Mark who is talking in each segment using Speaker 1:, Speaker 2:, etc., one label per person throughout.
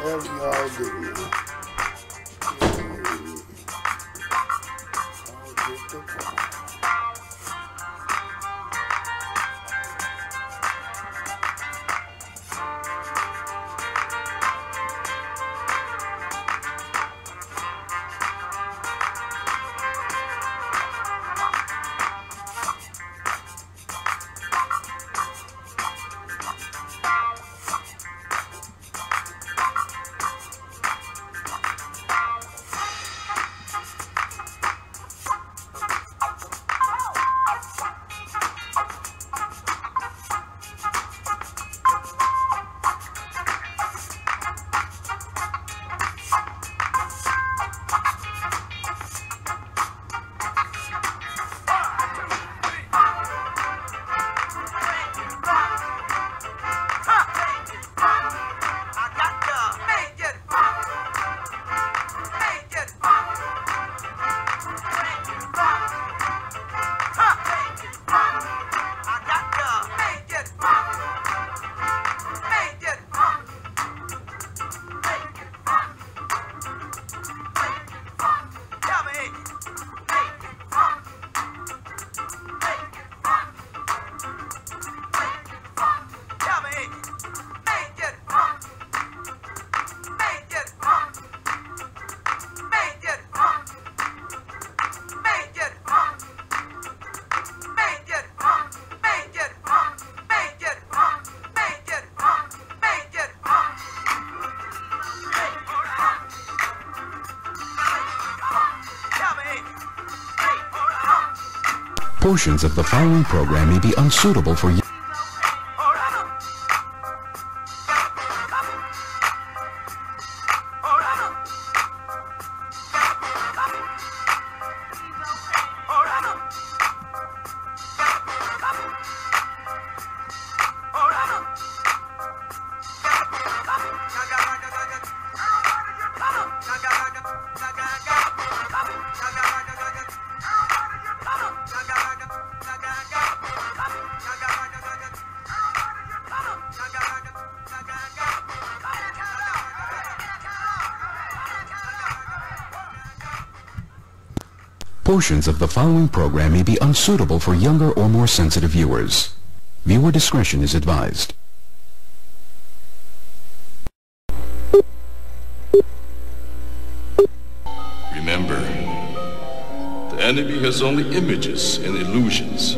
Speaker 1: Whatever y'all do.
Speaker 2: Portions of the following program may be unsuitable for you. Portions of the following program may be unsuitable for younger or more sensitive viewers. Viewer discretion is advised.
Speaker 3: Remember, the enemy has only images and illusions,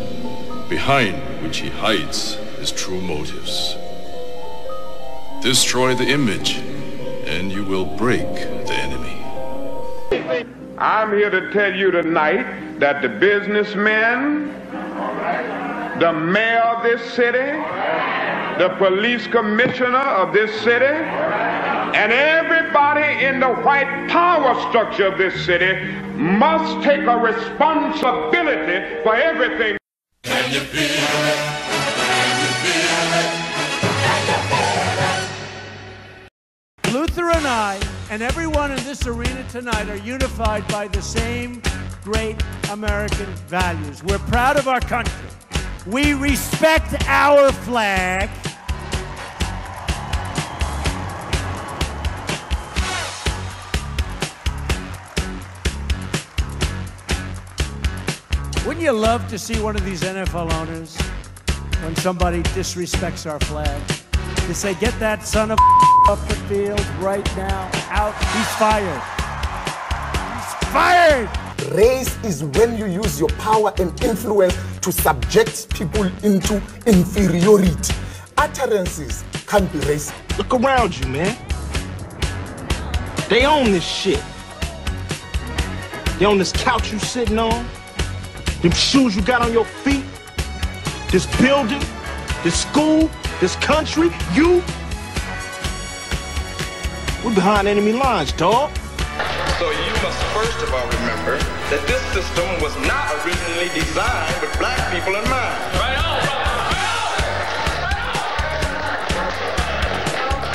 Speaker 3: behind which he hides his true motives. Destroy the image, and you will break the enemy.
Speaker 4: I'm here to tell you tonight that the businessmen, the mayor of this city, the police commissioner of this city, and everybody in the white power structure of this city must take a responsibility for everything.
Speaker 5: Can you feel it? Can you feel it?
Speaker 6: Luther and I and everyone in this arena tonight are unified by the same great American values. We're proud of our country. We respect our flag. Wouldn't you love to see one of these NFL owners, when somebody disrespects our flag, to say, get that son of off the field right now, out, he's fired. He's fired!
Speaker 1: Race is when you use your power and influence to subject people into inferiority. Utterances can't be racist.
Speaker 7: Look around you, man. They own this shit. They own this couch you sitting on, them shoes you got on your feet, this building, this school, this country, you. We're behind enemy lines, dog.
Speaker 8: So you must first of all remember that this system was not originally designed with black people in mind. Right on,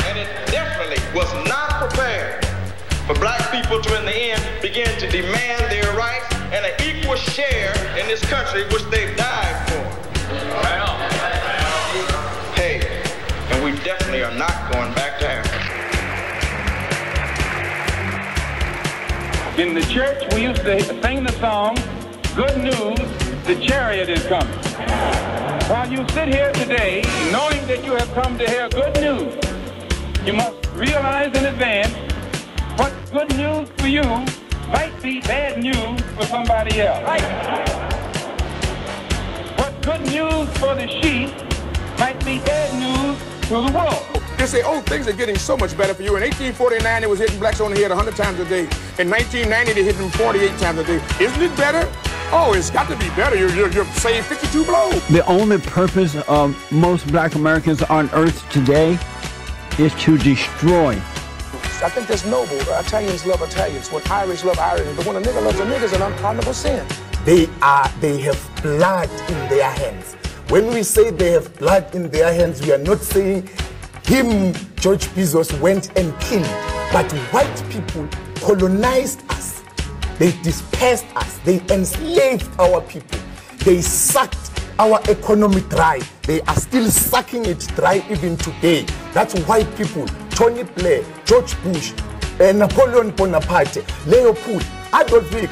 Speaker 8: and it definitely was not prepared for black people to, in the end, begin to demand their rights and an equal share in this country which they've died for. Right on. Hey, and we definitely are not going back to Africa.
Speaker 9: In the church, we used to sing the song, "Good news, the chariot is coming." While you sit here today, knowing that you have come to hear good news, you must realize in advance what good news for you might be bad news for somebody else. Right. What good news for the sheep might be bad news to the world.
Speaker 10: They say, oh, things are getting so much better for you. In 1849, it was hitting blacks on the head 100 times a day. In 1990, they hit them 48 times a day. Isn't it better? Oh, it's got to be better. You're saved 52 blows.
Speaker 11: The only purpose of most black Americans on earth today is to destroy.
Speaker 10: I think that's noble. Italians love Italians, when Irish love Irish, but when a nigga loves a nigga, it's an unpardonable sin.
Speaker 1: They have blood in their hands. When we say they have blood in their hands, we are not saying him, George Bezos, went and killed. But white people colonized us. They dispersed us. They enslaved our people. They sucked our economy dry. They are still sucking it dry even today. That's white people. Tony Blair, George Bush, Napoleon Bonaparte, Leopold, Adolf Hitler,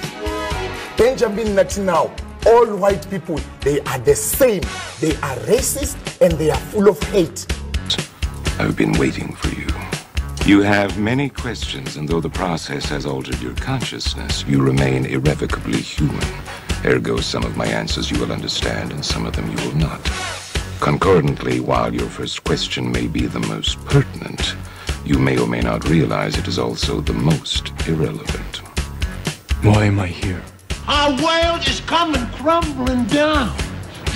Speaker 1: Benjamin Netanyahu. All white people, they are the same. They are racist and they are full of hate.
Speaker 12: I've been waiting for you. You have many questions, and though the process has altered your consciousness, you remain irrevocably human. Ergo, some of my answers you will understand, and some of them you will not. Concordantly, while your first question may be the most pertinent, you may or may not realize it is also the most irrelevant.
Speaker 7: Why am I here?
Speaker 5: Our world is coming crumbling down.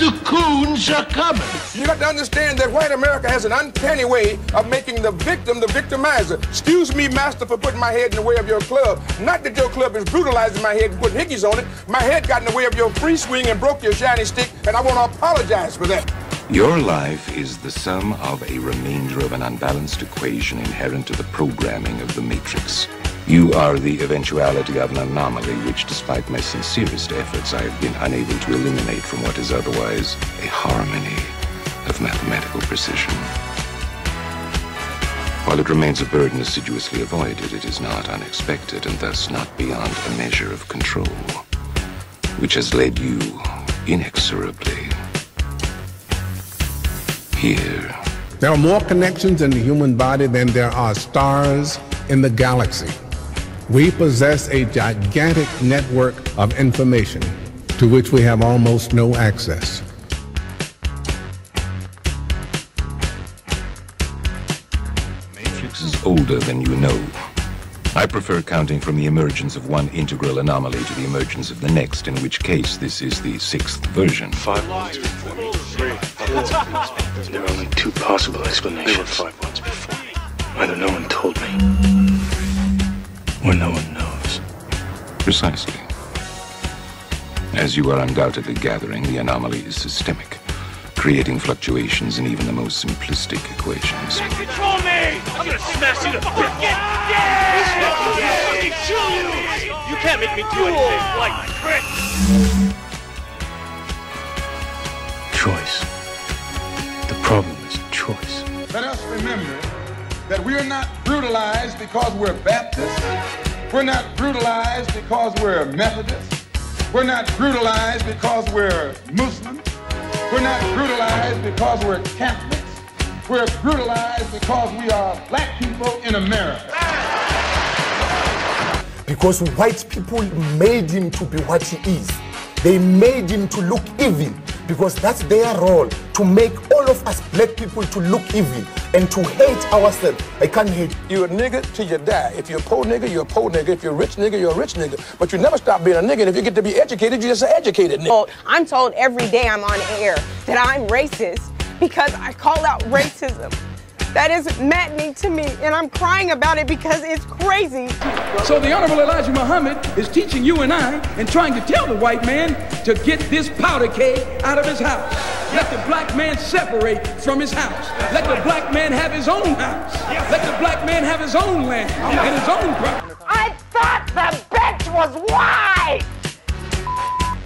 Speaker 5: The coons are coming.
Speaker 10: You got to understand that white America has an uncanny way of making the victim the victimizer. Excuse me, master, for putting my head in the way of your club. Not that your club is brutalizing my head and putting hickeys on it. My head got in the way of your free swing and broke your shiny stick, and I want to apologize for that.
Speaker 12: Your life is the sum of a remainder of an unbalanced equation inherent to the programming of the Matrix. You are the eventuality of an anomaly which, despite my sincerest efforts, I have been unable to eliminate from what is otherwise a harmony of mathematical precision. While it remains a burden assiduously avoided, it is not unexpected and thus not beyond a measure of control, which has led you inexorably here.
Speaker 13: There are more connections in the human body than there are stars in the galaxy. We possess a gigantic network of information to which we have almost no access.
Speaker 12: Matrix is older than you know. I prefer counting from the emergence of one integral anomaly to the emergence of the next, in which case this is the sixth version.
Speaker 7: 5 months before me. 3. There are only 2 possible explanations. There were 5 months before me. Either no one told me, or no one knows.
Speaker 12: Precisely. As you are undoubtedly gathering, the anomaly is systemic, creating fluctuations in even the most simplistic equations.
Speaker 5: Control me! I'm gonna smash you to fucking You can't make me do anything like prick!
Speaker 7: Choice. The problem is choice.
Speaker 10: Let us remember that we are not brutalized because we're Baptists. We're not brutalized because we're Methodists. We're not brutalized because we're Muslims. We're not brutalized because we're Catholics. We're brutalized because we are black people in America.
Speaker 1: Because white people made him to be what he is. They made him to look evil, because that's their role, to make all of us black people to look evil and to hate ourselves. I can't hate.
Speaker 10: You're a nigga till you die. If you're a poor nigga, you're a poor nigga. If you're a rich nigga, you're a rich nigga. But you never stop being a nigga, and if you get to be educated, you're just an educated nigga.
Speaker 14: Well, I'm told every day I'm on air that I'm racist because I call out racism. That is maddening to me, and I'm crying about it because it's crazy.
Speaker 15: So the Honorable Elijah Muhammad is teaching you and I and trying to tell the white man to get this powder keg out of his house. Let the black man separate from his house. Let the black man have his own house. Let the black man have his own land and his own property.
Speaker 5: I thought the bitch was white!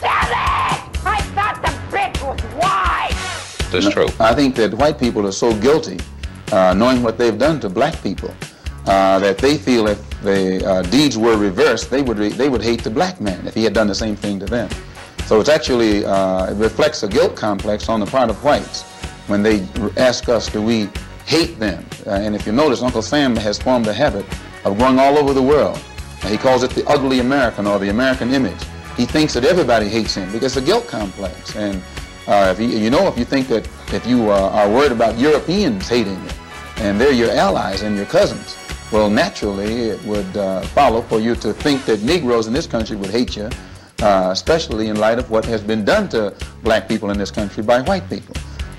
Speaker 5: Damn it! I thought the bitch was white!
Speaker 12: That's true.
Speaker 16: I think that white people are so guilty, knowing what they've done to black people, that they feel if the deeds were reversed, they would hate the black man if he had done the same thing to them. So it's actually, it reflects a guilt complex on the part of whites when they ask us, do we hate them? And if you notice, Uncle Sam has formed a habit of going all over the world. He calls it the ugly American, or the American image. He thinks that everybody hates him because it's a guilt complex. And if you think that if you are worried about Europeans hating you, and they're your allies and your cousins, well, naturally it would follow for you to think that Negroes in this country would hate you, especially in light of what has been done to black people in this country by white people.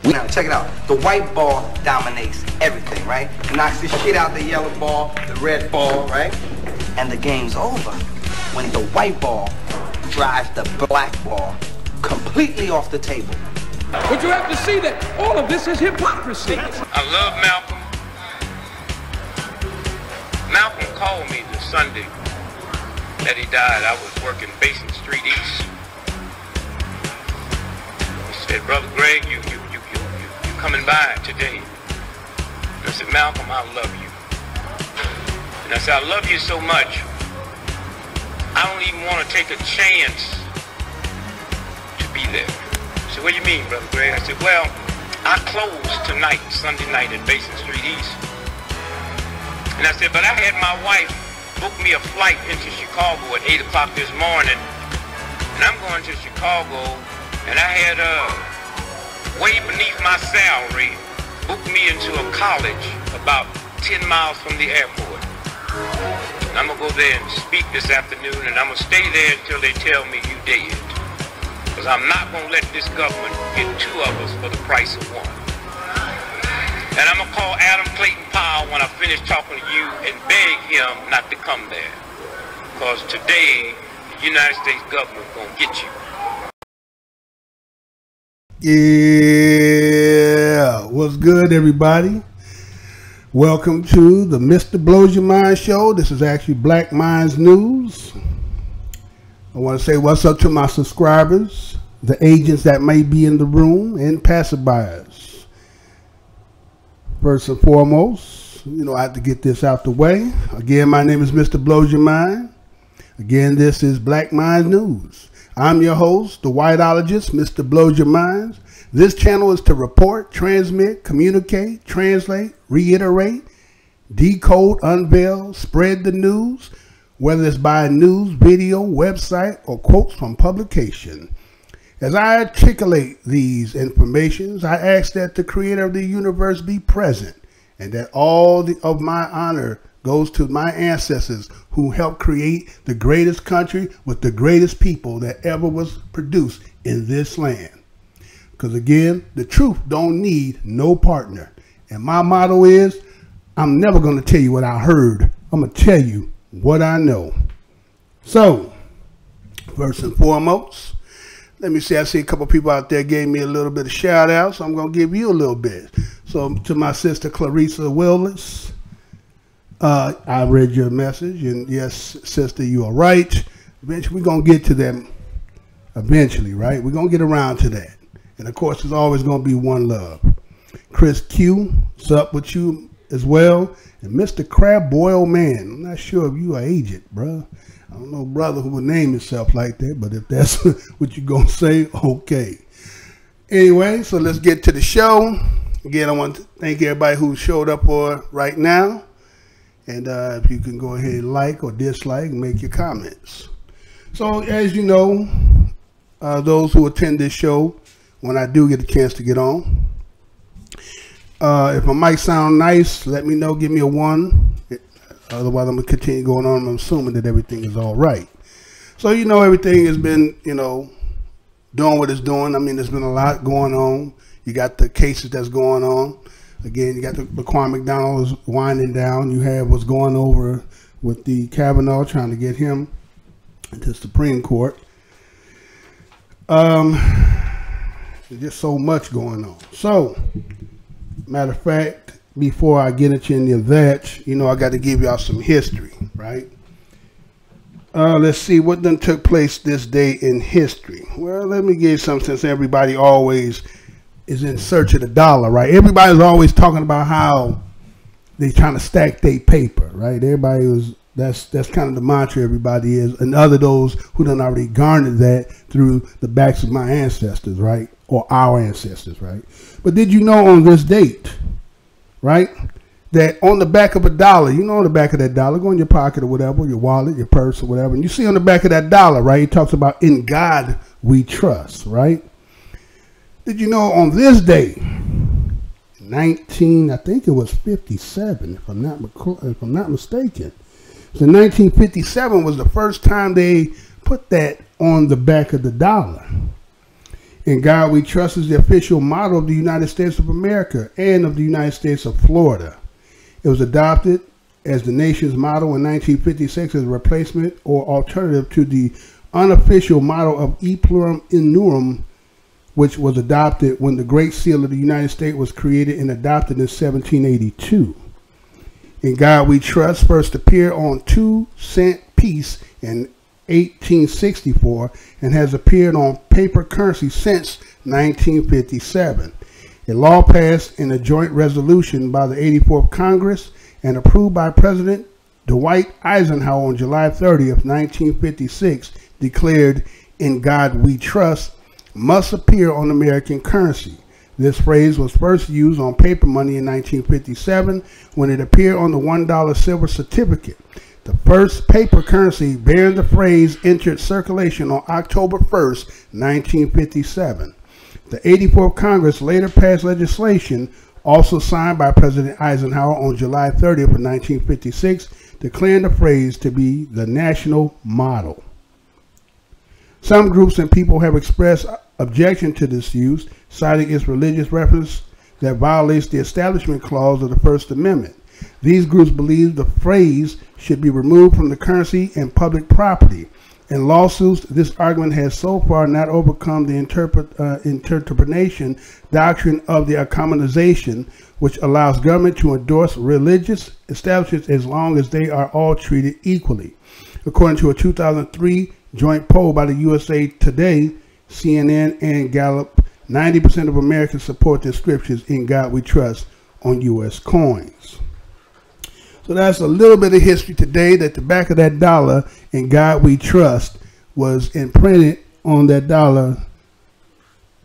Speaker 17: Now, check it out. The white ball dominates everything, right? It knocks the shit out the yellow ball, the red ball, right? And the game's over when the white ball drives the black ball completely off the table.
Speaker 15: But you have to see that all of this is hypocrisy.
Speaker 18: I love Malcolm. Malcolm called me the Sunday that he died. I was working Basin Street East. He said, Brother Greg, you coming by today? And I said, Malcolm, I love you. And I said, I love you so much, I don't even want to take a chance to be there. He said, what do you mean, Brother Greg? I said, well, I close tonight, Sunday night at Basin Street East. And I said, but I had my wife book me a flight into Chicago at 8 o'clock this morning, and I'm going to Chicago, and I had way beneath my salary booked me into a college about 10 miles from the airport. And I'm going to go there and speak this afternoon, and I'm going to stay there until they tell me you dead. Because I'm not going to let this government get two of us for the price of one. And I'm going to call Adam Clayton Powell when I finish talking to you and beg him not to come there. Because today, the United States government is going to get you.
Speaker 19: Yeah, what's good, everybody? Welcome to the Mr. Blows Your Mind show. This is actually Black Minds News. I want to say what's up to my subscribers, the agents that may be in the room, and passerbyers. First and foremost, I have to get this out the way. Again, my name is Mr. Blows Your Mind. Again, this is Black Minds News. I'm your host, the whiteologist, Mr. Blows Your Minds. This channel is to report, transmit, communicate, translate, reiterate, decode, unveil, spread the news, whether it's by news, video, website, or quotes from publication. As I articulate these informations, I ask that the creator of the universe be present and that all of my honor goes to my ancestors who helped create the greatest country with the greatest people that ever was produced in this land. Because again, the truth don't need no partner. And my motto is, I'm never going to tell you what I heard. I'm going to tell you what I know. So, first and foremost, let me see, I see a couple people out there gave me a little bit of shout out, so I'm going to give you a little bit. So, to my sister Clarissa Willis, I read your message, and yes, sister, you are right. Eventually, we're going to get to them eventually, right? We're going to get around to that. And of course, there's always going to be one love. Chris Q, what's up with you as well? And Mr. Crab Boil Man, I'm not sure if you are agent, bro. I don't know brother who would name himself like that, but if that's what you're going to say, okay. Anyway, so let's get to the show. Again, I want to thank everybody who showed up right now. And if you can go ahead and like or dislike and make your comments. So as you know, those who attend this show, when I do get a chance to get on, if my mic sound nice, let me know, give me a 1. Otherwise, I'm going to continue going on. I'm assuming that everything is all right. So, everything has been, doing what it's doing. I mean, there's been a lot going on. You got the cases that's going on. Again, you got the Laquan McDonald is winding down. You have what's going over with the Kavanaugh, trying to get him into Supreme Court. There's just so much going on. So, matter of fact, before I get into any of that, I got to give y'all some history, right? Let's see what then took place this day in history. Well, let me give you some, since everybody always is in search of the dollar, right? Everybody's always talking about how they trying to stack their paper, right? Everybody was That's kind of the mantra everybody is, and other those who done already garnered that through the backs of my ancestors, right? Or our ancestors, right? But did you know on this date, right, that on the back of a dollar, you know, on the back of that dollar, go in your pocket or whatever, your wallet, your purse or whatever, and you see on the back of that dollar, right, it talks about "In God We Trust," right? Did you know on this day, I think it was 57, if I'm not mistaken. So 1957 was the first time they put that on the back of the dollar. "In God We Trust" is the official motto of the United States of America and of the United States of Florida. It was adopted as the nation's motto in 1956 as a replacement or alternative to the unofficial motto of "E Pluribus Unum," which was adopted when the Great Seal of the United States was created and adopted in 1782. "In God We Trust" first appeared on 2-cent piece in 1864 and has appeared on paper currency since 1957. A law passed in a joint resolution by the 84th Congress and approved by President Dwight Eisenhower on July 30th, 1956, declared "In God We Trust" must appear on American currency. This phrase was first used on paper money in 1957 when it appeared on the $1 silver certificate. The first paper currency bearing the phrase entered circulation on October 1st, 1957. The 84th Congress later passed legislation, also signed by President Eisenhower on July 30th of 1956, declaring the phrase to be the national motto. Some groups and people have expressed objection to this use, citing its religious reference that violates the Establishment Clause of the First Amendment. These groups believe the phrase should be removed from the currency and public property. In lawsuits, this argument has so far not overcome the interpretation doctrine of the accommonization, which allows government to endorse religious establishments as long as they are all treated equally. According to a 2003 joint poll by the USA Today, CNN, and Gallup, 90% of Americans support the inscriptions "In God We Trust" on U.S. coins. So that's a little bit of history today, that the back of that dollar, "In God We Trust," was imprinted on that dollar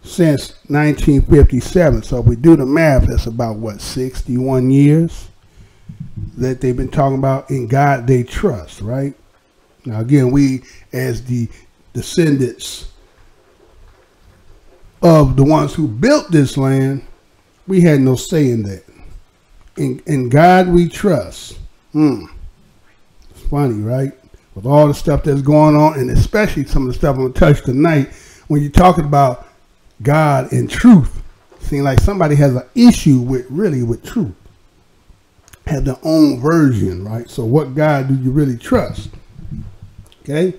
Speaker 19: since 1957. So if we do the math, that's about, what, 61 years that they've been talking about "In God They Trust," right? Now, again, we, as the descendants of the ones who built this land, we had no say in that. In God We Trust. It's funny, right? With all the stuff that's going on, and especially some of the stuff I'm going to touch tonight, when you're talking about God and truth, it seems like somebody has an issue with truth. Have their own version, right? So what God do you really trust? Okay.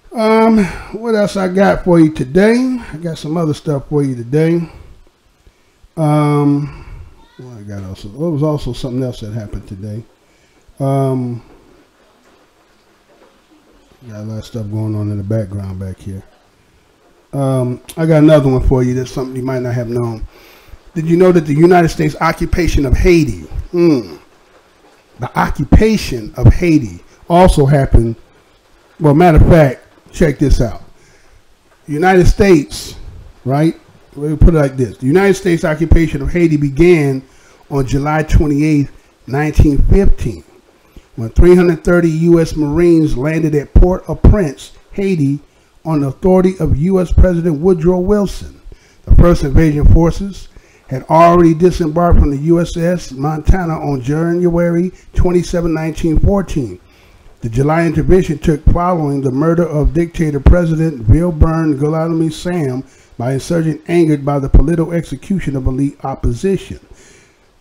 Speaker 19: What else I got for you today? I got some other stuff for you today. What I got also. There was also something else that happened today. Got a lot of stuff going on in the background back here. I got another one for you. That's something you might not have known. Did you know that the United States occupation of Haiti, the occupation of Haiti also happened? Well, matter of fact, check this out. The United States, right? We'll put it like this. The United States occupation of Haiti began on July 28, 1915, when 330 U.S. Marines landed at Port-au-Prince, Haiti, on the authority of U.S. President Woodrow Wilson. The first invasion forces had already disembarked from the USS Montana on January 27, 1914. The July intervention took following the murder of dictator President Wilburn Guillaume Sam by insurgents angered by the political execution of elite opposition.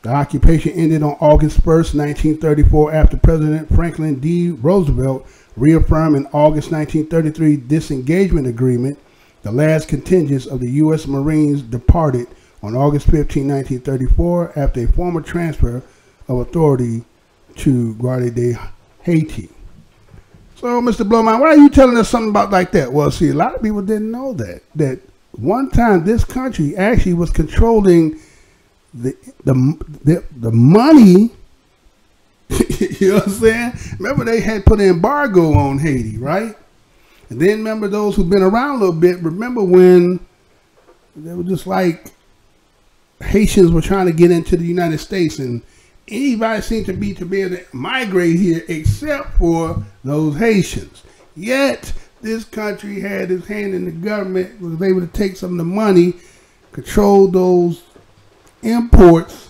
Speaker 19: The occupation ended on August 1st, 1934, after President Franklin D. Roosevelt reaffirmed in August 1933 disengagement agreement. The last contingents of the U.S. Marines departed on August 15, 1934, after a formal transfer of authority to Garde de Haiti. So, Mr. Blowmine, why are you telling us something about like that? Well, see, a lot of people didn't know that one time this country actually was controlling the money You know what I'm saying? Remember they had put an embargo on Haiti, right? And then remember those who've been around a little bit, remember when they were just like Haitians were trying to get into the United States, and anybody seemed to be able to migrate here except for those Haitians. Yet this country had its hand in the government, was able to take some of the money, control those imports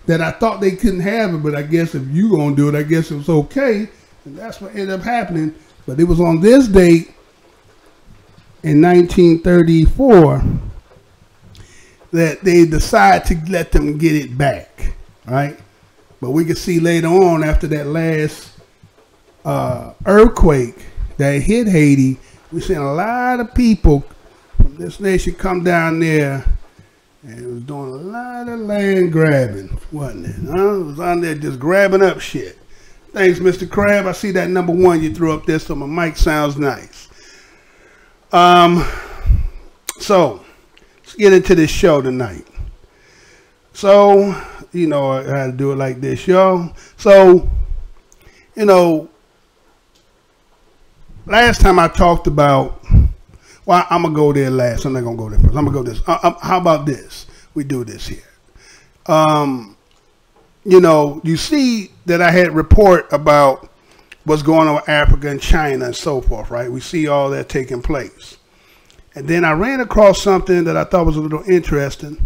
Speaker 19: that I thought they couldn't have it, but I guess if you gonna do it, I guess it was okay. And that's what ended up happening. But it was on this date in 1934 that they decided to let them get it back, right? But we can see later on, after that last earthquake that hit Haiti, we seen a lot of people from this nation come down there, and it was doing a lot of land grabbing, wasn't it? It was on there just grabbing up shit. Thanks, Mr. Crab. I see that number 1 you threw up there, so my mic sounds nice. So let's get into this show tonight. So, you know, I had to do it like this, y'all. So, you know, last time I talked about, well, I'm going to go there last. I'm not going to go there first. I'm going to go this. How about this? We do this here. You know, you see that I had report about what's going on with Africa and China and so forth, right? We see all that taking place. And then I ran across something that I thought was a little interesting.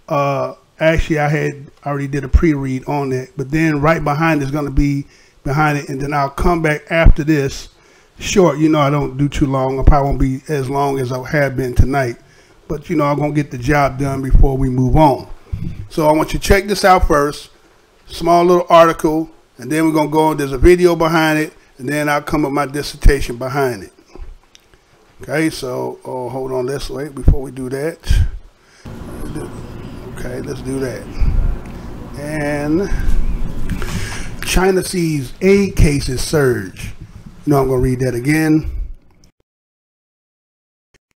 Speaker 19: Actually, I already did a pre-read on it, but then right behind is going to be behind it, and then I'll come back after this short. You know, I don't do too long. I probably won't be as long as I have been tonight, but you know, I'm going to get the job done before we move on. So I want you to check this out first. Small little article, and then we're going to go on. There's a video behind it, and then I'll come with my dissertation behind it. Okay, so hold on, let's wait before we do that. Okay, let's do that. And China sees AIDS cases surge. You know, I'm going to read that again.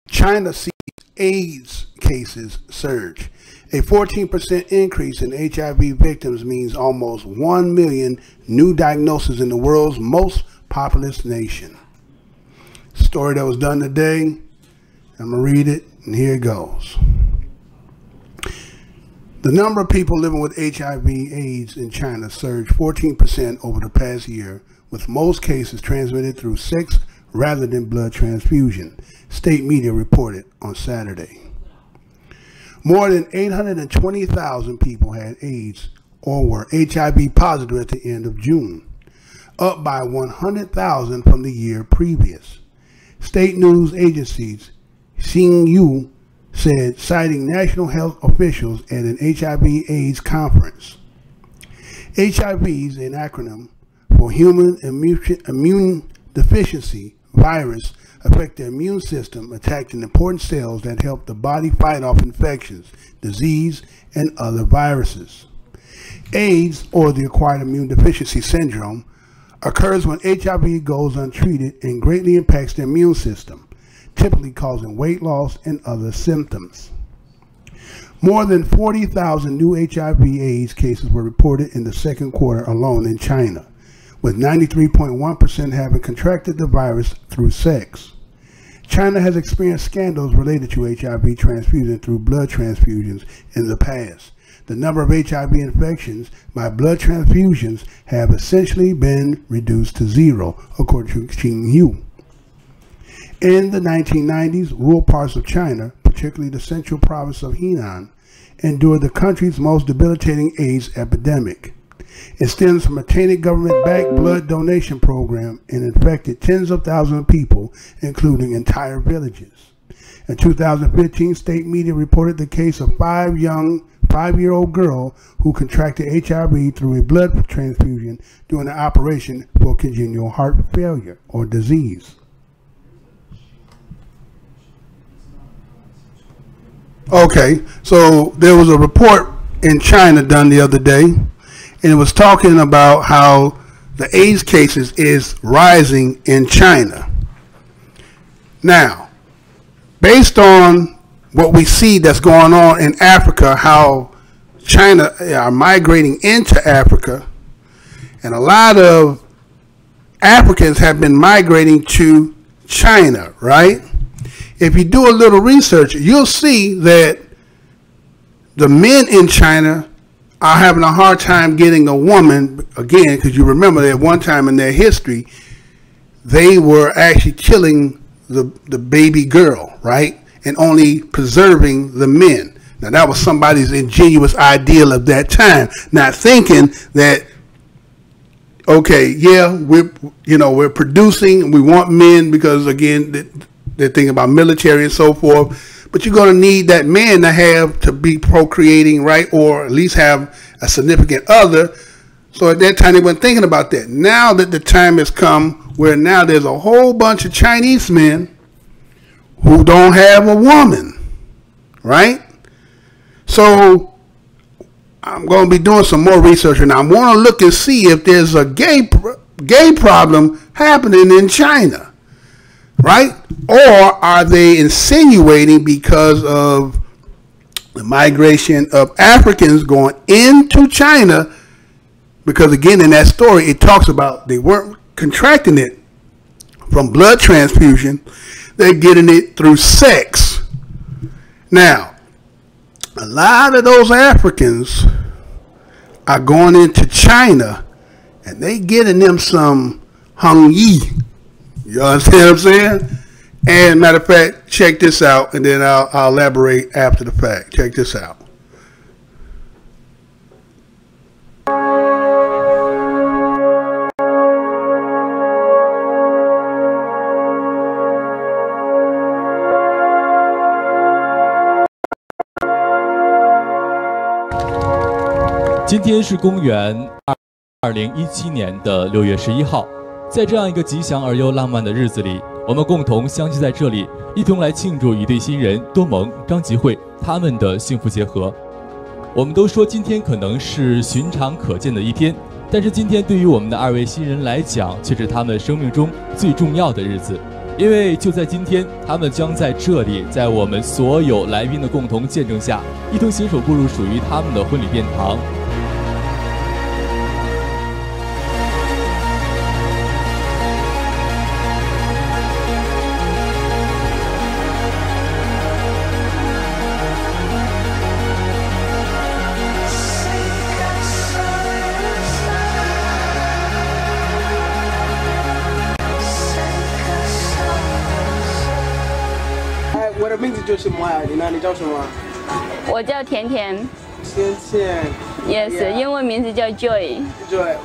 Speaker 19: China sees AIDS cases surge. A 14% increase in HIV victims means almost 1 million new diagnoses in the world's most populous nation. Story that was done today. I'm going to read it, and here it goes. The number of people living with HIV/AIDS in China surged 14% over the past year, with most cases transmitted through sex rather than blood transfusion, state media reported on Saturday. More than 820,000 people had AIDS or were HIV positive at the end of June, up by 100,000 from the year previous. State news agencies Xinyu said, citing national health officials at an HIV/AIDS conference. HIV is an acronym for Human Immune Deficiency Virus, affect the immune system, attacking important cells that help the body fight off infections, disease, and other viruses. AIDS, or the acquired immune deficiency syndrome, occurs when HIV goes untreated and greatly impacts the immune system, typically causing weight loss and other symptoms. More than 40,000 new HIV/AIDS cases were reported in the second quarter alone in China, with 93.1% having contracted the virus through sex. China has experienced scandals related to HIV transfusion through blood transfusions in the past. The number of HIV infections by blood transfusions have essentially been reduced to zero, according to Xinyu. In the 1990s, rural parts of China, particularly the central province of Henan, endured the country's most debilitating AIDS epidemic. It stems from a tainted government-backed blood donation program and infected tens of thousands of people, including entire villages. In 2015, state media reported the case of five-year-old girl who contracted HIV through a blood transfusion during an operation for congenital heart failure or disease. Okay, so there was a report in China done the other day, and it was talking about how the AIDS cases is rising in China. Now, based on what we see that's going on in Africa, how China are migrating into Africa, And a lot of Africans have been migrating to China, right? If you do a little research, you'll see that the men in China are having a hard time getting a woman, again, because you remember that one time in their history, they were actually killing the baby girl, right? And only preserving the men. Now, that was somebody's ingenuous ideal of that time, not thinking that, okay, yeah, we're producing, we want men because, again, they're thinking about military and so forth, but you're going to need that man to be procreating, right, or at least have a significant other. So at that time, they weren't thinking about that. Now that the time has come where now there's a whole bunch of Chinese men who don't have a woman, right? So I'm going to be doing some more research, and I want to look and see if there's a gay problem happening in China, right? Or are they insinuating because of the migration of Africans going into China? Because again, in that story, it talks about they weren't contracting it from blood transfusion. They're getting it through sex. Now, a lot of those Africans are going into China and they getting them some Hung Yi. You understand what I'm saying? And matter of fact, check this out, and then I'll elaborate after the fact. Check this out.
Speaker 20: 今天是公元2017年的6月11号，在这样一个吉祥而又浪漫的日子里，我们共同相聚在这里，一同来庆祝一对新人多蒙、张吉慧他们的幸福结合。我们都说今天可能是寻常可见的一天，但是今天对于我们的2位新人来讲，却是他们生命中最重要的日子。因为就在今天，他们将在这里，在我们所有来宾的共同见证下，一同携手步入属于他们的婚礼殿堂。
Speaker 21: 我的名字就是摩尔，你叫什么？
Speaker 22: 我叫甜甜。
Speaker 21: 甜甜。
Speaker 22: Yes， 英文名字叫 Joy。Joy。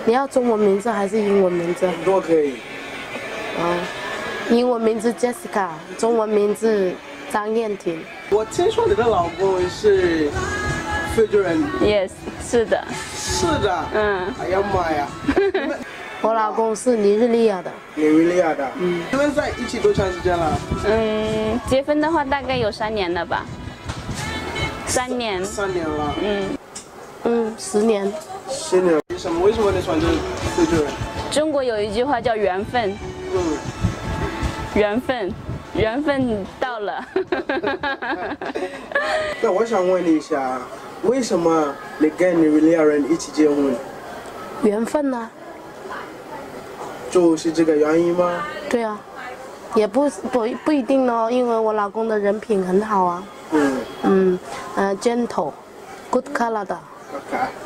Speaker 23: 你要中文名字还是英文名字？
Speaker 21: 都可以。
Speaker 23: 英文名字 Jessica， 中文名字张燕婷。
Speaker 21: 我听说你的老公是非洲人。
Speaker 22: Yes， 是的。
Speaker 21: 是的。哎呀妈呀！
Speaker 23: 我老公是尼日利亚的。
Speaker 21: 尼日利亚的。你们在一起多长时间了？
Speaker 22: 结婚的话大概有3年了吧。3年。
Speaker 21: 3年了。
Speaker 23: 10年。
Speaker 21: 10年。为什么你选择非洲人？
Speaker 22: 中国有一句话叫缘分。缘分到了。
Speaker 21: 那我想问你一下，为什么你跟尼日利亚人一起结婚？
Speaker 23: 缘分呢？
Speaker 21: 就是这个原因吗？
Speaker 23: 对啊，也不一定哦，因为我老公的人品很好啊。gentle，good color 的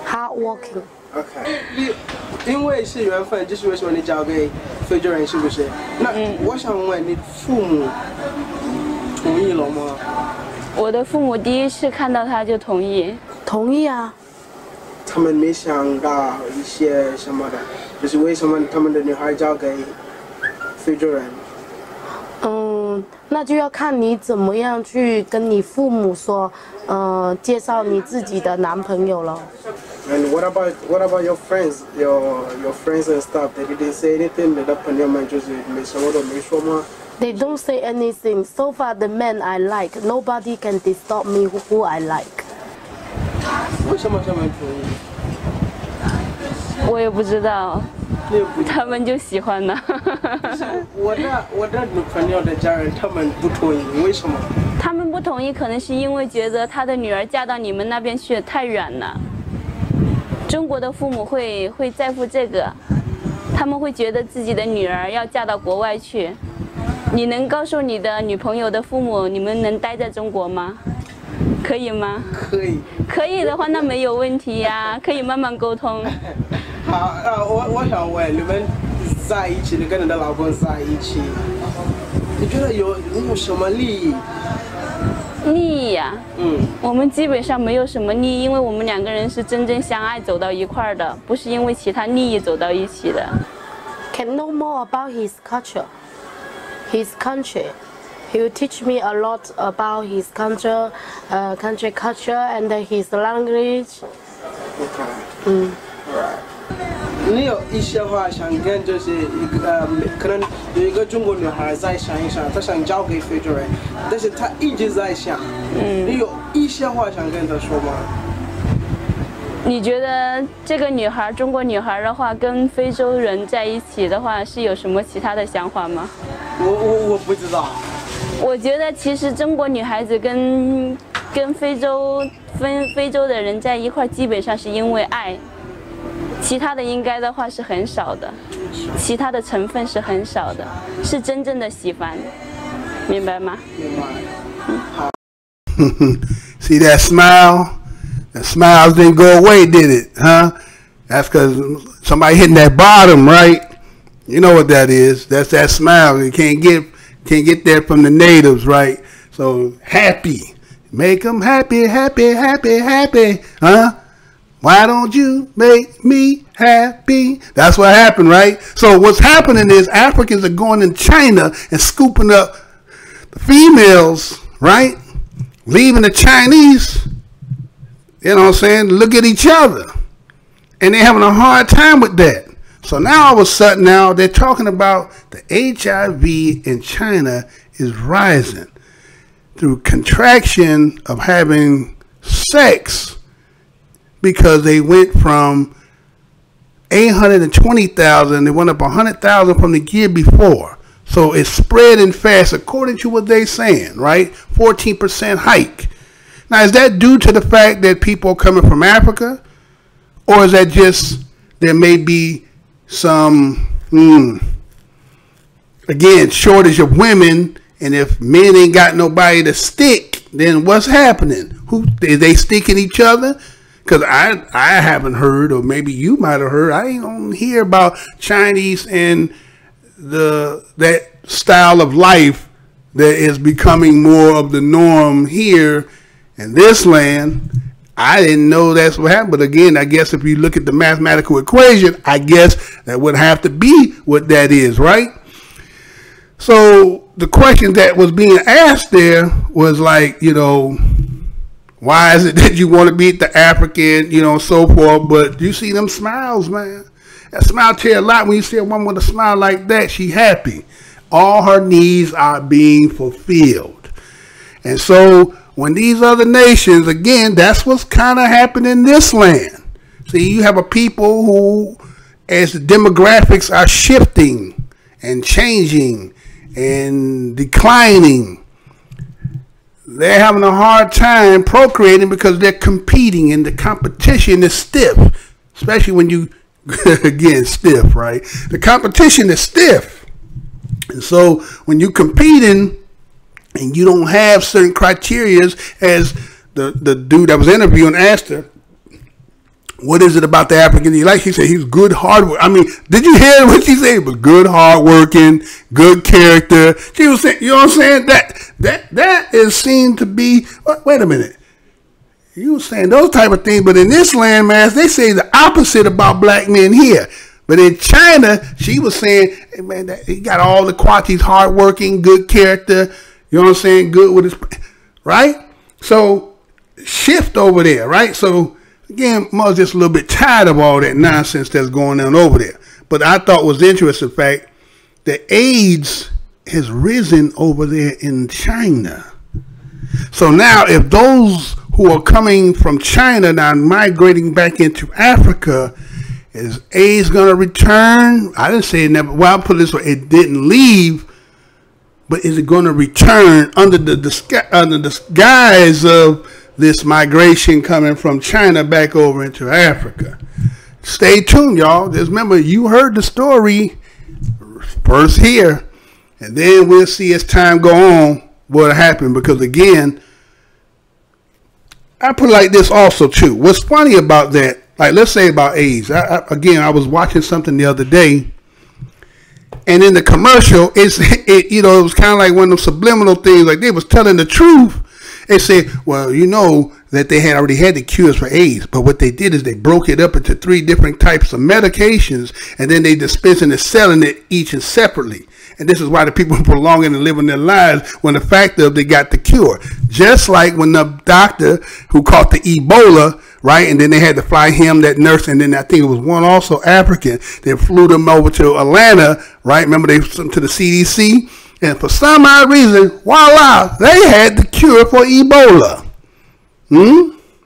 Speaker 23: ，hard working。
Speaker 21: 因为是缘分，就是为什么你交给非洲人，是不是？那我想问你父母同意了吗？
Speaker 22: 我的父母第一次看到他就同意。
Speaker 23: 同意啊。
Speaker 21: 他们没想到一些什么的，就是为什么他们的女孩交给非洲人？
Speaker 23: 那就要看你怎么样去跟你父母说，介绍你自己的男朋友了。
Speaker 21: And what about your friends, your friends and stuff? They didn't say anything. 你的朋友们就是什么都没说吗？
Speaker 23: They don't say anything. So far, the men I like, nobody can disturb me who I like.
Speaker 21: 为什么他们同意？
Speaker 22: 我也不知道，他们就喜欢呢。
Speaker 21: 我的女朋友的家人他们不同意，为什么？
Speaker 22: 他们不同意，可能是因为觉得他的女儿嫁到你们那边去太远了。中国的父母会在乎这个，他们会觉得自己的女儿要嫁到国外去。你能告诉你的女朋友的父母，你们能待在中国吗？可以吗？
Speaker 21: 可以。
Speaker 22: 可以的话，那没有问题呀，可以慢慢沟通。
Speaker 21: 好，我想问你们在一起，你跟你的老公在一起，你觉得你有什么利益？
Speaker 22: 利益呀，我们基本上没有什么利益，因为我们两个人是真正相爱走到一块儿的，不是因为其他利益走到一起的。
Speaker 23: Can know more about his culture, his country. He will teach me a lot about his culture, country culture and his language.
Speaker 21: Okay. Alright. 你有一些话想跟就是可能有一个中国女孩在想一想，她想交给非洲人，但是她一直在想，你有一些话想跟她说吗？
Speaker 22: 你觉得这个女孩，中国女孩的话，跟非洲人在一起的话，是有什么其他的想法吗？
Speaker 21: 我不知道。
Speaker 22: 我觉得其实中国女孩子跟非洲的人在一块，基本上是因为爱。其他的应该的话是很少的，其他的成分是很少的，是真正的喜欢，明白吗？
Speaker 21: 明白。好。
Speaker 19: See that smile? The smiles didn't go away, did it? Huh? That's because somebody hitting that bottom, right? You know what that is? That's that smile. You can't get that from the natives, right? So happy, make them happy, happy, happy, happy, huh? Why don't you make me happy? That's what happened, right? So what's happening is Africans are going in China and scooping up the females, right? Leaving the Chinese, you know what I'm saying, look at each other. And they're having a hard time with that. So now all of a sudden now they're talking about the HIV in China is rising through contraction of having sex, because they went from 820,000, they went up 100,000 from the year before. So it's spreading fast according to what they're saying, right? 14% hike. Now, is that due to the fact that people are coming from Africa? Or is that just there may be some, again, shortage of women, and if men ain't got nobody to stick, then what's happening? Who is they sticking each other? Because I haven't heard, or maybe you might have heard, I ain't gonna hear about Chinese and that style of life that is becoming more of the norm here in this land. I didn't know that's what happened. But again, I guess if you look at the mathematical equation, I guess that would have to be what that is, right? So the question that was being asked there was like, you know, why is it that you want to beat the African, you know, so forth? But you see them smiles, man. That smile tell you a lot. When you see a woman with a smile like that, she happy. All her needs are being fulfilled. And so when these other nations, again, that's what's kind of happening in this land. See, you have a people who, as the demographics are shifting and changing and declining, they're having a hard time procreating because they're competing, and the competition is stiff, especially when you, again, stiff, right? The competition is stiff. And so when you're competing and you don't have certain criteria, as the dude that was interviewing asked her, what is it about the African you like? She said he's good, hard work. I mean, did you hear what she said? He was good, hard working, good character. She was saying, you know what I'm saying? That is seen to be, wait a minute. You were saying those type of things, but in this landmass, they say the opposite about black men here. But in China, she was saying, hey man, he got all the qualities, hard working, good character. You know what I'm saying? Good with his, right? So shift over there, right? So again, I was just a little bit tired of all that nonsense that's going on over there. But I thought was interesting fact that AIDS has risen over there in China. So now if those who are coming from China now migrating back into Africa, is AIDS going to return? I didn't say it never. Well, I'll put it this way. It didn't leave, but is it going to return under the disguise of this migration coming from China back over into Africa? stay tuned, y'all. Just remember, you heard the story first here, and then we'll see as time go on what happened. Because again, I put it like this also too. What's funny about that, like let's say about AIDS. I was watching something the other day, and in the commercial, it was kind of like one of those subliminal things. Like they was telling the truth. They said, well, you know that they had already had the cures for AIDS, but what they did is they broke it up into 3 different types of medications, and then they dispensing and selling it each and separately. And this is why the people are prolonging and living their lives when the fact of they got the cure. Just like when the doctor who caught the Ebola, right, and then they had to fly him, that nurse, and then I think it was one also African, they flew them over to Atlanta, right? Remember they sent them to the CDC? And for some odd reason, voila, they had the cure for Ebola.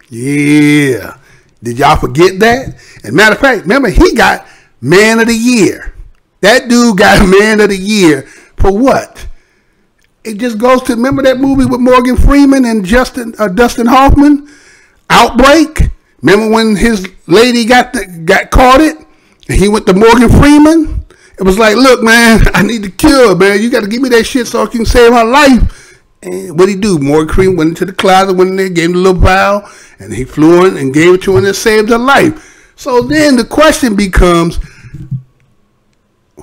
Speaker 19: Yeah. Did y'all forget that? And matter of fact, remember, he got Man of the Year. That dude got Man of the Year for what? It just goes to, remember that movie with Morgan Freeman and Dustin Hoffman? Outbreak? Remember when his lady got caught it? And he went to Morgan Freeman? It was like, look, man, I need the cure, man. You got to give me that shit so I can save her life. And what'd he do? Morgan Freeman went into the closet, went in there, gave him a little vial, and he flew in and gave it to her and saved her life. So then the question becomes,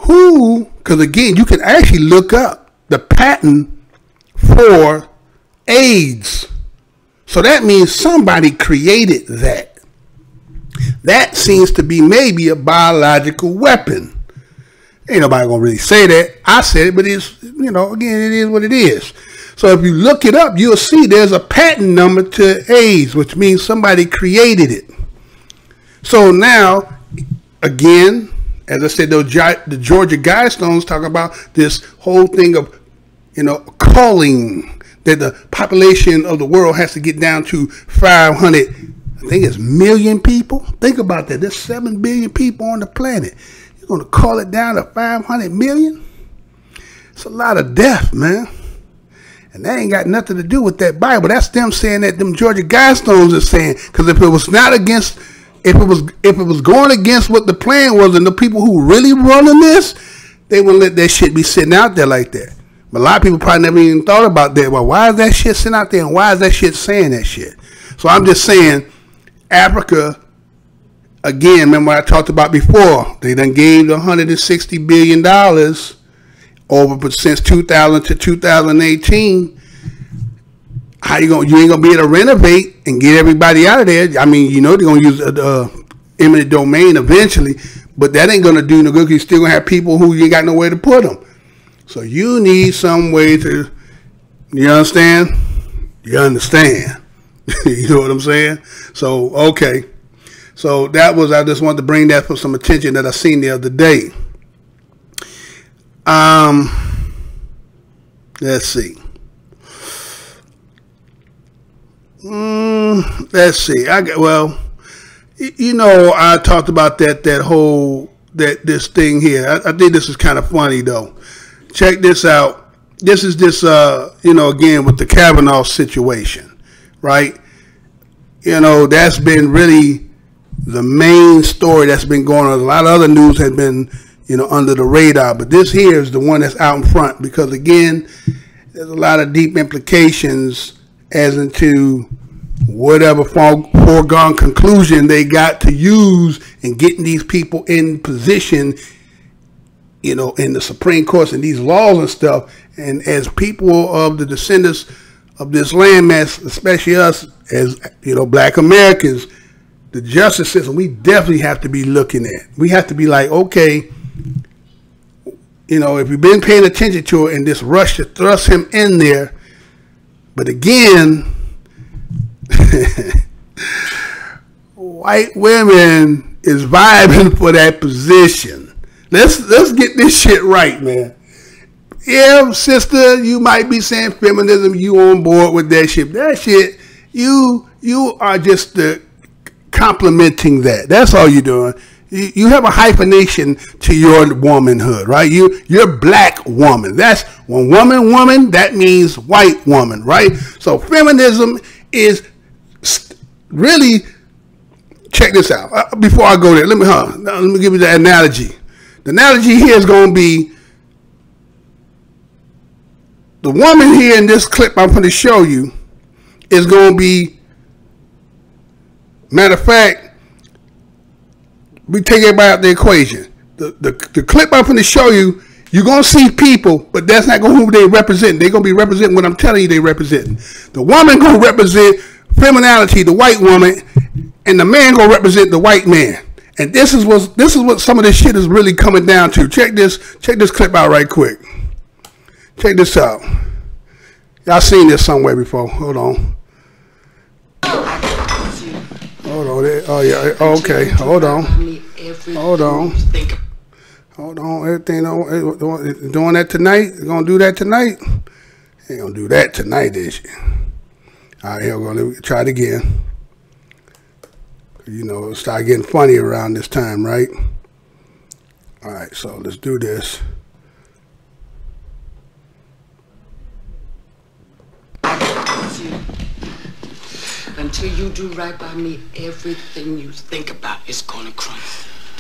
Speaker 19: who, because again, you can actually look up the patent for AIDS. So that means somebody created that. That seems to be maybe a biological weapon. Ain't nobody gonna really say that. I said it, but it's, again, it is what it is. So if you look it up, you'll see there's a patent number to AIDS, which means somebody created it. So now, again, as I said, the Georgia Guidestones talk about this whole thing of, culling, that the population of the world has to get down to 500, I think it's million people. Think about that. There's 7 billion people on the planet. Going to call it down to 500 million? It's a lot of death, man. And that ain't got nothing to do with that Bible. That's them saying that them Georgia Guidestones are saying. Because if it was not against, if it was going against what the plan was and the people who really running this, they wouldn't let that shit be sitting out there like that. But a lot of people probably never even thought about that. Well, why is that shit sitting out there and why is that shit saying that shit? So I'm just saying, Africa, again, remember what I talked about before. They done gave $160 billion over since 2000 to 2018. How you ain't gonna be able to renovate and get everybody out of there. I mean, they're gonna use eminent domain eventually, but that ain't gonna do no good. You're still gonna have people who you ain't got nowhere to put them. So you need some way to, you understand? You understand? You know what I'm saying? So, okay. So that was, I just wanted to bring that for some attention that I seen the other day. Let's see. Let's see. I talked about this thing here. I think this is kind of funny though. Check this out. This is again with the Kavanaugh situation, right? That's been really the main story that's been going on. A lot of other news has been, under the radar, but this here is the one that's out in front because again, there's a lot of deep implications as into whatever foregone conclusion they got to use in getting these people in position, in the Supreme Court and these laws and stuff. And as people of the descendants of this landmass, especially us as, Black Americans, the justice system, we definitely have to be looking at. We have to be like, okay, if you've been paying attention to it and this rush to thrust him in there, but again, white women is vibing for that position. Let's get this shit right, man. Yeah, sister, you might be saying feminism, you on board with that shit. That shit, you are just complimenting that. That's all you're doing. You have a hyphenation to your womanhood, right? You're black woman. That's when woman, that means white woman, right? So feminism is really check this out. Before I go there, let me give you the analogy. The analogy here is going to be the woman here in this clip I'm going to show you is going to be, matter of fact, we take everybody out the equation. The clip I'm going to show you, you're going to see people, but that's not going to who they represent. They're going to be representing what I'm telling you they represent. The woman going to represent femininity, the white woman, and the man going to represent the white man. And this is what some of this shit is really coming down to. Check this clip out right quick. Check this out. Y'all seen this somewhere before. Hold on. Hold on. Oh yeah. Okay. Hold on. Hold on. Hold on. Everything doing that tonight? You gonna do that tonight? Ain't gonna do that tonight, is you? All right, here we go. Let me try it again. You know, it'll start getting funny around this time, right? All right, so let's do this.
Speaker 2: Until you do right by me, everything you think about is gonna crumble.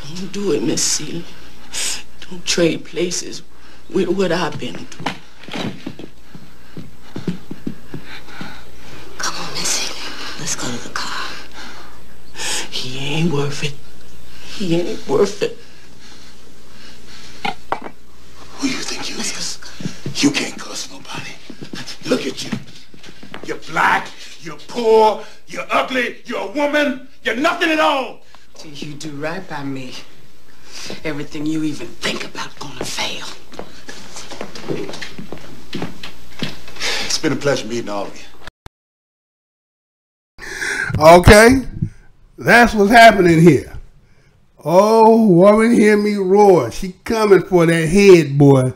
Speaker 2: Don't do it, Miss Celia. Don't trade places with what I've been through. Come on, Miss Celia. Let's go to the car. He ain't worth it. He ain't worth it.
Speaker 3: Who you think you is? You can't cuss nobody. Look at you. You're black, you're poor, you're ugly, you're a woman, you're nothing at all.
Speaker 2: Till you do right by me, everything you even think about gonna fail.
Speaker 3: It's been a pleasure meeting all of you.
Speaker 19: Okay, that's what's happening here. Oh, woman, hear me roar. She coming for that head, boy.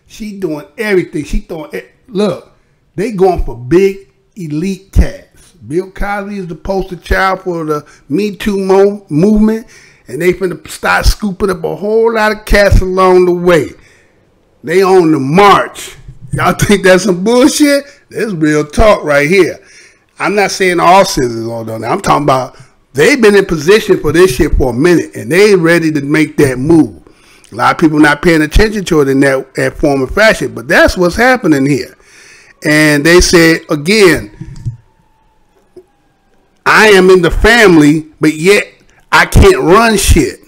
Speaker 19: She doing everything. She throwing it. Look, they going for big elite cats. Bill Cosby is the poster child for the Me Too movement, and they finna start scooping up a whole lot of cats along the way. They on the march. Y'all think that's some bullshit? That's real talk right here. I'm not saying all citizens are done that. I'm talking about they've been in position for this shit for a minute, and they ready to make that move. A lot of people not paying attention to it in that form of fashion, but that's what's happening here. And they said, again, I am in the family, but yet I can't run shit.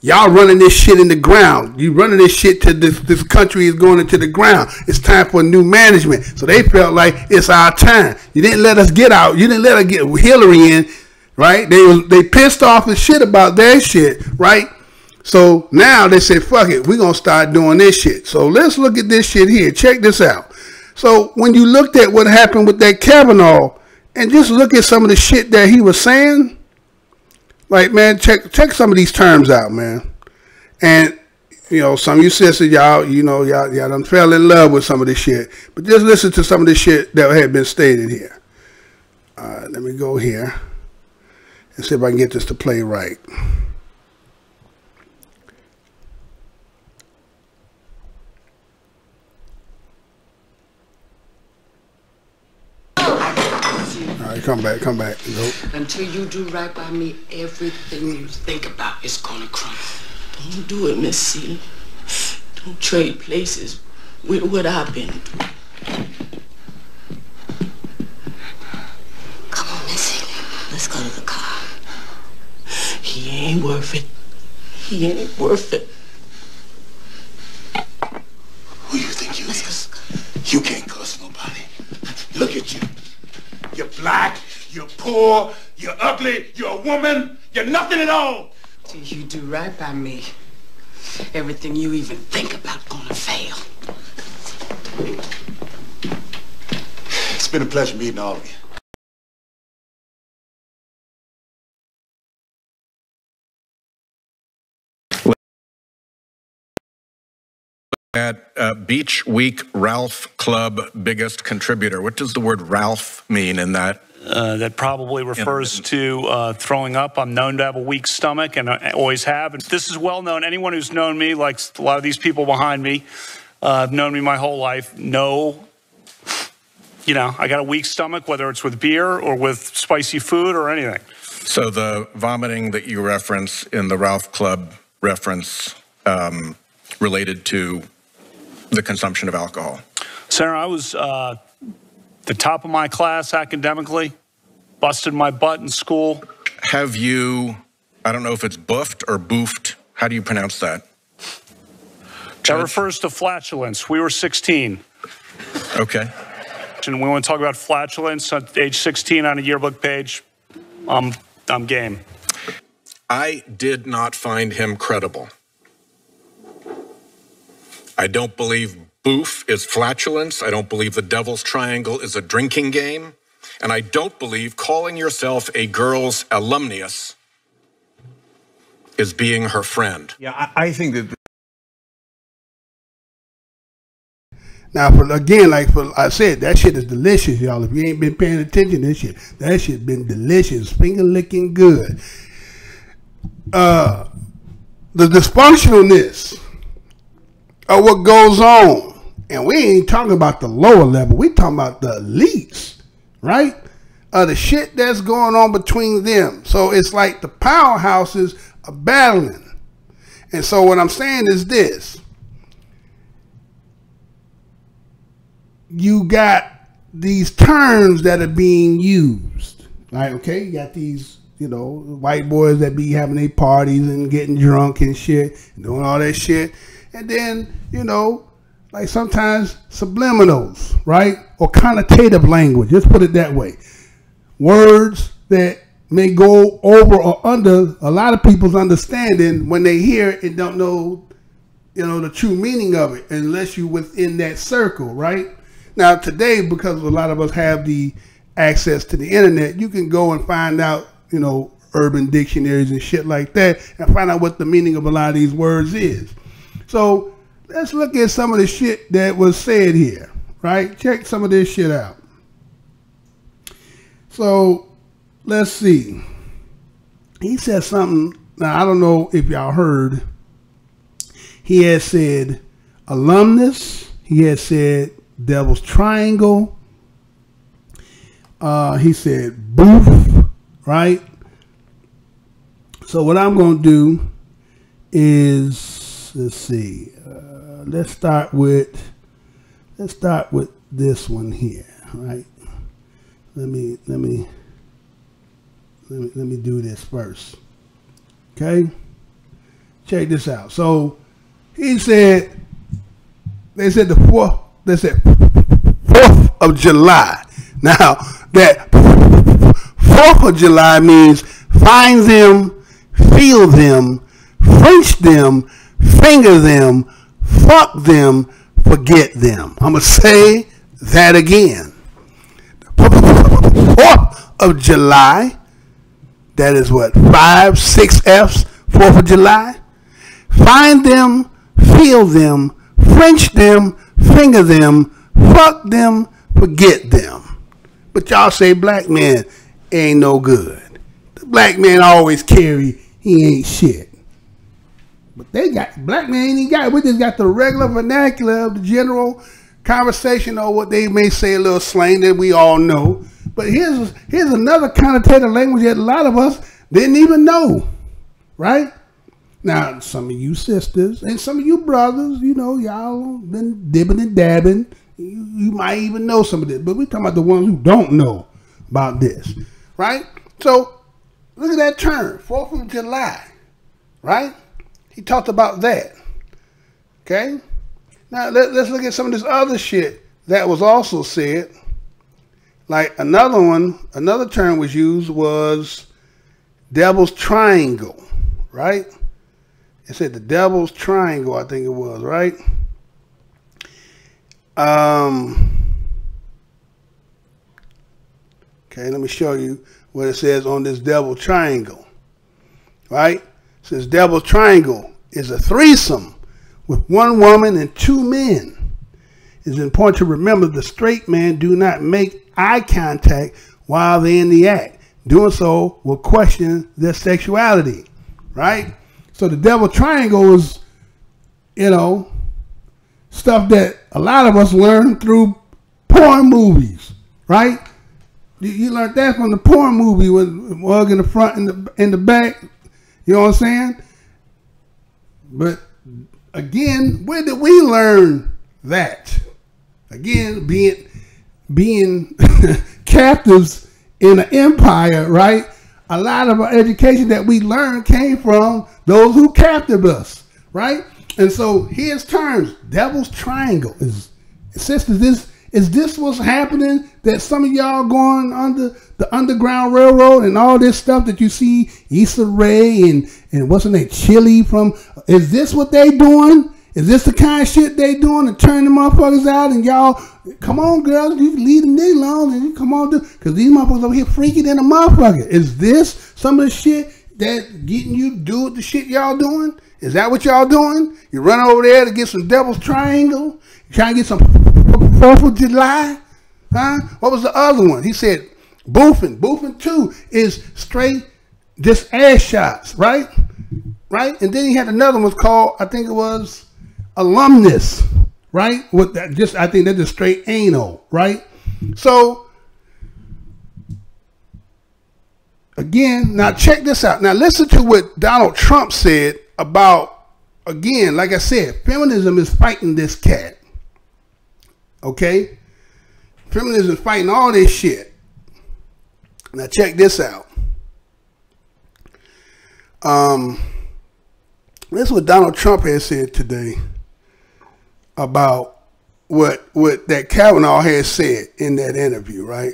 Speaker 19: Y'all running this shit in the ground. You running this shit to this country is going into the ground. It's time for new management. So they felt like it's our time. You didn't let us get out. You didn't let us get Hillary in, right? They pissed off and shit about their shit, right? So now they said, fuck it, we're going to start doing this shit. So let's look at this shit here. Check this out. So when you looked at what happened with that Kavanaugh and just look at some of the shit that he was saying, like, man, check some of these terms out, man. And, you know, some of you sisters, y'all done fell in love with some of this shit. But just listen to some of this shit that had been stated here. Let me go here and see if I can get this to play right. Come back. Nope.
Speaker 2: Until you do right by me, everything you think about is gonna crumble. Don't do it, Miss Celia. Don't trade places with what I've been through. Come on, Miss Celia. Let's go to the car. He ain't worth it. He ain't worth it.
Speaker 3: Who you think you is? You can't cuss nobody. Look at you. You're black, you're poor, you're ugly, you're a woman, you're nothing at all.
Speaker 2: Till you do right by me, everything you even think about gonna fail.
Speaker 3: It's been a pleasure meeting all of you.
Speaker 4: At Beach Week Ralph Club biggest contributor. What does the word Ralph mean in that?
Speaker 24: That probably refers to throwing up. I'm known to have a weak stomach, and I always have. And this is well known. Anyone who's known me, like a lot of these people behind me, have known me my whole life, know, I got a weak stomach, whether it's with beer or with spicy food or anything.
Speaker 4: So the vomiting that you reference in the Ralph Club reference related to the consumption of alcohol?
Speaker 24: Senator, I was the top of my class academically, busted my butt in school.
Speaker 4: Have you, I don't know if it's buffed or boofed, how do you pronounce that?
Speaker 24: That refers to flatulence. We were 16.
Speaker 4: Okay.
Speaker 24: And we want to talk about flatulence at age 16 on a yearbook page. I'm game.
Speaker 4: I did not find him credible. I don't believe boof is flatulence. I don't believe the Devil's Triangle is a drinking game. And I don't believe calling yourself a girl's alumnus is being her friend.
Speaker 6: Yeah, I think that.
Speaker 19: Now, again, like I said, that shit is delicious, y'all. If you ain't been paying attention to that shit been delicious, finger licking good. The dysfunctionalness of what goes on, and we ain't talking about the lower level. We talking about the elites, right? The shit that's going on between them. So it's like the powerhouses are battling. And so what I'm saying is this. You got these terms that are being used, right? Okay, you got these, you know, white boys that be having their parties and getting drunk and shit, doing all that shit. And then, you know, like sometimes subliminals, right? Or connotative language, let's put it that way. Words that may go over or under a lot of people's understanding when they hear it and don't know, you know, the true meaning of it, unless you're within that circle, right? Now today, because a lot of us have the access to the internet, you can go and find out, you know, urban dictionaries and shit like that and find out what the meaning of a lot of these words is. So let's look at some of the shit that was said here, right? Check some of this shit out. So let's see. He said something. Now, I don't know if y'all heard. He had said alumnus. He had said Devil's Triangle. He said boof, right? So what I'm going to do is, let's see. Let's start with this one here, right? Let me do this first. Okay? Check this out. So he said, they said 4th of July. Now, that 4th of July means find them, feel them, French them, finger them, fuck them, forget them. I'm going to say that again. 4th of July. That is what? 5, 6 F's, 4th of July. Find them, feel them, French them, finger them, fuck them, forget them. But y'all say black man ain't no good. The black man always carry, he ain't shit. But they got, black man ain't even got it. We just got the regular vernacular of the general conversation, or what they may say, a little slang that we all know. But here's another connotative language that a lot of us didn't even know, right? Now, some of you sisters and some of you brothers, you know, y'all been dibbing and dabbing. You might even know some of this, but we're talking about the ones who don't know about this, right? So look at that term, 4th of July, right? He talked about that, okay? Now let's look at some of this other shit that was also said. Like another term was used was Devil's Triangle, right? It said the Devil's Triangle, I think it was, right? Okay, let me show you what it says on this Devil's Triangle, right? It says Devil's Triangle is a threesome with 1 woman and 2 men. It's important to remember the straight men do not make eye contact while they're in the act. Doing so will question their sexuality, right? So the Devil Triangle is, you know, stuff that a lot of us learn through porn movies, right? You learned that from the porn movie with mug in the front and in the back. You know what I'm saying? But again, where did we learn that? Again, being captives in an empire, right? A lot of our education that we learned came from those who captured us, right? And so here's terms. Devil's Triangle. Is this what's happening? That some of y'all going under the Underground Railroad and all this stuff that you see, Issa Rae and what's her name, Chili from, is this what they doing? Is this the kind of shit they doing to turn the motherfuckers out? And y'all, come on, girls, you can leave them niggas alone and you come on, because these motherfuckers over here freaking in a motherfucker. Is this some of the shit that getting you to do with the shit y'all doing? Is that what y'all doing? You run over there to get some Devil's Triangle? You trying to get some 4th of July? Huh? What was the other one? He said boofing. Boofing too is straight just ass shots, right? Right? And then he had another one called, I think it was alumnus, right? With that, just I think that's just straight anal, right? So again, now check this out. Now listen to what Donald Trump said about, again, like I said, feminism is fighting this cat. Okay? Feminism is fighting all this shit. Now check this out. This is what Donald Trump has said today about what that Kavanaugh has said in that interview, right?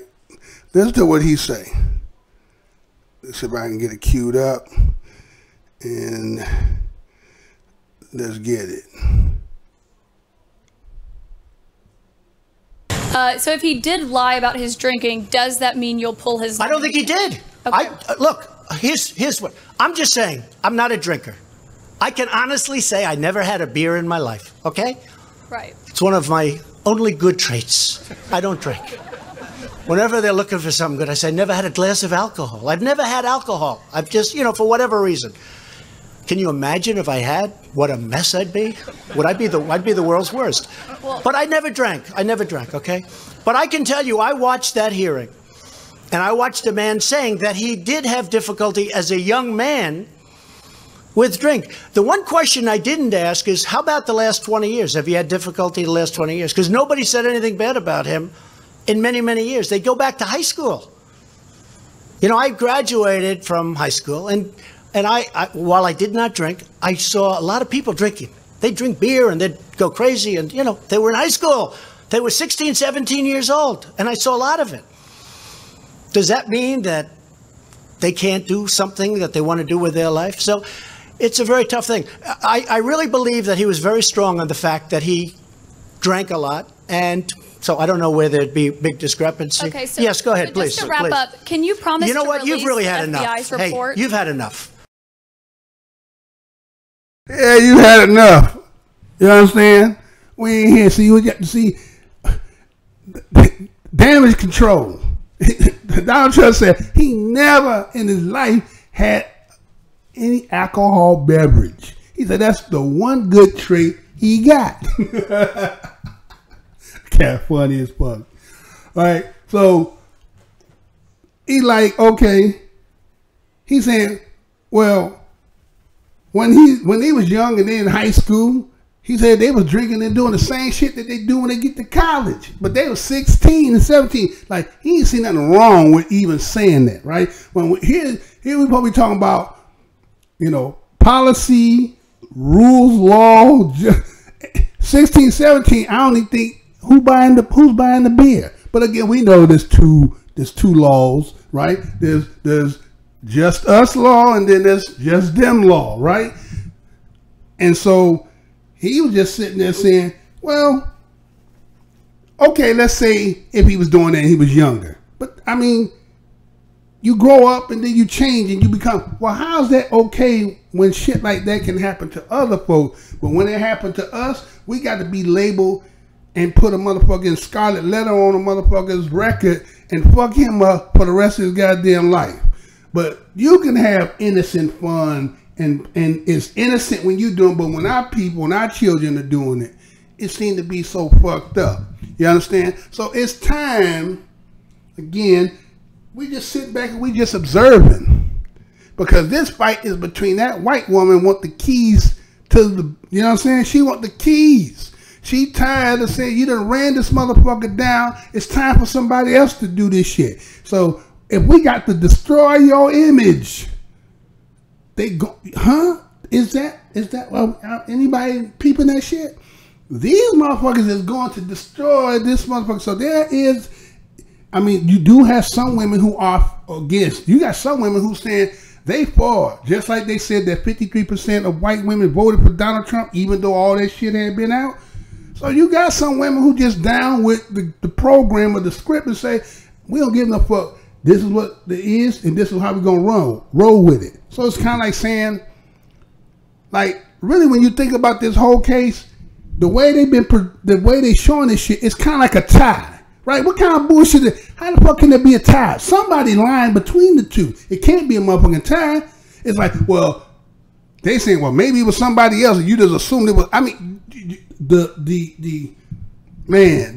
Speaker 19: Listen to what he say. Let's see if I can get it queued up. And let's get it.
Speaker 6: So if he did lie about his drinking, does that mean you'll pull his...
Speaker 8: I don't think he did.
Speaker 6: Okay.
Speaker 8: Look, here's what. I'm just saying, I'm not a drinker. I can honestly say I never had a beer in my life, okay?
Speaker 6: Right.
Speaker 8: It's one of my only good traits. I don't drink. Whenever they're looking for something good, I say, I never had a glass of alcohol. I've never had alcohol. I've just, for whatever reason. Can you imagine if I had? What a mess I'd be. I'd be the world's worst. But I never drank. Okay? But I can tell you, I watched that hearing. And I watched a man saying that he did have difficulty as a young man with drink. The one question I didn't ask is, how about the last 20 years? Have you had difficulty the last 20 years? Because nobody said anything bad about him in many, many years. They go back to high school. I graduated from high school, and I while I did not drink, I saw a lot of people drinking. They'd drink beer and they'd go crazy, and they were in high school. They were 16, 17 years old, and I saw a lot of it. Does that mean that they can't do something that they want to do with their life? So it's a very tough thing. I really believe that he was very strong on the fact that he drank a lot, and so I don't know where there'd be big discrepancy.
Speaker 6: Okay, so
Speaker 8: yes, go ahead, please.
Speaker 6: Just to wrap up, can you promise
Speaker 8: you know
Speaker 6: to
Speaker 8: what? You've really had
Speaker 6: FBI's
Speaker 8: enough.
Speaker 6: report?
Speaker 8: Hey, you've had enough.
Speaker 19: Yeah, you had enough. You understand? We ain't here. See, you got to see damage control. Donald Trump said he never in his life had any alcohol beverage. He said that's the one good trait he got. Cat funny as fuck. All right, so he like, okay. He's saying, well, when he was young and in high school, he said they was drinking and doing the same shit that they do when they get to college. But they were 16 and 17. Like, he ain't seen nothing wrong with even saying that, right? Here we probably talking about, policy, rules, law. 16, 17, I don't even think who's buying the beer. But again, we know there's two laws, right? There's just us law, and then there's just them law, right? And so he was just sitting there saying, well, okay, let's say if he was doing that and he was younger. But I mean, you grow up and then you change and you become, well, how's that okay when shit like that can happen to other folks? But when it happened to us, we got to be labeled and put a motherfucking scarlet letter on a motherfucker's record and fuck him up for the rest of his goddamn life. But you can have innocent fun, and it's innocent when you do it, but when our people and our children are doing it, it seems to be so fucked up. You understand? So it's time, again, we just sit back and we just observing. Because this fight is between that white woman want the keys to the, you know what I'm saying? She want the keys. She tired of saying, you done ran this motherfucker down. It's time for somebody else to do this shit. So if we got to destroy your image, they go, huh? Is that anybody peeping that shit? These motherfuckers is going to destroy this motherfucker. So there is, I mean, you do have some women who are against. You got some women who saying they for, just like they said that 53% of white women voted for Donald Trump, even though all that shit had been out. So you got some women who just down with the program or the script and say, we don't give no fuck. This is what it is, and this is how we're gonna roll with it. So it's kind of like saying, like, really, when you think about this whole case, the way they showing this shit, it's kind of like a tie, right? What kind of bullshit? How the fuck can there be a tie? Somebody lying between the two. It can't be a motherfucking tie. It's like, well, they saying, well, maybe it was somebody else, and you just assumed it was. I mean, the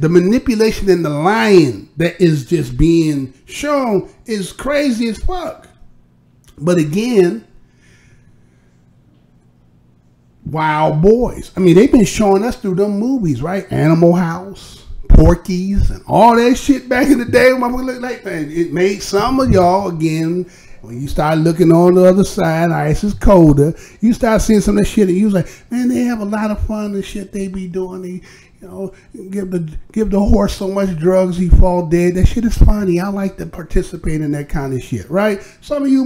Speaker 19: manipulation and the lying that is just being shown is crazy as fuck. But again, Wild Boys. I mean, they've been showing us through them movies, right? Animal House, Porky's, and all that shit back in the day. Like, man, it made some of y'all, again, when you start looking on the other side, ice is colder, you start seeing some of that shit, and you was like, man, they have a lot of fun and shit they be doing. They, you know, give the horse so much drugs he fall dead. That shit is funny. I like to participate in that kind of shit, right? Some of you,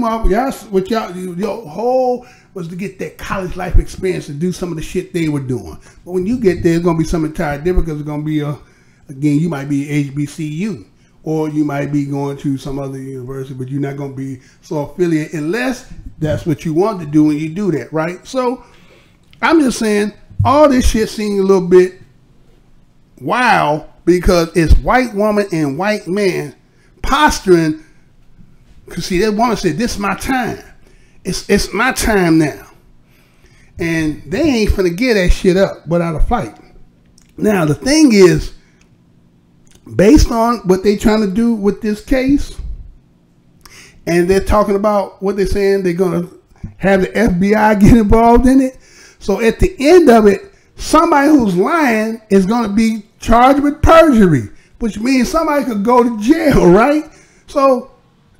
Speaker 19: your whole was to get that college life experience to do some of the shit they were doing. But when you get there, it's gonna be something entirely different, because it's gonna be again, you might be HBCU, or you might be going to some other university, but you're not gonna be so affiliated unless that's what you want to do and you do that, right? So I'm just saying, all this shit seems a little bit wild, because it's white woman and white man posturing. Because see, that woman said, this is my time. It's my time now. And they ain't finna get that shit up without a fight. Now, the thing is, based on what they trying to do with this case, and they're talking about what they're saying, they're going to have the FBI get involved in it. So at the end of it, somebody who's lying is going to be charged with perjury, which means somebody could go to jail, right? So,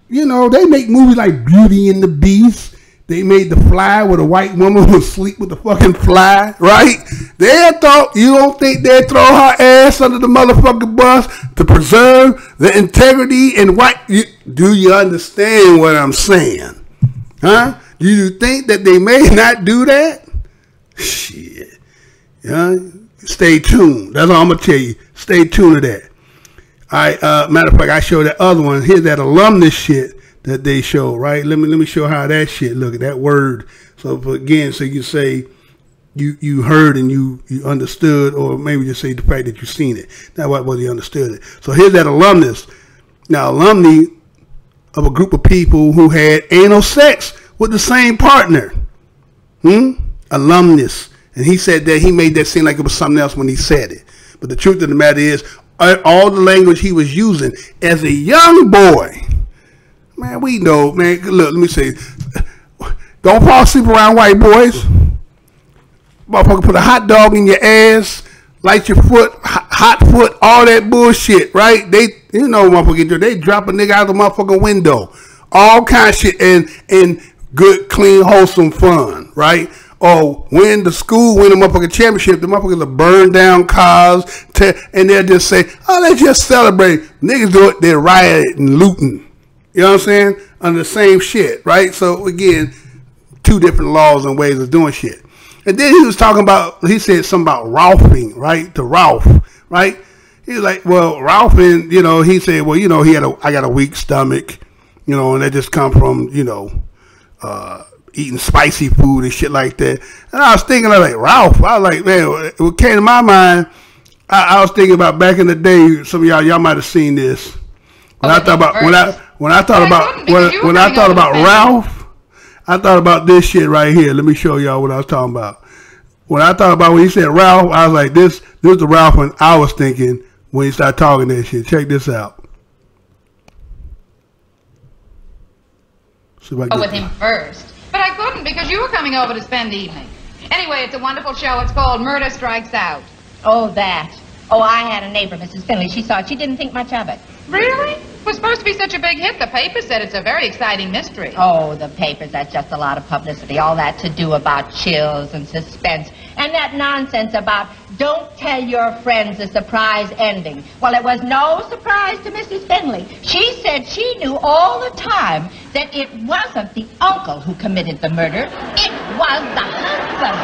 Speaker 19: you know, they make movies like Beauty and the Beast. They made The Fly, where the white woman would sleep with the fucking fly, right? They thought, you don't think they'd throw her ass under the motherfucking bus to preserve the integrity and white? Do you understand what I'm saying? Huh? Do you think that they may not do that? Shit. Yeah. Stay tuned. That's all I'm going to tell you. Stay tuned to that. All right. Matter of fact, I showed that other one. Here's that alumnus shit that they show, right? Let me show how that shit look at that word. So again, so you can say you heard and you understood, or maybe just say the fact that you seen it. That's what you understood it. So here's that alumnus. Now, alumni of a group of people who had anal sex with the same partner. Alumnus. And he said that he made that seem like it was something else when he said it. But the truth of the matter is, all the language he was using as a young boy, man, we know, man. Look, let me say, don't fall asleep around white boys. Motherfucker, put a hot dog in your ass, light your foot, hot foot, all that bullshit, right? They, you know, motherfucker, they drop a nigga out the motherfucking window, all kind of shit, and good, clean, wholesome fun, right? Or when the school win a motherfucking championship, the motherfuckers will burn down cars, and they'll just say, oh, they just celebrate. Niggas do it, they're rioting and looting. You know what I'm saying? Under the same shit, right? So again, two different laws and ways of doing shit. And then he was talking about, he said something about Ralphing, right? To Ralph, right? He was like, well, Ralphing, you know, he said, well, you know, I got a weak stomach, you know, and that just come from, you know, eating spicy food and shit like that. And I was thinking, like, Ralph, I was like, man, what came to my mind, I was thinking about back in the day, some of y'all might have seen this. When I thought about Ralph, I thought about this shit right here. Let me show y'all what I was talking about. When I thought about when he said Ralph, I was like, this is the Ralph when I was thinking when he started talking that shit. Check this out. See if I can
Speaker 7: with
Speaker 19: get
Speaker 7: him first. But I couldn't because you were coming over to spend the evening. Anyway, it's a wonderful show. It's called Murder Strikes Out.
Speaker 9: Oh, that. Oh, I had a neighbor, Mrs. Finley. She saw it. She didn't think much of it.
Speaker 7: Really? It was supposed to be such a big hit. The paper said it's a very exciting mystery.
Speaker 9: Oh, the papers, that's just a lot of publicity. All that to do about chills and suspense. And that nonsense about don't tell your friends the surprise ending. Well, it was no surprise to Mrs. Finley. She said she knew all the time that it wasn't the uncle who committed the murder. It was the husband.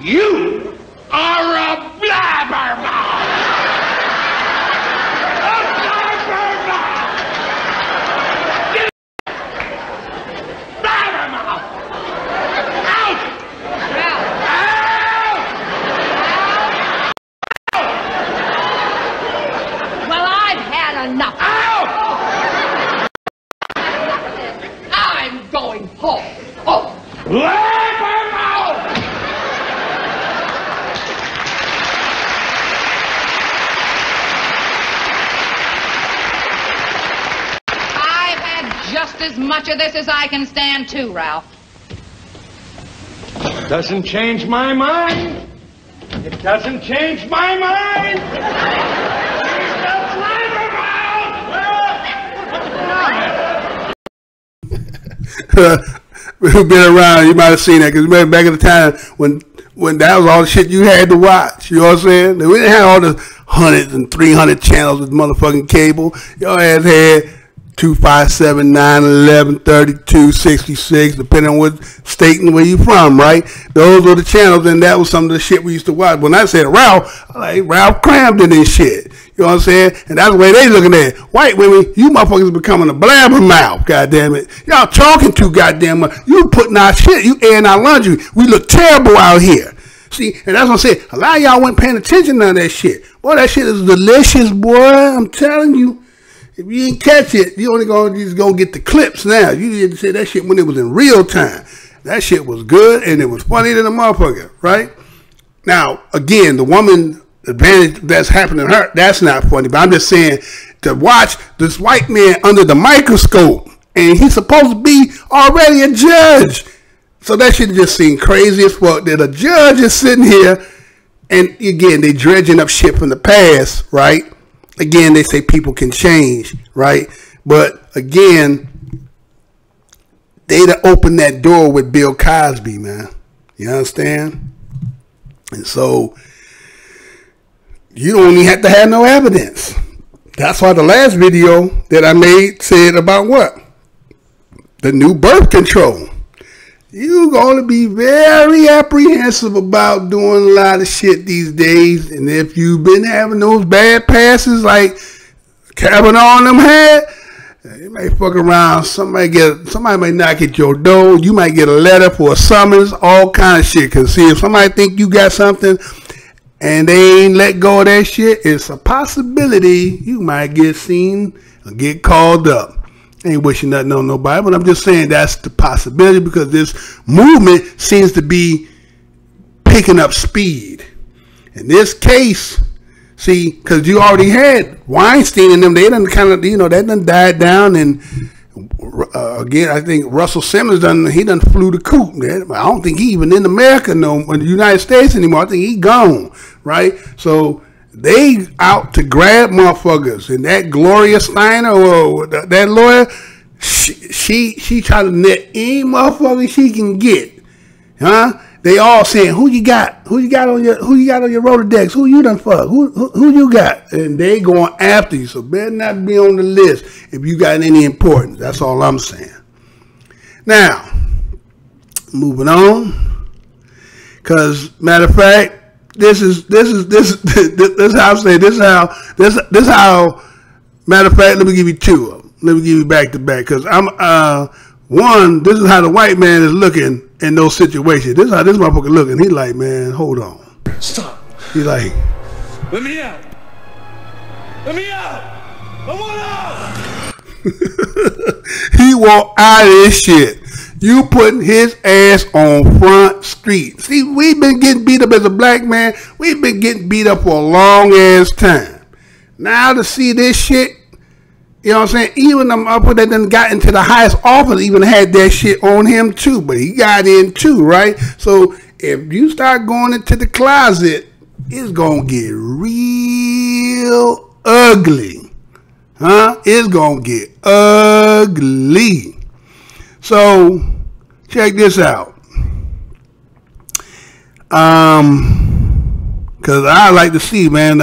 Speaker 3: You are a blabbermouth! A blabbermouth! Blabbermouth! Out!
Speaker 9: Well, I've had enough.
Speaker 7: I'm going home. Oh.
Speaker 3: Blabbermouth!
Speaker 7: Just as much of this as I can stand, too, Ralph.
Speaker 3: Doesn't change my mind. It doesn't change my mind.
Speaker 19: Who've been around, you might have seen that, because remember back in the time when that was all the shit you had to watch. You know what I'm saying? We didn't have all the 100 and 300 channels with motherfucking cable. Your ass had 257, 911, 32, 66, depending on what state and where you from, right? Those were the channels, and that was some of the shit we used to watch. When I said Ralph, I like Ralph Cramden and shit. You know what I'm saying? And that's the way they looking at it. White women, you motherfuckers becoming a blabbermouth, goddamn it. Y'all talking too goddamn much. You putting our shit, you airing our laundry. We look terrible out here. See, and that's what I'm saying. A lot of y'all wasn't paying attention to that shit. Boy, that shit is delicious, boy. I'm telling you. If you didn't catch it, you only gonna get the clips now. You didn't say that shit when it was in real time. That shit was good and it was funny than a motherfucker, right? Now, again, the woman advantage that's happening to her, that's not funny. But I'm just saying to watch this white man under the microscope and he's supposed to be already a judge. So that shit just seemed crazy as fuck that a judge is sitting here and again, they dredging up shit from the past, right? Again, they say people can change, right? But again, they'd open that door with Bill Cosby, man. You understand? And so you don't even have to have no evidence. That's why the last video that I made said about what? The new birth control. You're going to be very apprehensive about doing a lot of shit these days. And if you've been having those bad passes like Kavanaugh and them had, you may fuck around. Somebody might knock at your door. You might get a letter for a summons, all kind of shit. Because see, if somebody think you got something and they ain't let go of that shit, it's a possibility you might get seen or get called up. Ain't wishing nothing on nobody, but I'm just saying that's the possibility because this movement seems to be picking up speed. In this case, see, because you already had Weinstein and them, they done kind of, that done died down, and again, I think Russell Simmons done flew the coop. I don't think he even in America in the United States anymore. I think he gone, right? So they out to grab motherfuckers, and that Gloria Steiner or that lawyer, she try to net any motherfucker she can get, huh? They all saying who you got on your Rolodex, who you done fuck, who you got, and they going after you. So better not be on the list if you got any importance. That's all I'm saying. Now, moving on, because matter of fact. This is how I say this is how matter of fact, let me give you two of them. Let me give you back to back because I'm one, this is how the white man is looking in those situations. This is how this motherfucker looking. He like, man, hold on.
Speaker 3: Stop.
Speaker 19: He like,
Speaker 3: let me out. Let me out. I want out.
Speaker 19: He want out of this shit. You putting his ass on Front Street. See, we've been getting beat up as a black man. We've been getting beat up for a long ass time. Now to see this shit, You know what I'm saying? Even them upper that done got into the highest office even had that shit on him too, but he got in too, right? So if you start going into the closet, it's gonna get real ugly, huh? It's gonna get ugly. So check this out. Cause I like to see, man,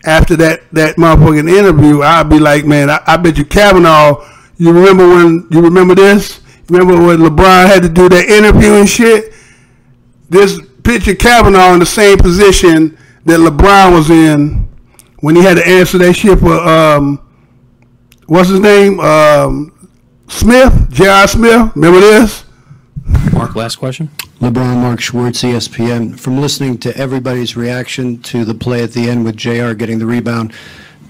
Speaker 19: after that motherfucking interview, I'll be like, man, I bet you Kavanaugh, you remember this? You remember when LeBron had to do that interview and shit? This picture Kavanaugh in the same position that LeBron was in when he had to answer that shit for, what's his name? Smith, J.R. Smith. Remember this?
Speaker 1: Mark, last question. LeBron, Mark Schwartz, ESPN. From listening to everybody's reaction to the play at the end with JR getting the rebound,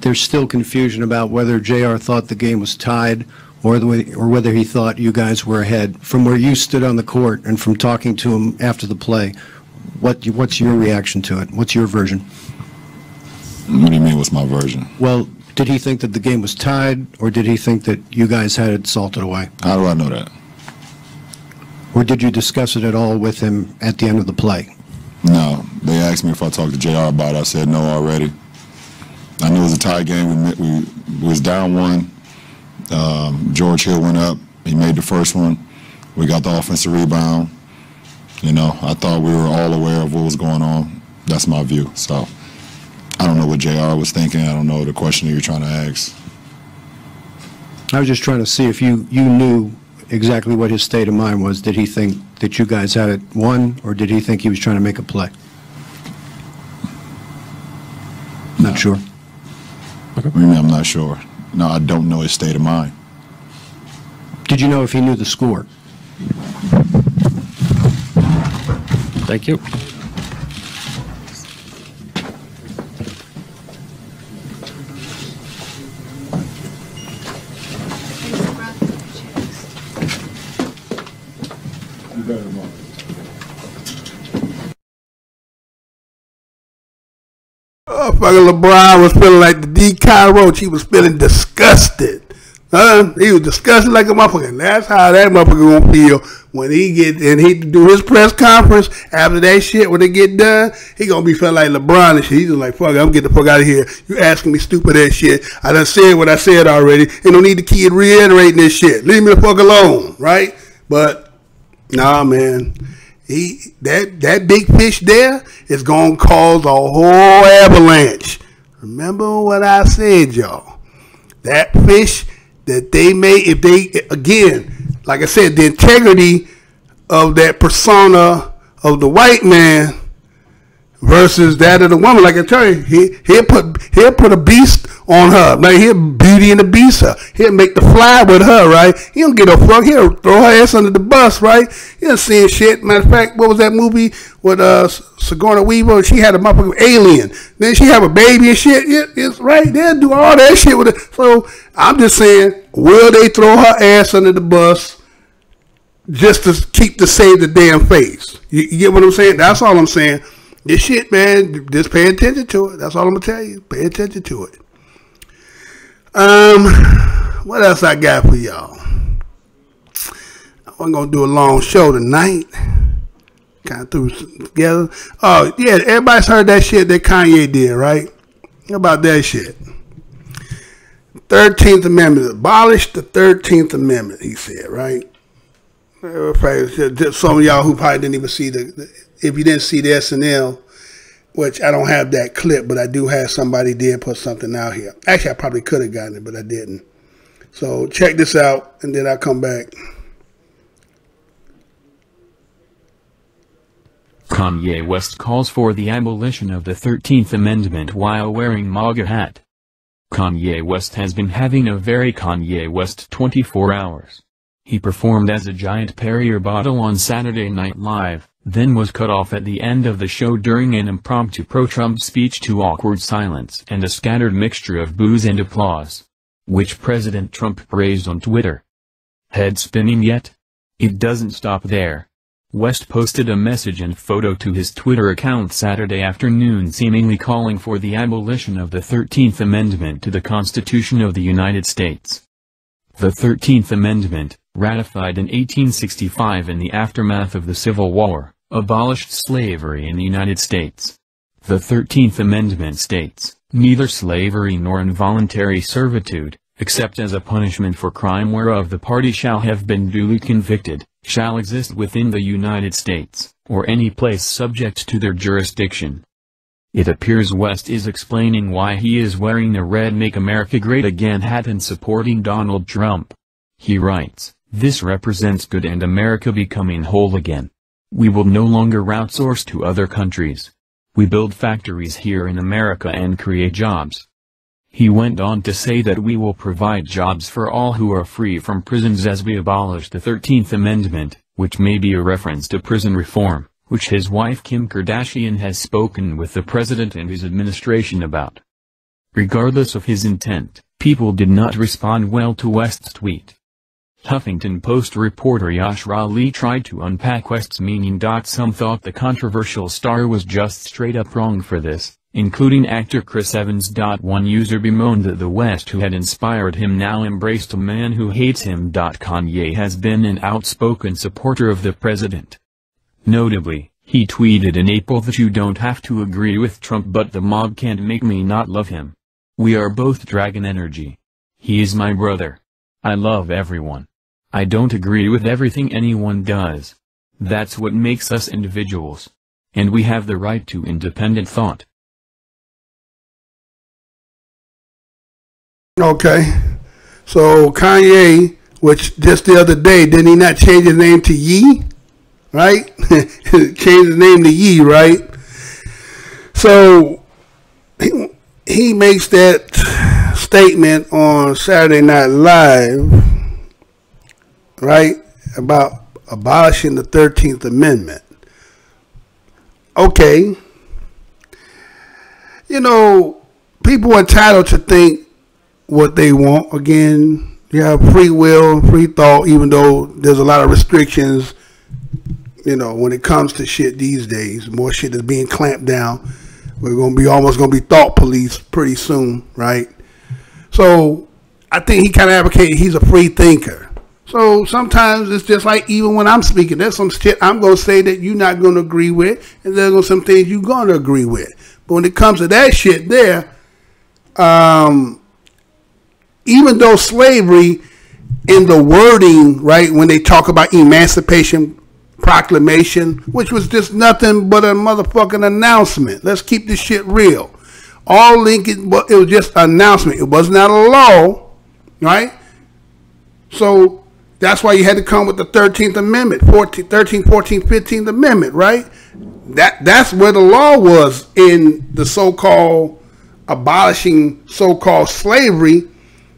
Speaker 1: there's still confusion about whether JR thought the game was tied or whether he thought you guys were ahead. From where you stood on the court and from talking to him after the play, what's your reaction to it? What's your version?
Speaker 10: What do you mean, what's my version?
Speaker 1: Well, did he think that the game was tied, or did he think that you guys had it salted away?
Speaker 10: How do I know that?
Speaker 1: Or did you discuss it at all with him at the end of the play?
Speaker 10: No. They asked me if I talked to JR about it. I said no already. I knew it was a tie game. We was down one. George Hill went up. He made the first one. We got the offensive rebound. You know, I thought we were all aware of what was going on. That's my view. So I don't know what JR was thinking. I don't know the question that you're trying to ask.
Speaker 1: I was just trying to see if you knew exactly what his state of mind was. Did he think that you guys had it won, or did he think he was trying to make a play? Not sure.
Speaker 10: What do you mean I'm not sure? No, I don't know his state of mind.
Speaker 1: Did you know if he knew the score? Thank you.
Speaker 19: Oh, fucking LeBron was feeling like the D. Roach. He was feeling disgusted. He was disgusted like a motherfucker. And that's how that motherfucker gonna feel when he do his press conference after that shit. When they get done, he gonna be feeling like LeBron and shit. He's just like, fuck it, I'm getting the fuck out of here. You asking me stupid ass shit. I done said what I said already. Ain't no need to keep reiterating this shit. Leave me the fuck alone, right? But nah, man. That big fish there is gonna cause a whole avalanche. Remember what I said, y'all. That fish that they made, if they, again, like I said, the integrity of that persona of the white man versus that of the woman. Like I tell you, he'll put a beast on her. Like he'll Beauty and the Beast her. He'll make the fly with her, right? He don't get a fuck. He'll throw her ass under the bus, right? He don't see shit. Matter of fact, what was that movie with Sigourney Weaver? She had a motherfucking alien. Then she have a baby and shit. It's right. They'll do all that shit with it. So I'm just saying, will they throw her ass under the bus just to save the damn face? You get what I'm saying? That's all I'm saying. This shit, man, just pay attention to it. That's all I'm going to tell you. Pay attention to it. What else I got for y'all? I'm going to do a long show tonight. Kind of threw something together. Oh, yeah, everybody's heard that shit that Kanye did, right? How about that shit? 13th Amendment. Abolish the 13th Amendment, he said, right? Some of y'all who probably didn't even see if you didn't see the SNL, which I don't have that clip, but I do have somebody did put something out here. Actually, I probably could have gotten it, but I didn't. So check this out, and then I'll come back.
Speaker 11: Kanye West calls for the abolition of the 13th Amendment while wearing MAGA hat. Kanye West has been having a very Kanye West 24 hours. He performed as a giant Perrier bottle on Saturday Night Live, then was cut off at the end of the show during an impromptu pro-Trump speech to awkward silence and a scattered mixture of boos and applause, which President Trump praised on Twitter. Head spinning yet? It doesn't stop there. West posted a message and photo to his Twitter account Saturday afternoon seemingly calling for the abolition of the 13th Amendment to the Constitution of the United States. The 13th Amendment, ratified in 1865 in the aftermath of the Civil War, abolished slavery in the United States. The 13th Amendment states, "Neither slavery nor involuntary servitude, except as a punishment for crime whereof the party shall have been duly convicted, shall exist within the United States, or any place subject to their jurisdiction." It appears West is explaining why he is wearing the red Make America Great Again hat and supporting Donald Trump. He writes, "This represents good and America becoming whole again. We will no longer outsource to other countries. We build factories here in America and create jobs." He went on to say that we will provide jobs for all who are free from prisons as we abolish the 13th Amendment, which may be a reference to prison reform, which his wife Kim Kardashian has spoken with the president and his administration about. Regardless of his intent, people did not respond well to West's tweet. Huffington Post reporter Yashar Ali tried to unpack West's meaning. Some thought the controversial star was just straight up wrong for this, including actor Chris Evans. One user bemoaned that the West who had inspired him now embraced a man who hates him. Kanye has been an outspoken supporter of the president. Notably, he tweeted in April that "You don't have to agree with Trump, but the mob can't make me not love him. We are both dragon energy. He is my brother. I love everyone. I don't agree with everything anyone does. That's what makes us individuals. And we have the right to independent thought."
Speaker 19: Okay, so Kanye, which just the other day, didn't he not change his name to Ye? Right? Change his name to Ye, right? So he makes that statement on Saturday Night Live, right, about abolishing the 13th Amendment. Okay. You know, people are entitled to think what they want. Again, you have free will, free thought, even though there's a lot of restrictions, you know, when it comes to shit these days. More shit is being clamped down. We're going to be almost going to be thought police pretty soon, right? So I think he kind of advocated he's a free thinker. So sometimes it's just like, even when I'm speaking, there's some shit I'm going to say that you're not going to agree with, and there's going to some things you're going to agree with. But when it comes to that shit there, even though slavery in the wording, right, when they talk about Emancipation Proclamation, which was just nothing but a motherfucking announcement. Let's keep this shit real. All Lincoln, it was just an announcement. It was not a law, right? So that's why you had to come with the 13th Amendment, 13th, 14th, 15th Amendment, right? That's where the law was in the so-called abolishing so-called slavery,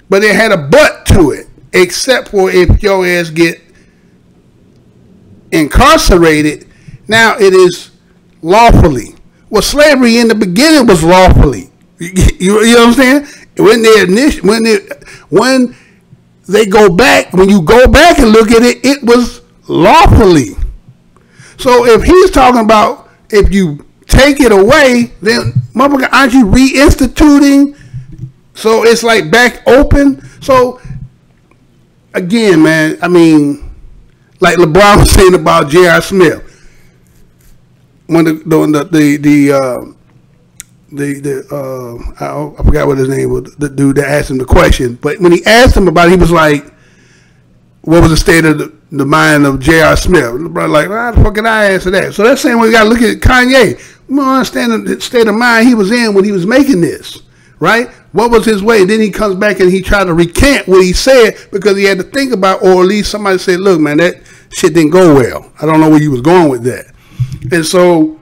Speaker 19: but it had a but to it, except for if your ass get incarcerated, now it is lawfully. Well, slavery in the beginning was lawfully. You know what I'm saying? When they go back, when you go back and look at it, it was lawfully. So if he's talking about if you take it away, then motherfucker, aren't you reinstituting? So it's like back open. So again, man, I mean, like LeBron was saying about J.R. Smith, when I forgot what his name was, the dude that asked him the question, but when he asked him about it, he was like, what was the state of the mind of J.R. Smith? LeBron like, how the fuck can I answer that? So that's saying we got to look at Kanye. We don't understand the state of mind he was in when he was making this, right? What was his way? Then he comes back and he tried to recant what he said because he had to think about, or at least somebody said, look, man, that shit didn't go well. I don't know where you was going with that. And so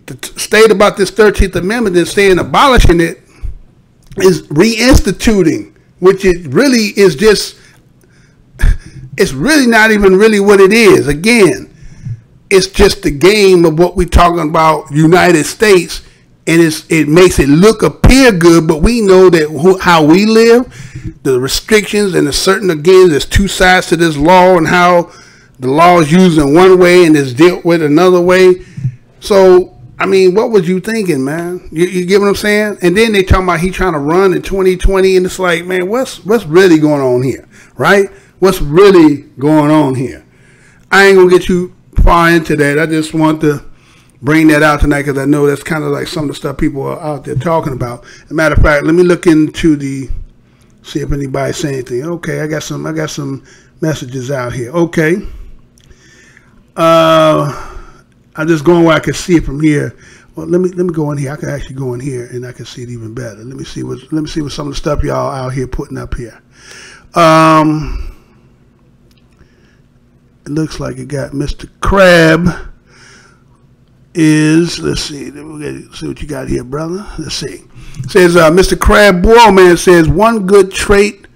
Speaker 19: the state about this 13th Amendment and saying abolishing it is reinstituting, which it really is just, it's really not even really what it is. Again, it's just the game of what we're talking about, United States, and it makes it appear good, but we know that how we live, the restrictions, and there's two sides to this law, and how the law is used in one way and is dealt with another way. So, I mean, what was you thinking, man? You get what I'm saying? And then they talking about he trying to run in 2020, and it's like, man, what's really going on here, right? What's really going on here? I ain't gonna get you far into that. I just want to bring that out tonight because I know that's kind of like some of the stuff people are out there talking about. As a matter of fact, let me look into see if anybody's saying anything. Okay, I got some messages out here. Okay. I'm just going where I can see it from here. Well, let me go in here. I can actually go in here and I can see it even better. Let me see what some of the stuff y'all out here putting up here. It looks like it got Mr. Crab let's see what you got here, brother. Let's see. It says Mr. Crab Boilman says one good trait.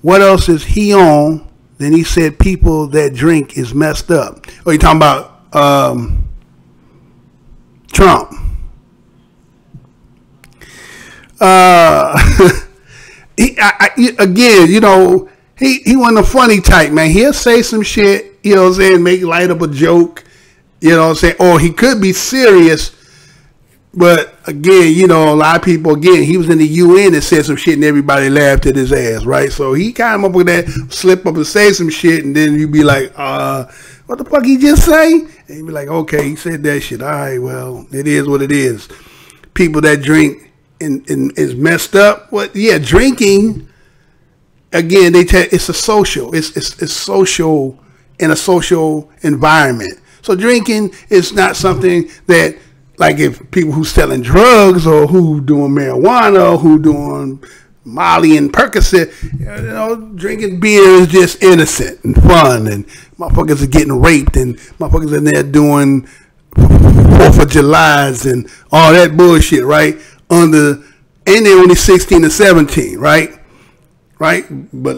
Speaker 19: What else is he on? Then he said people that drink is messed up. Oh, you talking about Trump? Again, you know, he wasn't a funny type, man. He'll say some shit, you know what I'm saying, make light up a joke, you know what I'm saying, or he could be serious. But again, you know, a lot of people, again, he was in the UN and said some shit and everybody laughed at his ass, right? So he kind of up with that slip up and say some shit, and then you be like, what the fuck he just say? And you be like, okay, he said that shit. All right, well, it is what it is. People that drink and is messed up. What? Yeah, drinking, again, it's a social. It's social in a social environment. So drinking is not something that, like, if people who selling drugs or who doing marijuana or who doing Molly and Percocet, you know, drinking beer is just innocent and fun, and motherfuckers are getting raped, and motherfuckers in there doing 4th of Julys and all that bullshit, right? And they're only 16 and 17, right? Right? But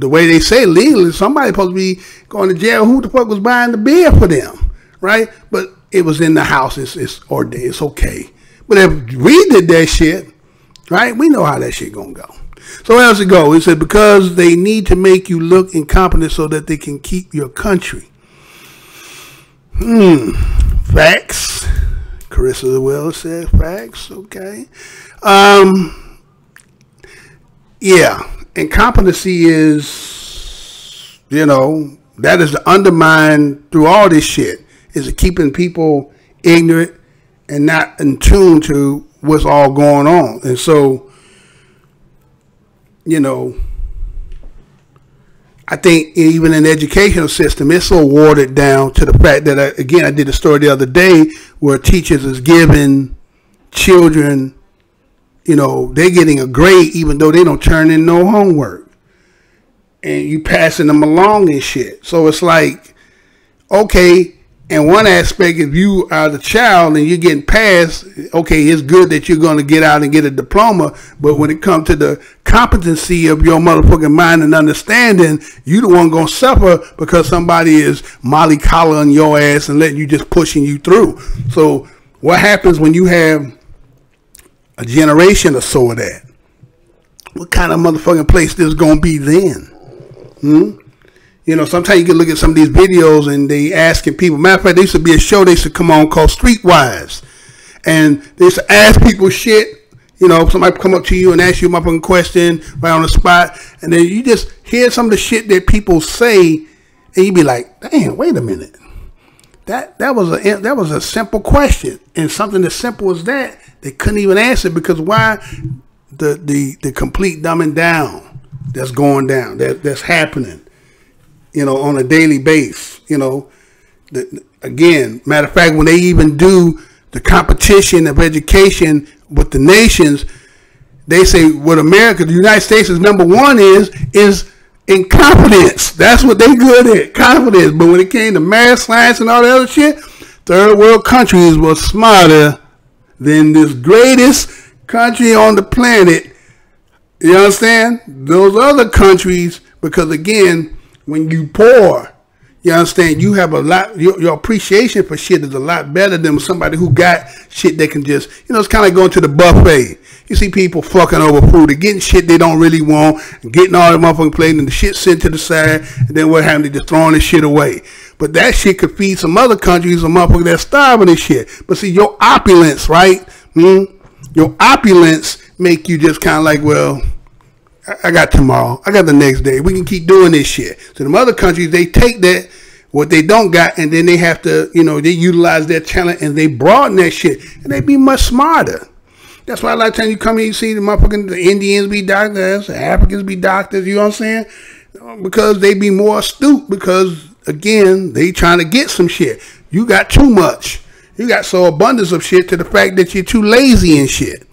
Speaker 19: the way they say legally, somebody supposed to be going to jail. Who the fuck was buying the beer for them, right? But it was in the house. It's ordained. It's okay. But if we did that shit, right, we know how that shit gonna go. So where else it go? It said because they need to make you look incompetent so that they can keep your country. Facts. Carissa Wells said facts. Okay. Yeah. Incompetency is, you know, that is the undermine through all this shit. Is keeping people ignorant and not in tune to what's all going on. And so, you know, I think even in the educational system, it's so watered down to the fact that, I did a story the other day where teachers is giving children, you know, they're getting a grade even though they don't turn in no homework. And you passing them along and shit. So it's like, okay, in one aspect, if you are the child and you're getting passed, okay, it's good that you're going to get out and get a diploma. But when it comes to the competency of your motherfucking mind and understanding, you the one going to suffer because somebody is mollycoddling your ass and letting you just pushing you through. So what happens when you have a generation or so of that? What kind of motherfucking place this going to be then? You know, sometimes you can look at some of these videos and they asking people. Matter of fact, there used to be a show they used to come on called Streetwise. And they used to ask people shit. You know, somebody come up to you and ask you a motherfucking question right on the spot. And then you just hear some of the shit that people say and you be like, damn, wait a minute. That was a simple question. And something as simple as that, they couldn't even answer because why? The complete dumbing down that's going down, that's happening, you know, on a daily basis. You know, again, matter of fact, when they even do the competition of education with the nations, they say what America, the United States is number one is incompetence. That's what they good at, confidence. But when it came to math, science, and all that other shit, third world countries were smarter than this greatest country on the planet. You understand? Those other countries, because again, when you poor, You understand? You have a lot, your appreciation for shit is a lot better than somebody who got shit that can just, it's kind of like going to the buffet. You see people fucking over food. They're getting shit they don't really want, and getting all the motherfucking plate, and the shit sent to the side, and then what happened? They just throwing the shit away. But that shit could feed some other countries, some motherfuckers that's starving and shit. But see, your opulence, right? Your opulence make you just kind of like, well, I got tomorrow. I got the next day. We can keep doing this shit. So the other countries, they take that, what they don't got, and then they have to, they utilize their talent and they broaden that shit. And they be much smarter. That's why a lot of times you come here, you see the Indians be doctors, the Africans be doctors, you know what I'm saying? Because they be more astute because, again, they trying to get some shit. You got too much. You got so abundance of shit to the fact that you're too lazy and shit.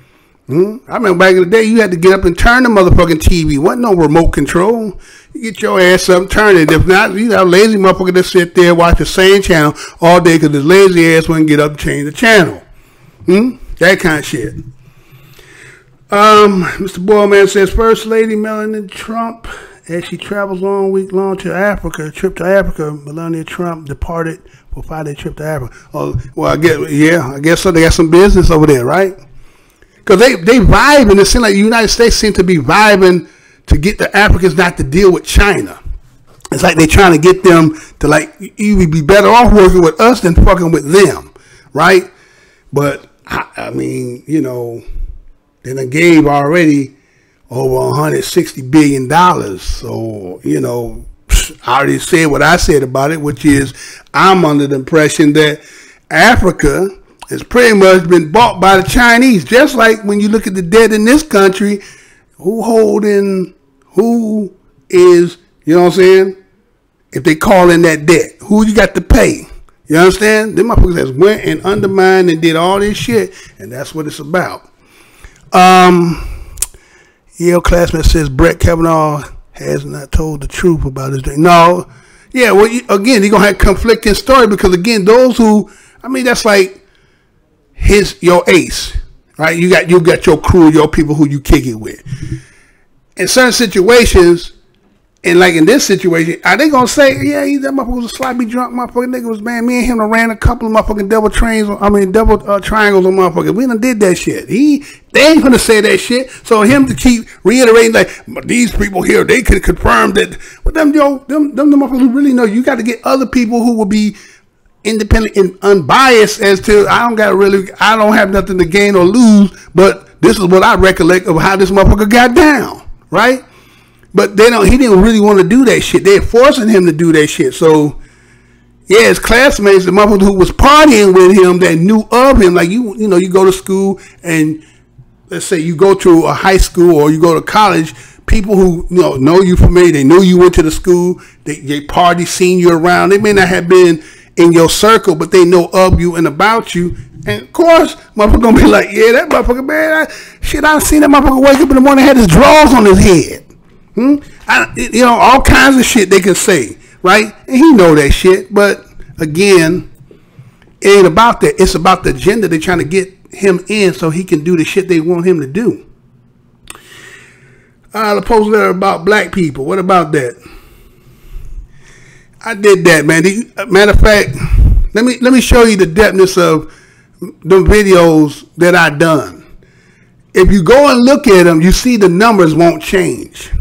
Speaker 19: I remember back in the day, you had to get up and turn the motherfucking TV. Wasn't no remote control. You get your ass up and turn it. If not, you have lazy motherfucker that sit there and watch the same channel all day because his lazy ass wouldn't get up and change the channel. That kind of shit. Mr. Boyman says, First Lady Melania Trump, as she travels all week long to Africa, trip to Africa, Melania Trump departed for a 5-day trip to Africa. Oh, well, I guess so. They got some business over there, right? Because they vibing. It seems like the United States seem to be vibing to get the Africans not to deal with China. It's like they trying to get them to, like, you would be better off working with us than fucking with them, right? But, I mean, they done gave already over $160 billion. So, I already said what I said about it, which is I'm under the impression that Africa has pretty much been bought by the Chinese. Just like when you look at the debt in this country, who is, you know what I'm saying? If they call in that debt, who you got to pay? You understand? Them motherfuckers has went and undermined and did all this shit, and that's what it's about. Yale classmate says Brett Kavanaugh has not told the truth about his drink. No. Yeah, well, again, you're going to have conflicting story because, again, those who, that's like your ace, right? You got your crew, your people who you kick it with. In certain situations, and like in this situation, are they gonna say, yeah, that motherfucker was a sloppy drunk motherfucker? Nigga was, man, me and him ran a couple of motherfucking double triangles on motherfucker. We done did that shit. They ain't gonna say that shit. So him to keep reiterating like these people here, they could confirm that. But them motherfuckers who really know, you got to get other people who will be independent and unbiased as to I don't have nothing to gain or lose, but this is what I recollect of how this motherfucker got down, right? But he didn't really want to do that shit. They're forcing him to do that shit. So yeah, his classmates, the motherfucker who was partying with him that knew of him, like you go to school and let's say you go to a high school or you go to college, people who know you from me, they know you went to the school, they party, seen you around. They may not have been in your circle, but they know of you and about you. And of course, motherfucker gonna be like, yeah, that motherfucker, man, I seen that motherfucker wake up in the morning, had his drawers on his head. All kinds of shit they can say, right? And he know that shit, but again, it ain't about that. It's about the agenda. They're trying to get him in so he can do the shit they want him to do. The post letter about black people. What about that? I did that, man. Matter of fact, let me show you the depthness of the videos that I done. If you go and look at them, you see the numbers won't change.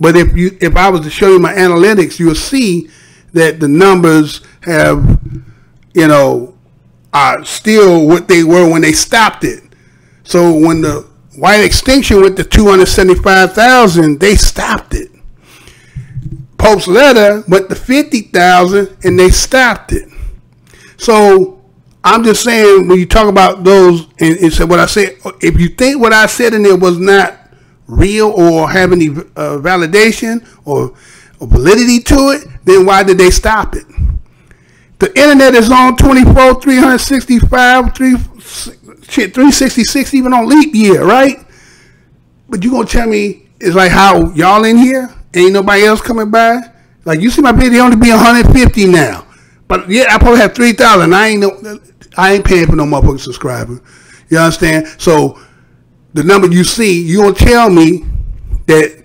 Speaker 19: But if I was to show you my analytics, you'll see that the numbers have, are still what they were when they stopped it. So when the white extinction went to 275,000, they stopped it. Pope's letter went to 50,000 and they stopped it. So I'm just saying, when you talk about those, and so what I said, if you think what I said in there was not real or have any validation or validity to it, then why did they stop it? The internet is on 24, 365, 366, even on leap year, right? But you gonna tell me it's like how y'all in here? Ain't nobody else coming by? Like, you see my video only be 150 now. But yeah, I probably have 3,000. I ain't paying for no motherfucking subscriber. You understand? So the number you see, you gonna tell me that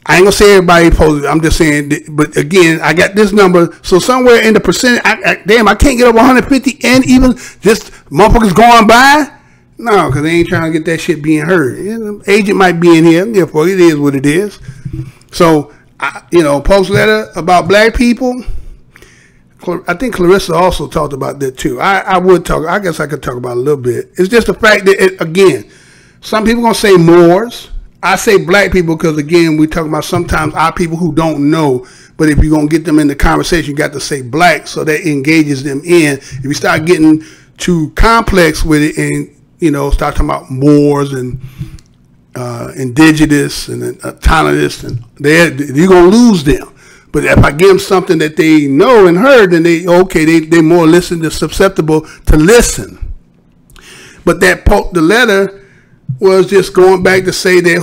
Speaker 19: I ain't gonna say everybody posted. I'm just saying, but again, I got this number. So somewhere in the percentage, damn, I can't get up 150, and even just motherfuckers going by. No, because they ain't trying to get that shit being heard. Agent might be in here. Therefore, it is what it is. So, post letter about black people. I think Clarissa also talked about that too. I would talk. I guess I could talk about it a little bit. It's just the fact that, again, some people gonna say Moors. I say black people because, again, we talk about sometimes our people who don't know. But if you're going to get them in the conversation, you got to say black so that engages them in. If you start getting too complex with it and, start talking about Moors and indigenous and autonomous, and you're going to lose them. But if I give them something that they know and heard, then they're more susceptible to listen. But the letter was just going back to say that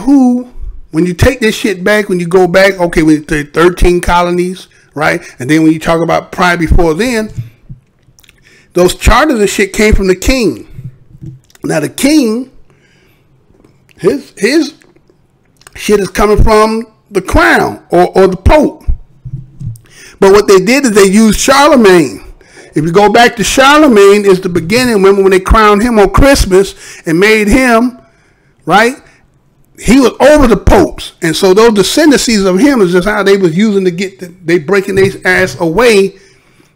Speaker 19: when you take this shit back, when you go back, when you take 13 colonies, right? And then when you talk about prior before then, those charters and shit came from the king. Now the king, his shit is coming from the crown or the pope. But what they did is they used Charlemagne. If you go back to Charlemagne, is the beginning. Remember when they crowned him on Christmas and made him, right? He was over the popes. And so those descendancies of him is just how they was using they breaking their ass away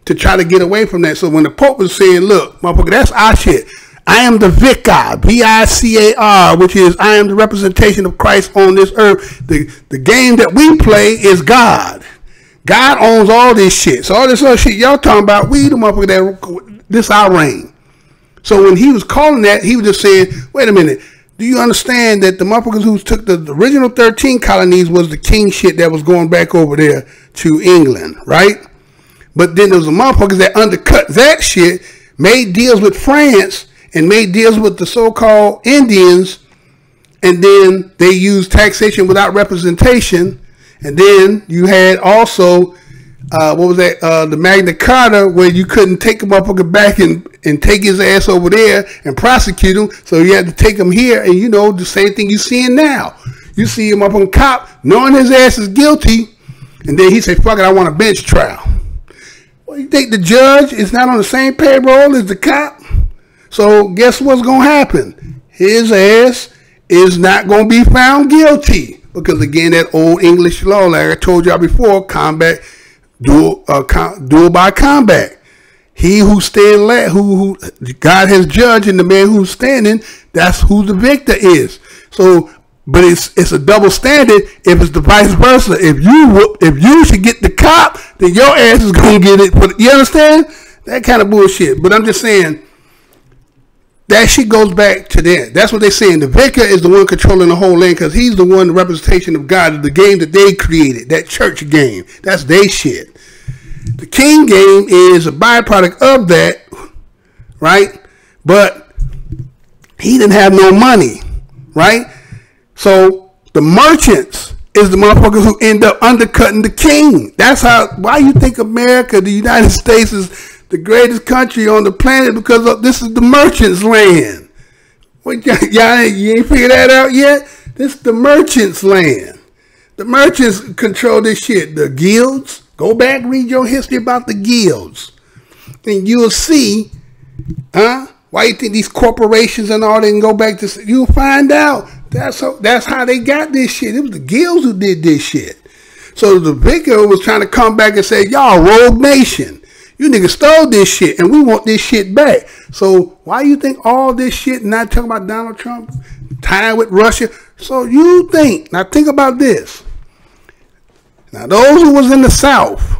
Speaker 19: to try to get away from that. So when the pope was saying, look, motherfucker, that's our shit. I am the vicar, V-I-C-A-R, which is I am the representation of Christ on this earth. The game that we play is God. God owns all this shit. So all this other shit y'all talking about, we the motherfucker that this our reign. So when he was calling that, he was just saying, wait a minute. Do you understand that the motherfuckers who took the original 13 colonies was the king shit that was going back over there to England, right? But then there was the motherfuckers that undercut that shit, made deals with France and made deals with the so-called Indians, and then they used taxation without representation. And then you had also, the Magna Carta, where you couldn't take a motherfucker back and take his ass over there and prosecute him. So you had to take him here, and the same thing you're seeing now. You see him up on cop, knowing his ass is guilty, and then he say, fuck it, I want a bench trial. Well, you think the judge is not on the same payroll as the cop? So guess what's going to happen? His ass is not going to be found guilty. Because again, that old English law, like I told y'all before, duel by combat. He who stand last, who God has judged, and the man who's standing, that's who the victor is. So, but it's a double standard if it's the vice versa. If you should get the cop, then your ass is gonna get it. You understand? That kind of bullshit. But I'm just saying, that shit goes back to that. That's what they're saying. The vicar is the one controlling the whole land because he's the one, the representation of God, the game that they created, that church game. That's their shit. The king game is a byproduct of that, right? But he didn't have no money, right? So the merchants is the motherfuckers who end up undercutting the king. That's why you think America, the United States, is the greatest country on the planet, because this is the merchants' land. What, you ain't figured that out yet? This is the merchants' land. The merchants control this shit. The guilds, go back, read your history about the guilds, and you'll see, why you think these corporations and all, they can go back to, you'll find out. That's how they got this shit. It was the guilds who did this shit. So the vicar was trying to come back and say, y'all rogue nation. You niggas stole this shit, and we want this shit back. So why you think all this shit, not talking about Donald Trump, tied with Russia? So you think, now think about this. Now those who was in the South,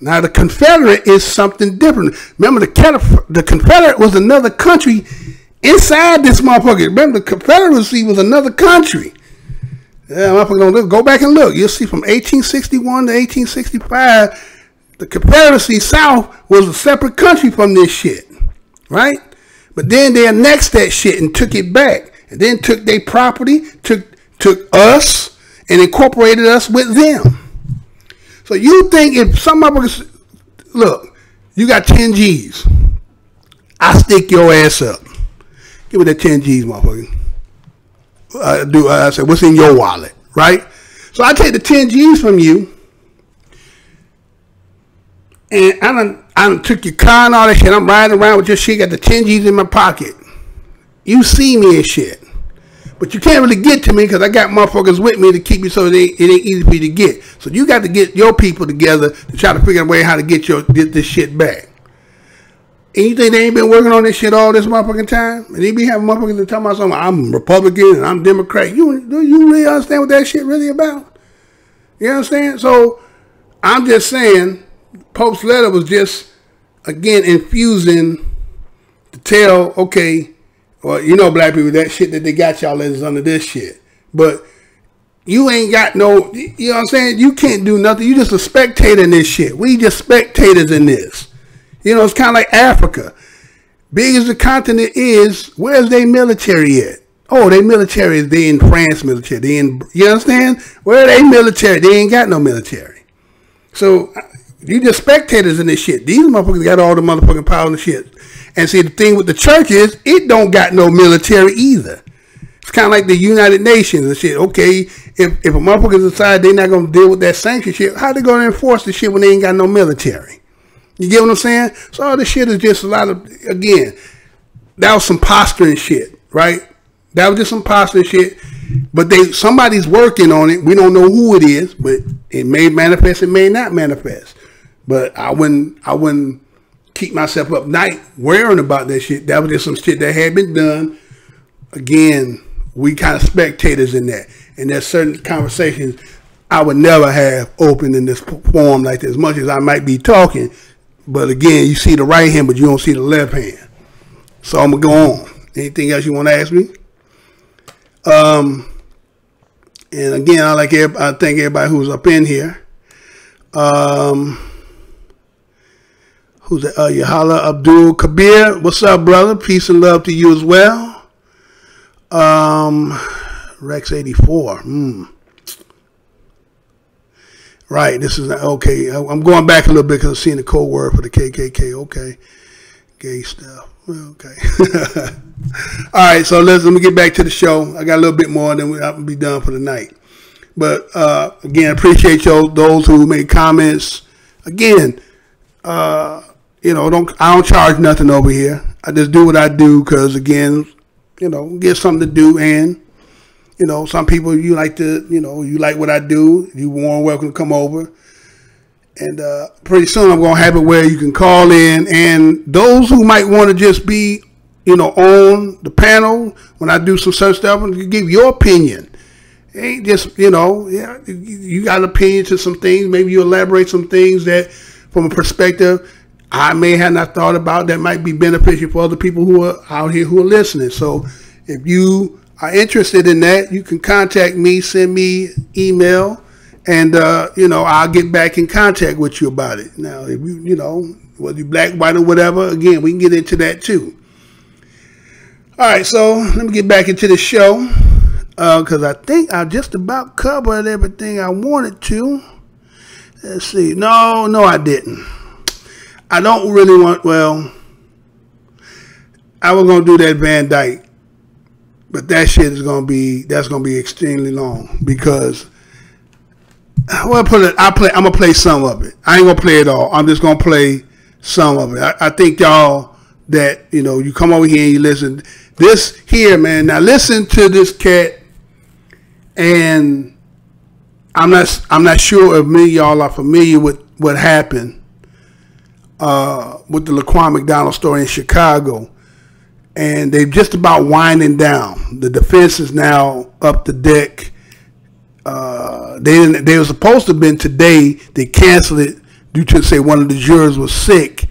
Speaker 19: now the Confederate is something different. Remember the Confederate was another country inside this motherfucker. Remember the Confederacy was another country. Yeah, motherfucker, don't go back and look. You'll see from 1861 to 1865, the Confederacy South was a separate country from this shit, right? But then they annexed that shit and took it back, and then took their property, took us, and incorporated us with them. So you think if some of us, look, you got 10 G's, I stick your ass up. Give me that 10 G's, motherfucker. I said, what's in your wallet, right? So I take the 10 G's from you, and I done took your car and all that shit. I'm riding around with your shit, got the 10 G's in my pocket. You see me and shit. But you can't really get to me because I got motherfuckers with me to keep you so it ain't easy for you to get. So you got to get your people together to try to figure out a way how to get this shit back. And you think they ain't been working on this shit all this motherfucking time? And they be having motherfuckers that talking about something, I'm Republican and I'm Democrat. Do you really understand what that shit really about? You understand? So I'm just saying, Pope's letter was just, again, infusing to tell, okay, well, you know, black people, that shit that they got y'all is under this shit. But you ain't got no, you know what I'm saying? You can't do nothing. You just a spectator in this shit. We just spectators in this. You know, it's kind of like Africa. Big as the continent is, where's their military at? Oh, they military is, they in France military. They in, you understand? Where are they military? They ain't got no military. So you just spectators in this shit. These motherfuckers got all the motherfucking power and shit. And see, the thing with the church is, it don't got no military either. It's kind of like the United Nations and shit. Okay, if a motherfucker decide they're not going to deal with that sanction shit, how they going to enforce the shit when they ain't got no military? You get what I'm saying? So all this shit is just a lot of, again, that was some posturing shit, right? That was just some posturing shit. But somebody's working on it. We don't know who it is, but it may manifest, it may not manifest. But I wouldn't keep myself up night worrying about that shit. That was just some shit that had been done. Again, we kind of spectators in that. And there's certain conversations I would never have open in this forum like this, as much as I might be talking. But again, you see the right hand, but you don't see the left hand. So I'm going to go on. Anything else you want to ask me? And again, I thank everybody who's up in here. Who's that? Yahala Abdul Kabir. What's up, brother? Peace and love to you as well. Rex 84. Right, this is okay. I'm going back a little bit because I'm seeing the code word for the KKK. Okay, gay stuff. Okay. All right, so let me get back to the show. I got a little bit more, and then I'll be done for the night. But again, appreciate those who made comments. Again, you know, I don't charge nothing over here. I just do what I do because, again, you know, get something to do. And you know, some people, you like to, you know, you like what I do. You warm welcome to come over. And pretty soon I'm going to have it where you can call in. And those who might want to just be, you know, on the panel when I do some such stuff, and you give your opinion. It ain't just, you know, yeah, you got an opinion to some things. Maybe you elaborate some things that from a perspective I may have not thought about that might be beneficial for other people who are out here who are listening. So if you are interested in that, you can contact me, send me email, and you know, I'll get back in contact with you about it. Now, if you know, whether you're black, white, or whatever, again, we can get into that too. All right, so let me get back into the show because I think I just about covered everything I wanted to. Let's see. No, I didn't. I don't really want. Well, I was gonna do that Van Dyke. But that shit is gonna be extremely long because I'm gonna play some of it. I ain't gonna play it all. I'm just gonna play some of it. I think y'all that, you know, you come over here and you listen. This here, man. Now listen to this cat, and I'm not sure if many of y'all are familiar with what happened with the Laquan McDonald story in Chicago. And they're just about winding down. The defense is now up the deck. They were supposed to have been today. They canceled it due to, say, one of the jurors was sick.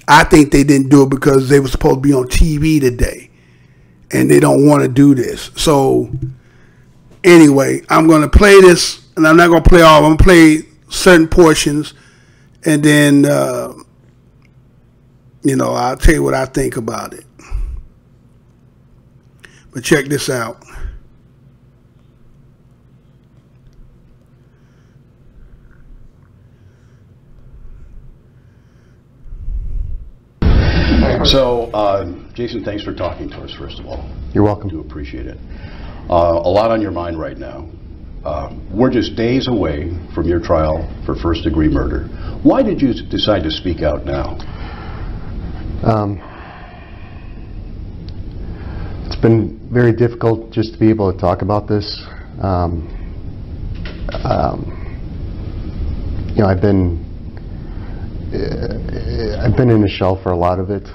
Speaker 19: I think they didn't do it because they were supposed to be on TV today. And they don't want to do this. So anyway, I'm going to play this, and I'm not going to play all. I'm going to play certain portions, and then, you know, I'll tell you what I think about it. But check this out.
Speaker 5: So, Jason, thanks for talking to us, first of all.
Speaker 12: You're welcome.
Speaker 5: I do appreciate it. A lot on your mind right now. We're just days away from your trial for first-degree murder. Why did you decide to speak out now?
Speaker 12: It's been very difficult just to be able to talk about this. You know, I've been in the shell for a lot of it.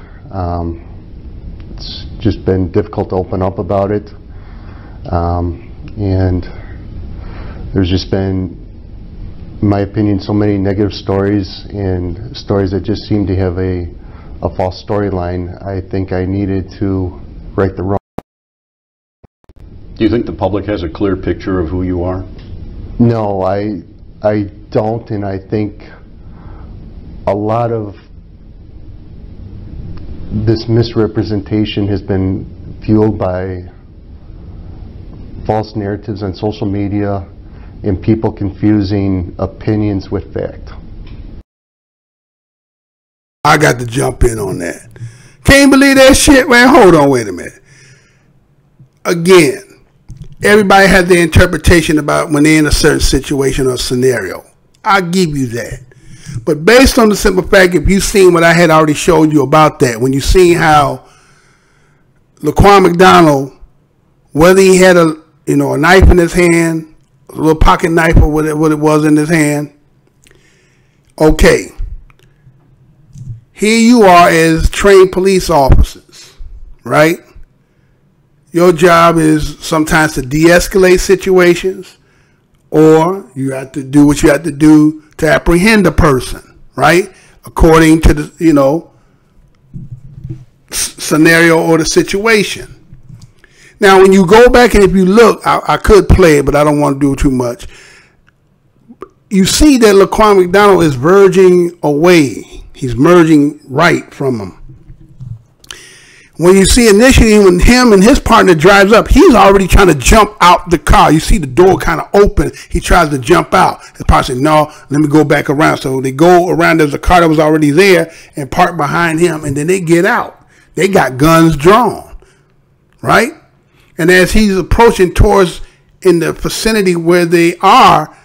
Speaker 12: It's just been difficult to open up about it, and there's just been, in my opinion, so many negative stories and stories that just seem to have a false storyline. I think I needed to right the wrong.
Speaker 5: Do you think the public has a clear picture of who you are?
Speaker 12: No, I don't, and I think a lot of this misrepresentation has been fueled by false narratives on social media and people confusing opinions with fact.
Speaker 19: I got to jump in on that. Can't believe that shit, man. Hold on, wait a minute. Again, everybody has their interpretation about when they're in a certain situation or scenario. I'll give you that. But based on the simple fact, if you've seen what I had already showed you about that, when you seen how Laquan McDonald, whether he had a knife in his hand, a little pocket knife or what it was in his hand, okay. Here you are as trained police officers, right? Your job is sometimes to de-escalate situations, or you have to do what you have to do to apprehend a person, right? According to the, scenario or the situation. Now, when you go back and if you look, I could play it, but I don't want to do too much. You see that Laquan McDonald is verging away. He's merging right from him. When you see initially when him and his partner drives up, he's already trying to jump out the car. You see the door kind of open. He tries to jump out. The partner says, no, let me go back around. So they go around. There's a car that was already there and parked behind him. And then they get out. They got guns drawn, right? And as he's approaching towards in the vicinity where they are,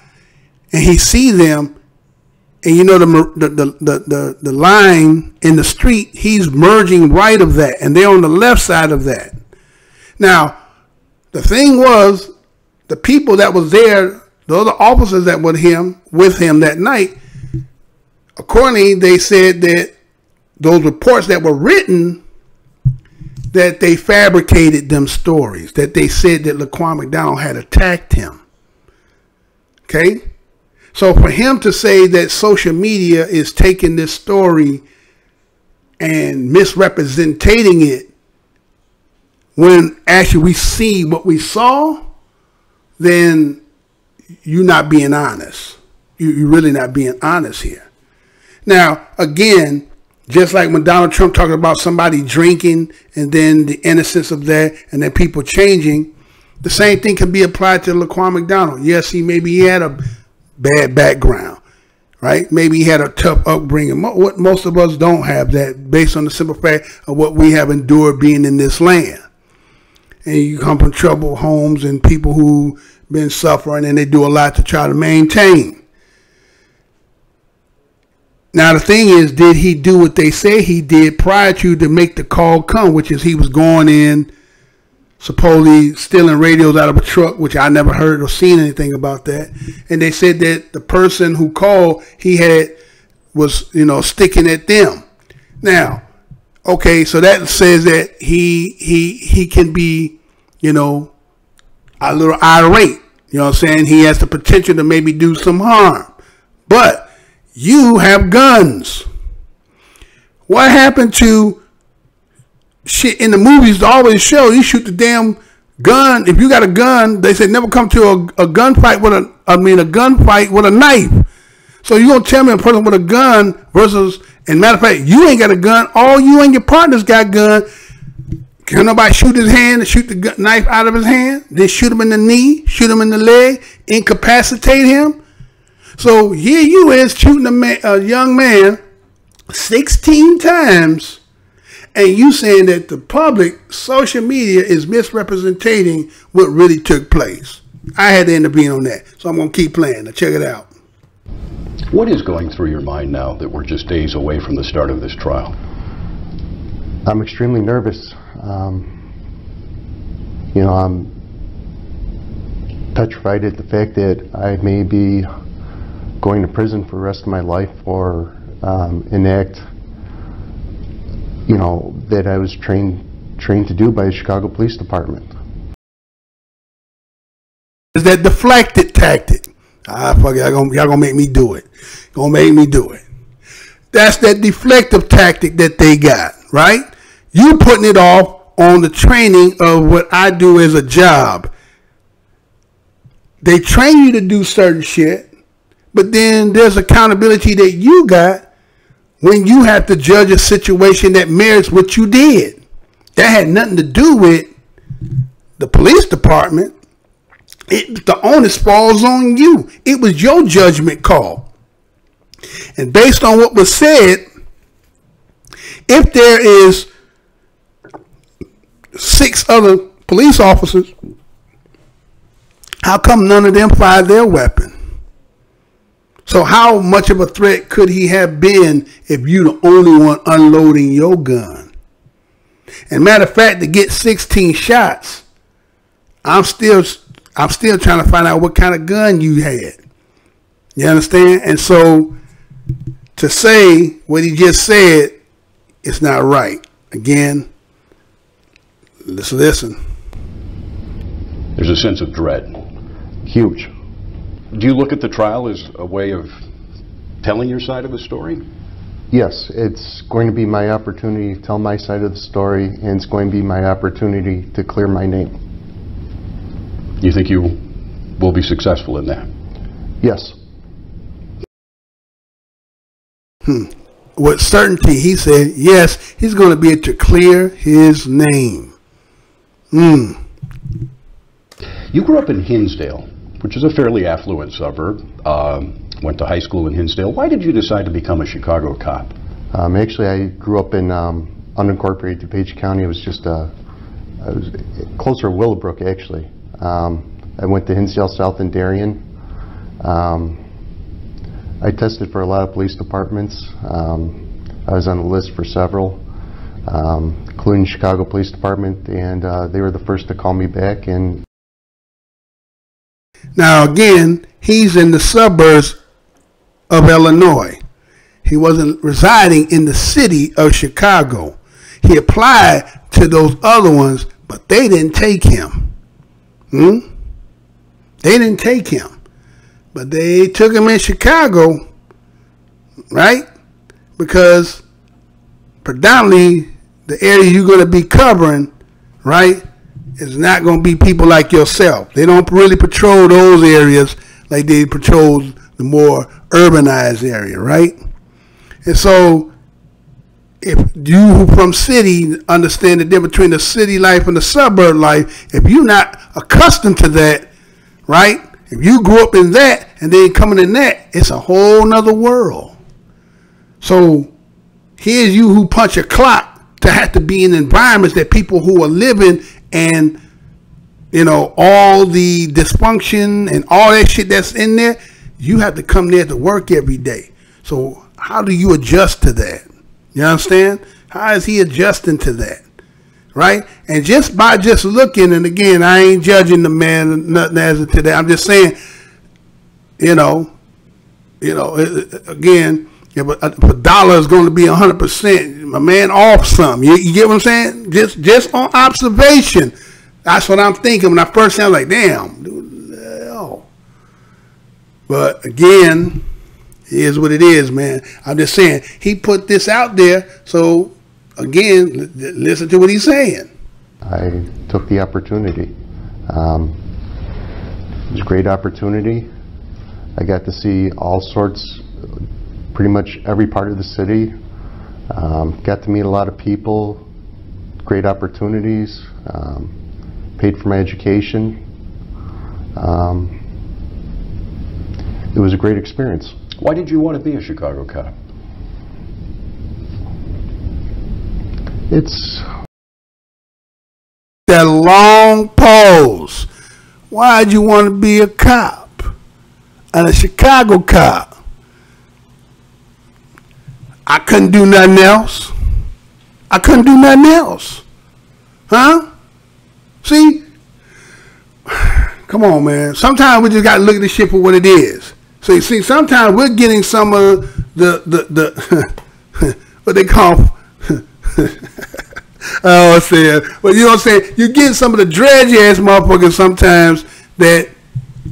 Speaker 19: and he sees them, and the line in the street, he's merging right of that, and they're on the left side of that. Now, the thing was, the people that was there, the other officers that were with him that night, accordingly, they said that those reports that were written, that they fabricated them stories, that they said that Laquan McDonald had attacked him. Okay? So for him to say that social media is taking this story and misrepresenting it, when actually we see what we saw, then you're not being honest. You're really not being honest here. Now, again, just like when Donald Trump talked about somebody drinking and then the innocence of that and then people changing, the same thing can be applied to Laquan McDonald. Yes, maybe he had a bad background, right? Maybe he had a tough upbringing. What most of us don't have that, based on the simple fact of what we have endured being in this land. And you come from troubled homes and people who been suffering, and they do a lot to try to maintain. Now the thing is, did he do what they say he did prior to make the call come, which is he was going in, supposedly stealing radios out of a truck, which I never heard or seen anything about that. And they said that the person who called, was sticking at them. Now, okay, so that says that he can be, a little irate. You know what I'm saying? He has the potential to maybe do some harm. But you have guns. What happened to shit in the movies? They always show you shoot the damn gun. If you got a gun, they say never come to a gunfight with a gunfight with a knife. So you gonna tell me a person with a gun versus, and matter of fact, you ain't got a gun. All you and your partners got gun. Can nobody shoot his hand and shoot the knife out of his hand? Then shoot him in the knee, shoot him in the leg, incapacitate him. So here you is shooting a young man 16 times, and you saying that the public, social media, is misrepresenting what really took place. I had to intervene on that. So I'm going to keep playing. Now check it out.
Speaker 5: What is going through your mind now that we're just days away from the start of this trial?
Speaker 12: I'm extremely nervous. You know, I'm petrified at the fact that I may be going to prison for the rest of my life or an act, you know, that I was trained to do by the Chicago Police Department.
Speaker 19: Is that deflected tactic? Fuck it, y'all gonna make me do it. Gonna make me do it. That's that deflective tactic that they got, right? You putting it off on the training of what I do as a job. They train you to do certain shit, but then there's accountability that you got when you have to judge a situation that merits what you did. That had nothing to do with the police department. The onus falls on you. It was your judgment call. And based on what was said, if there is 6 other police officers, how come none of them fired their weapon? So how much of a threat could he have been if you the only one unloading your gun? And matter of fact, to get 16 shots, I'm still trying to find out what kind of gun you had. You understand? And so to say what he just said, it's not right. Again, let's listen.
Speaker 5: There's a sense of dread.
Speaker 12: Huge.
Speaker 5: Do you look at the trial as a way of telling your side of the story?
Speaker 12: Yes, it's going to be my opportunity to tell my side of the story, and it's going to be my opportunity to clear my name.
Speaker 5: You think you will be successful in that?
Speaker 12: Yes.
Speaker 19: With certainty, he said, yes, he's going to be able to clear his name.
Speaker 5: You grew up in Hinsdale, which is a fairly affluent suburb. Went to high school in Hinsdale. Why did you decide to become a Chicago cop?
Speaker 12: Actually, I grew up in unincorporated DuPage County. It was just I was closer to Willowbrook, actually. I went to Hinsdale South and Darien. I tested for a lot of police departments. I was on the list for several, including Chicago Police Department, and they were the first to call me back. And
Speaker 19: now again, he's in the suburbs of Illinois. He wasn't residing in the city of Chicago. He applied to those other ones, but they didn't take him. They didn't take him, but they took him in Chicago, right? Because predominantly the area you're going to be covering, right, is not going to be people like yourself. They don't really patrol those areas like they patrol the more urbanized area, right? And so if you from city understand the difference between the city life and the suburb life, if you're not accustomed to that, right? If you grew up in that and then coming in that, it's a whole nother world. So here's you who punch a clock to have to be in environments that people who are living and, you know, all the dysfunction and all that shit that's in there, you have to come there to work every day. So how do you adjust to that? You understand? How is he adjusting to that? Right? And just by just looking, and again, I ain't judging the man, nothing as to that. I'm just saying, you know, again, if a dollar is going to be 100%, my man off some. You get what I'm saying? Just on observation. That's what I'm thinking when I first sound like, damn, dude, hell. But again, here's what it is, man. I'm just saying, he put this out there, so again, listen to what he's saying.
Speaker 12: I took the opportunity. It was a great opportunity. I got to see all sorts, pretty much every part of the city. Got to meet a lot of people, great opportunities, paid for my education. It was a great experience.
Speaker 5: Why did you want to be a Chicago cop?
Speaker 19: It's that long pause. why'd you want to be a cop? And a Chicago cop. I couldn't do nothing else. I couldn't do nothing else. Huh? See? Come on, man. Sometimes we just got to look at this shit for what it is. So you see, sometimes we're getting some of the what they call oh, saying, well, you know what I'm saying? You get some of the dredgy ass motherfuckers sometimes that,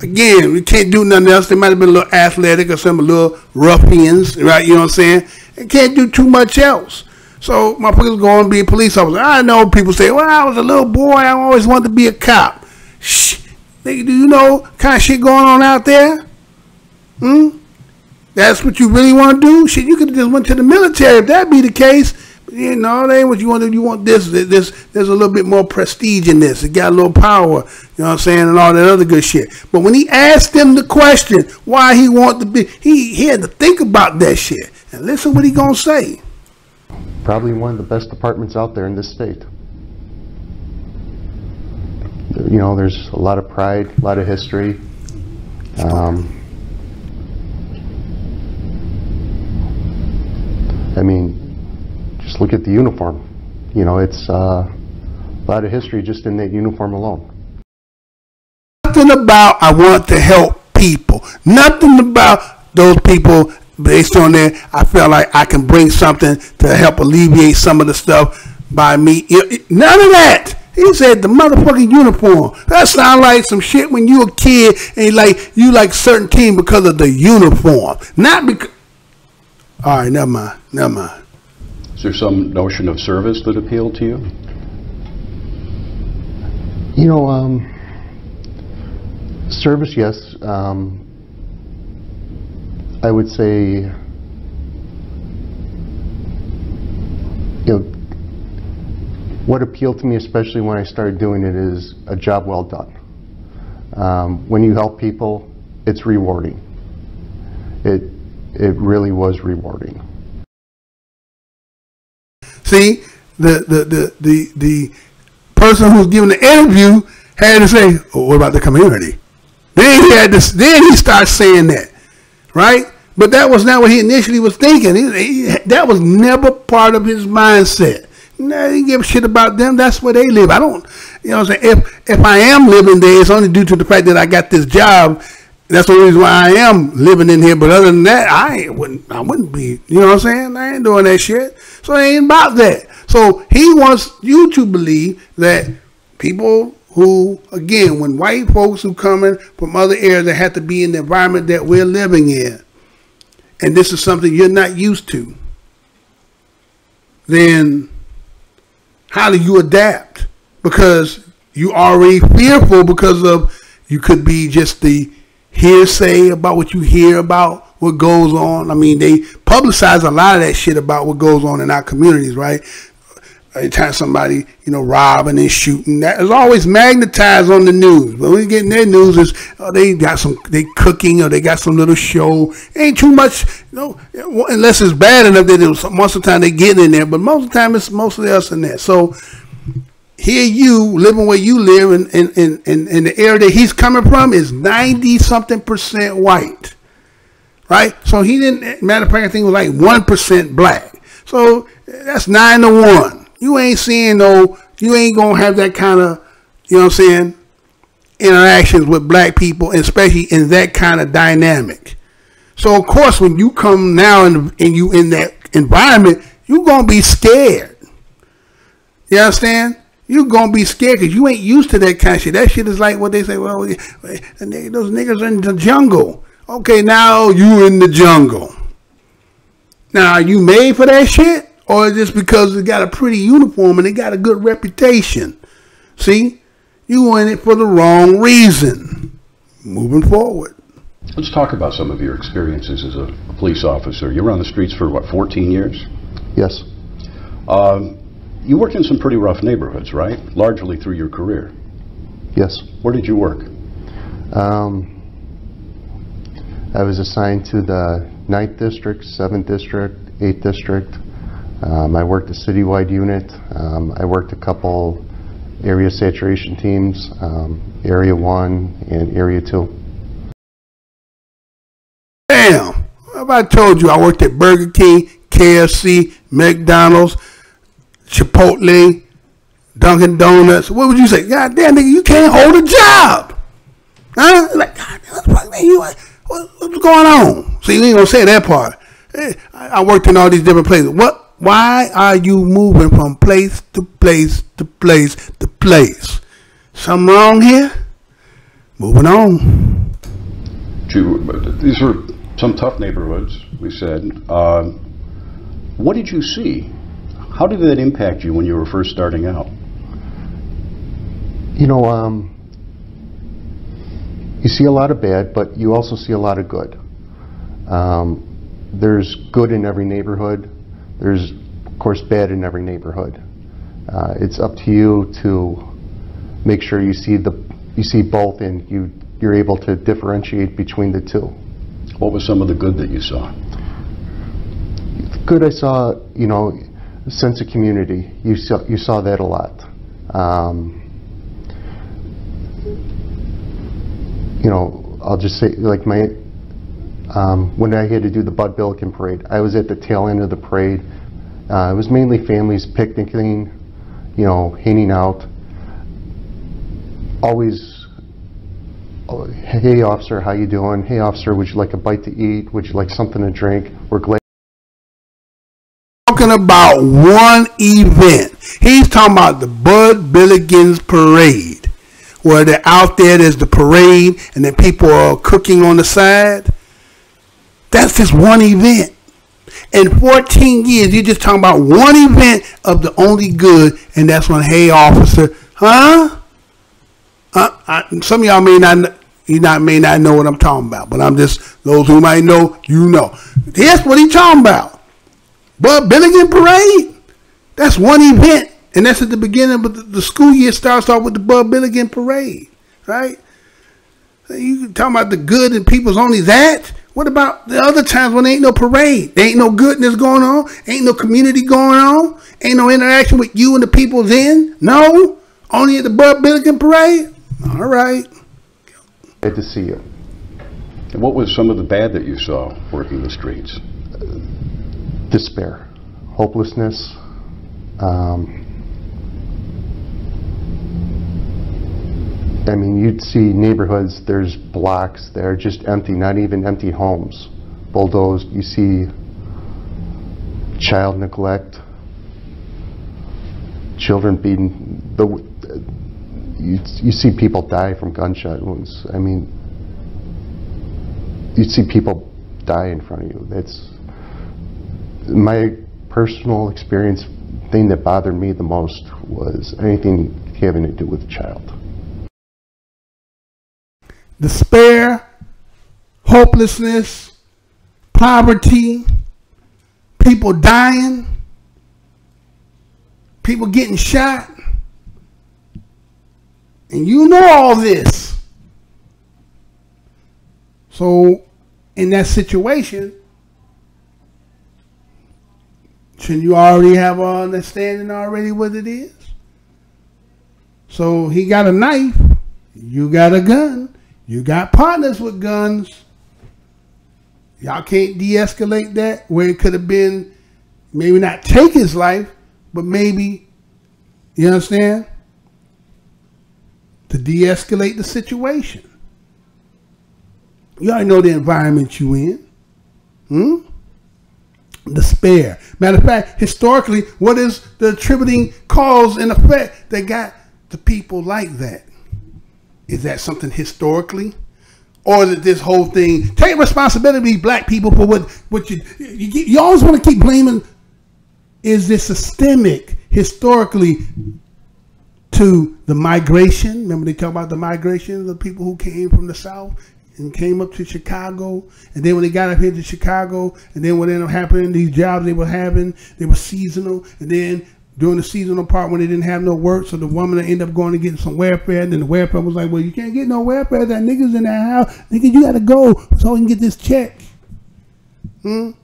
Speaker 19: again, we can't do nothing else. They might have been a little athletic or some little ruffians, right? You know what I'm saying? They can't do too much else. So motherfuckers go and be a police officer. I know people say, well, I was a little boy. I always wanted to be a cop. Shh. Nigga, do you know kind of shit going on out there? That's what you really want to do? Shit, you could have just went to the military if that be the case. But, you know, that ain't what you want to do. You want this. There's a little bit more prestige in this. It got a little power, you know what I'm saying, and all that other good shit. But when he asked him the question why he wanted to be, he had to think about that shit. And listen what he gonna say.
Speaker 12: Probably one of the best departments out there in this state. You know, there's a lot of pride, a lot of history. I mean, just look at the uniform. You know, it's a lot of history just in that uniform alone.
Speaker 19: Nothing about I want to help people. Nothing about those people based on that I feel like I can bring something to help alleviate some of the stuff by me. None of that. He said the motherfucking uniform. That sounds like some shit when you a kid and you like certain team because of the uniform. Not because... All right, never mind.
Speaker 5: Is there some notion of service that appealed to you?
Speaker 12: You know, service, yes. I would say, you know, what appealed to me, especially when I started doing it, is a job well done. When you help people, it's rewarding. It really was rewarding. See, the person who's giving the interview had to say, "Oh, what about the community?" Then he starts saying that, right? But that was not what he initially was thinking. That was never part of his mindset. No, he give a shit about them. That's where they live. I don't, you know what I'm saying? If I am living there, it's only due to the fact that I got this job. That's the reason why I am living in here. But other than that, I wouldn't be, you know what I'm saying? I ain't doing that shit. So it ain't about that. So he wants you to believe that people who, again, when white folks who coming from other areas that have to be in the environment that we're living in, and this is something you're not used to, then how do you adapt? Because you already fearful because of you could be just the hearsay about what you hear about what goes on. I mean, they publicize a lot of that shit about what goes on in our communities, right? Anytime somebody, you know, robbing and shooting, that is always magnetized on the news. But when we get in their news, is they cooking or they got some little show. Ain't too much, you know, unless it's bad enough that most of the time they get in there. But most of the time it's mostly us in there. So here you living where you live in the area that he's coming from is 90-something% white, right? So he didn't. Matter of fact, I think it was like 1% black. So that's 9-to-1. You ain't seeing you ain't gonna have that kind of, you know what I'm saying, interactions with black people, especially in that kind of dynamic. So of course, when you come now and you in that environment, you gonna be scared. You understand? You gonna be scared because you ain't used to that kind of shit. That shit is like what they say. Well, those niggas are in the jungle. Okay, now you in the jungle. Now, are you made for that shit? Or just because it got a pretty uniform and it got a good reputation? See, you in it for the wrong reason. Moving forward.
Speaker 5: Let's talk about some of your experiences as a police officer. You were on the streets for, what, 14 years?
Speaker 12: Yes.
Speaker 5: You worked in some pretty rough neighborhoods, right? Largely through your career.
Speaker 12: Yes.
Speaker 5: Where did you work?
Speaker 12: I was assigned to the 9th District, 7th District, 8th District. I worked a citywide unit. I worked a couple area saturation teams, Area 1 and Area 2.
Speaker 19: Damn! What if I told you I worked at Burger King, KFC, McDonald's, Chipotle, Dunkin' Donuts? What would you say? God damn, nigga, you can't hold a job. Huh? Like, God damn, man, what's going on? See, you ain't gonna say that part. Hey, I worked in all these different places. Why are you moving from place to place to place to place? Something wrong here? Moving on.
Speaker 5: These were some tough neighborhoods, we said. What did you see? How did that impact you when you were first starting out?
Speaker 12: You know, you see a lot of bad, but you also see a lot of good. There's good in every neighborhood. There's, of course, bad in every neighborhood. It's up to you to make sure you see both, and you're able to differentiate between the two.
Speaker 5: What was some of the good that you saw?
Speaker 12: Good, I saw, you know, a sense of community. You saw that a lot. You know, I'll just say, like when I had to do the Bud Billiken parade, I was at the tail end of the parade. It was mainly families picnicking, you know, hanging out. Always, oh, hey officer, how you doing? Hey officer, would you like a bite to eat? Would you like something to drink? We're glad.
Speaker 19: Talking about one event. He's talking about the Bud Billiken's parade, where they're out there, there's the parade, and then people are cooking on the side. That's just one event. In 14 years, you're just talking about one event of the only good, and that's when, hey, officer, huh? Some of y'all may not know what I'm talking about, but I'm just, those who might know, you know. That's what he's talking about. Bud Billiken parade. That's one event, and that's at the beginning, but the school year starts off with the Bud Billiken parade, right? You talking about the good and people's only that? What about the other times when there ain't no parade? There ain't no goodness going on? Ain't no community going on? Ain't no interaction with you and the people then? No? Only at the Bud Billiken parade? All right.
Speaker 12: Glad to see you.
Speaker 5: And what was some of the bad that you saw working the streets?
Speaker 12: Despair, hopelessness. I mean, you'd see neighborhoods, there's blocks that are just empty, not even empty homes, bulldozed. You see child neglect, children being, you see people die from gunshot wounds. I mean, you see people die in front of you. That's my personal experience. Thing that bothered me the most was anything having to do with a child.
Speaker 19: Despair, hopelessness, poverty, people dying, people getting shot. And you know all this. So in that situation, shouldn't you already have an understanding already what it is? So he got a knife, you got a gun. You got partners with guns. Y'all can't de-escalate that where it could have been, maybe not take his life, but maybe, you understand? To de-escalate the situation. You already know the environment you in. Despair. Matter of fact, historically, what is the attributing cause and effect that got the people like that? Is that something historically? Or is it this whole thing? Take responsibility, black people, for what you always want to keep blaming. Is this systemic historically to the migration? Remember they talk about the migration of the people who came from the South and came up to Chicago. And then when they got up here to Chicago, and then what ended up happening, these jobs they were having, they were seasonal. And then during the seasonal part when they didn't have no work, so the woman ended up going to get some welfare, and then the welfare was like, well, you can't get no welfare, that niggas in that house, nigga, you gotta go so we can get this check. And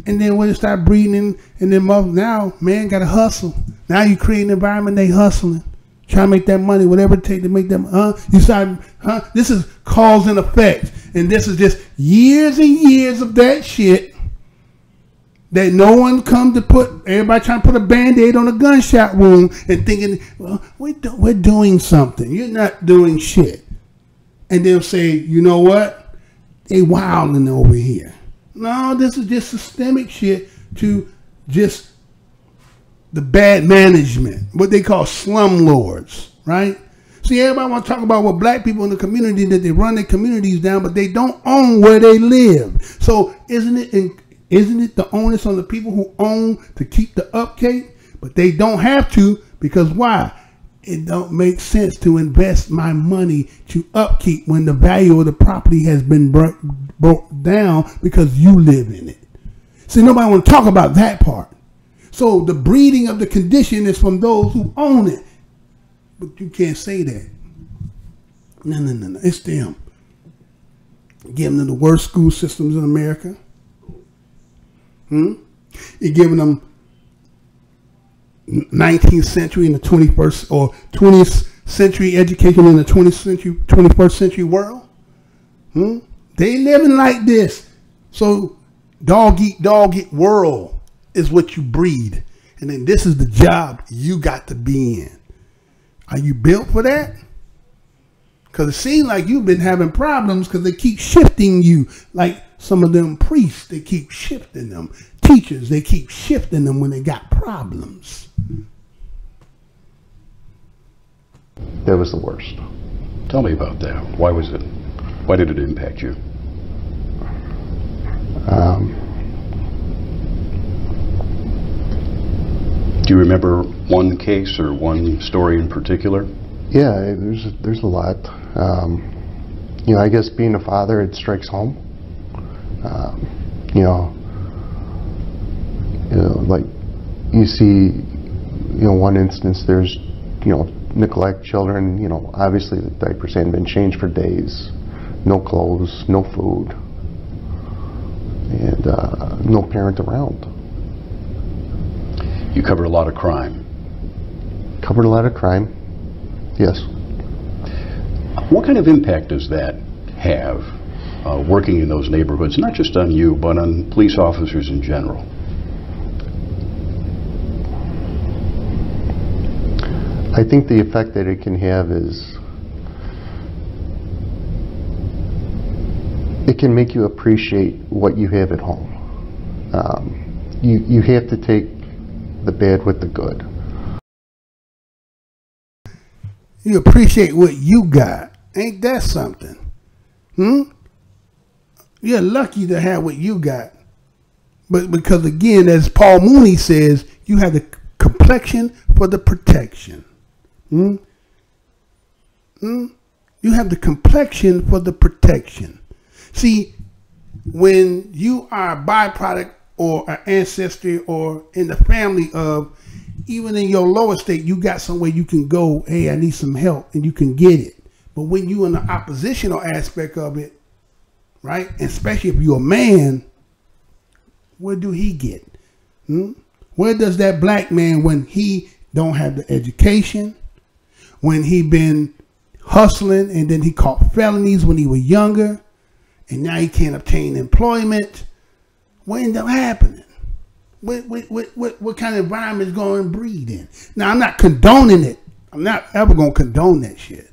Speaker 19: then when it started breeding, and then now man gotta hustle. Now you create an environment they hustling. Try to make that money, whatever it takes to make them, you start, this is cause and effect. And this is just years and years of that shit that no one come to put, everybody trying to put a Band-Aid on a gunshot wound and thinking, well, we're doing something. You're not doing shit. And they'll say, you know what? They wilding over here. No, this is just systemic shit to just the bad management, what they call slumlords, right? See, everybody want to talk about what black people in the community, that they run their communities down, but they don't own where they live. So isn't it the onus on the people who own to keep the upkeep? But they don't have to, because why? It don't make sense to invest my money to upkeep when the value of the property has been broke down because you live in it. See, nobody want to talk about that part. So the breeding of the condition is from those who own it. But you can't say that. No. It's them. Giving them the worst school systems in America. You're giving them 19th century in the 21st or 20th century education in the 21st century world. They living like this. So dog eat world is what you breed. And then this is the job you got to be in. Are you built for that? Because it seems like you've been having problems because they keep shifting you. Like some of them priests, they keep shifting them. Teachers, they keep shifting them when they got problems.
Speaker 5: That was the worst. Tell me about that. Why was it? Why did it impact you? Do you remember one case or one story in particular?
Speaker 12: Yeah, there's a lot. You know, I guess being a father, it strikes home. Like you see, one instance, there's, neglect children, obviously the diapers hadn't been changed for days, no clothes, no food, and no parent around.
Speaker 5: You covered a lot of crime.
Speaker 12: Covered a lot of crime, yes.
Speaker 5: What kind of impact does that have, working in those neighborhoods, not just on you, but on police officers in general?
Speaker 12: I think the effect that it can have is it can make you appreciate what you have at home. You have to take the bad with the good.
Speaker 19: You appreciate what you got. Ain't that something? You're lucky to have what you got. But because again, as Paul Mooney says, you have the complexion for the protection. You have the complexion for the protection. See, when you are a byproduct or an ancestry or in the family of, even in your lower state, you got somewhere you can go, hey, I need some help, and you can get it. But when you in the oppositional aspect of it, right, especially if you're a man, where do he get? Where does that black man, when he don't have the education, when he been hustling and then he caught felonies when he was younger, and now he can't obtain employment, what ended up happening? What kind of environment is going to breed in? Now, I'm not condoning it. I'm not ever going to condone that shit.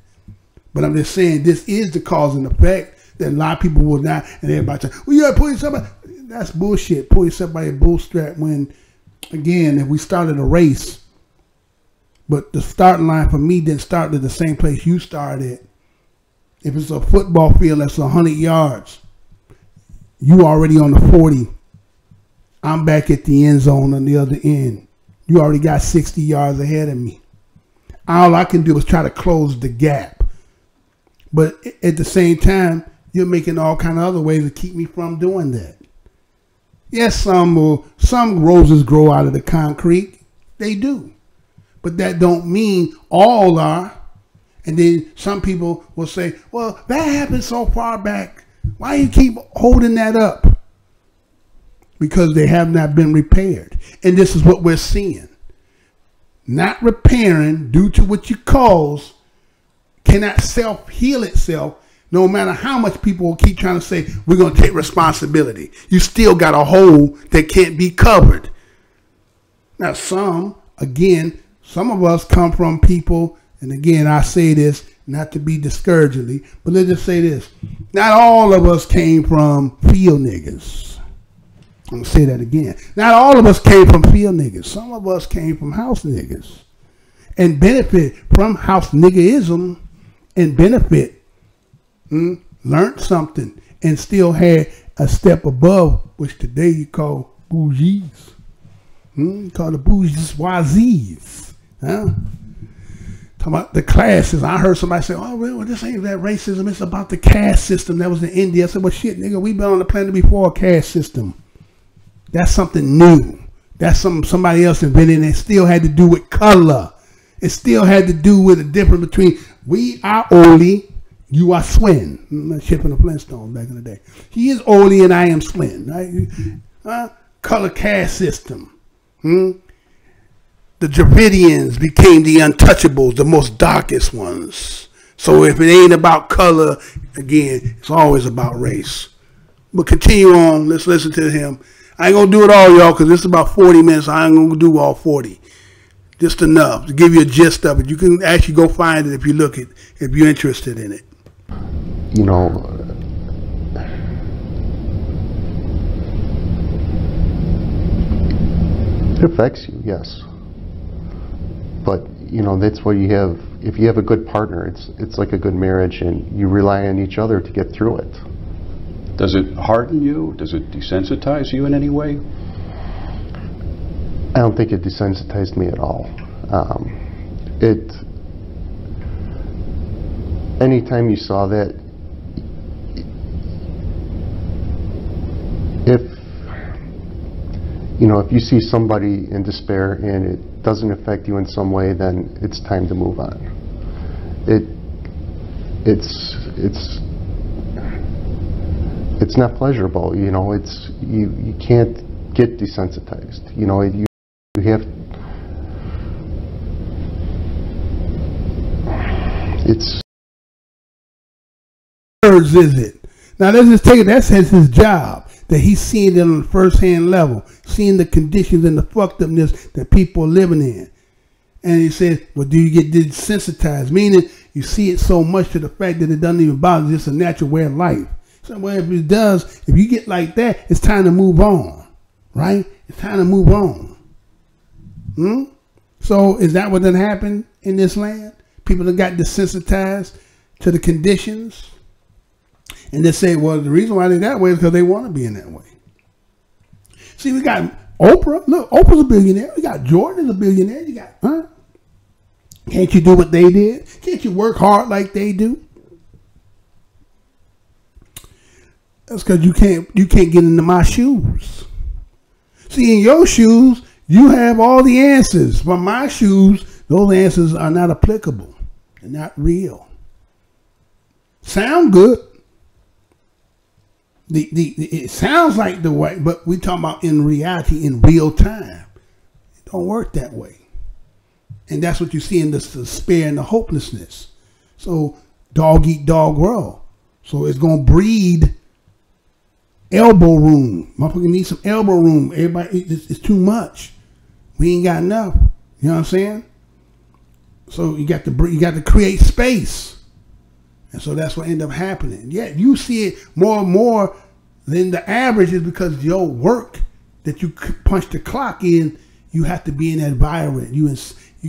Speaker 19: But I'm just saying this is the cause and effect that a lot of people will not, and everybody say, well, you got to pull yourself up. That's bullshit. Pull yourself by your bootstrap when, again, if we started a race, but the starting line for me didn't start at the same place you started. If it's a football field that's 100 yards, you already on the 40. I'm back at the end zone on the other end. You already got 60 yards ahead of me. All I can do is try to close the gap. But at the same time, you're making all kind of other ways to keep me from doing that. Yes, some roses grow out of the concrete. They do. But that don't mean all are. And then some people will say, well, that happened so far back. Why you keep holding that up? Because they have not been repaired. And this is what we're seeing. not repairing due to what you cause cannot self-heal itself, no matter how much people will keep trying to say, we're going to take responsibility. You still got a hole that can't be covered. Now, some of us come from people, and again, I say this not to be discouragingly, but let's just say this. Not all of us came from field niggas. I'm going to say that again. Not all of us came from field niggas. Some of us came from house niggas and benefit from house niggaism and benefit, learned something and still had a step above, which today you call bougies. You call the bourgeoisies. Huh? Talking about the classes. I heard somebody say, oh, well, this ain't that racism. It's about the caste system that was in India. I said, well, shit, nigga, we've been on the planet before a caste system. That's something new. That's something somebody else invented, and it still had to do with color. It still had to do with the difference between we are Oli, you are Swin. Shit from the Flintstones back in the day. He is Oli and I am Swin. Right? Color caste system. The Dravidians became the untouchables, the most darkest ones. So if it ain't about color, again, it's always about race. But continue on. Let's listen to him. I ain't going to do it all, y'all, because this is about 40 minutes. I ain't going to do all 40. Just enough to give you a gist of it. You can actually go find it if you look it, if you're interested in it.
Speaker 12: You know, it affects you, yes. But, you know, that's what you have. If you have a good partner, it's like a good marriage, and you rely on each other to get through it.
Speaker 5: Does it harden you? Does it desensitize you in any way?
Speaker 12: I don't think it desensitized me at all. Anytime you saw that, if you see somebody in despair and it doesn't affect you in some way, then it's time to move on. It's not pleasurable, you know. You can't get desensitized. You know, you have. It's.
Speaker 19: Words is it? Now let's just take it. That's his job. That he's seeing it on the first-hand level, seeing the conditions and the fucked upness that people are living in. And he said, well, do you get desensitized? Meaning you see it so much to the fact that it doesn't even bother. It's just a natural way of life. So well, if it does, if you get like that, it's time to move on, right? It's time to move on. So is that what done happened in this land? People that got desensitized to the conditions. And they say, well, the reason why they're that way is because they want to be in that way. See, we got Oprah. Look, Oprah's a billionaire. We got Jordan is a billionaire. You got, Can't you do what they did? Can't you work hard like they do? That's because you can't get into my shoes. See, in your shoes, you have all the answers. But my shoes, those answers are not applicable. They're not real. Sound good. It sounds like the way, but we talking about in reality, in real time. It don't work that way. And that's what you see in the despair and the hopelessness. So dog eat dog world. So it's going to breed elbow room. Motherfucker need some elbow room. Everybody, it's too much. We ain't got enough. You know what I'm saying? So you got to create space. And so that's what ended up happening. Yeah, you see it more and more than the average is because your work that you punch the clock in, you have to be in that environment. You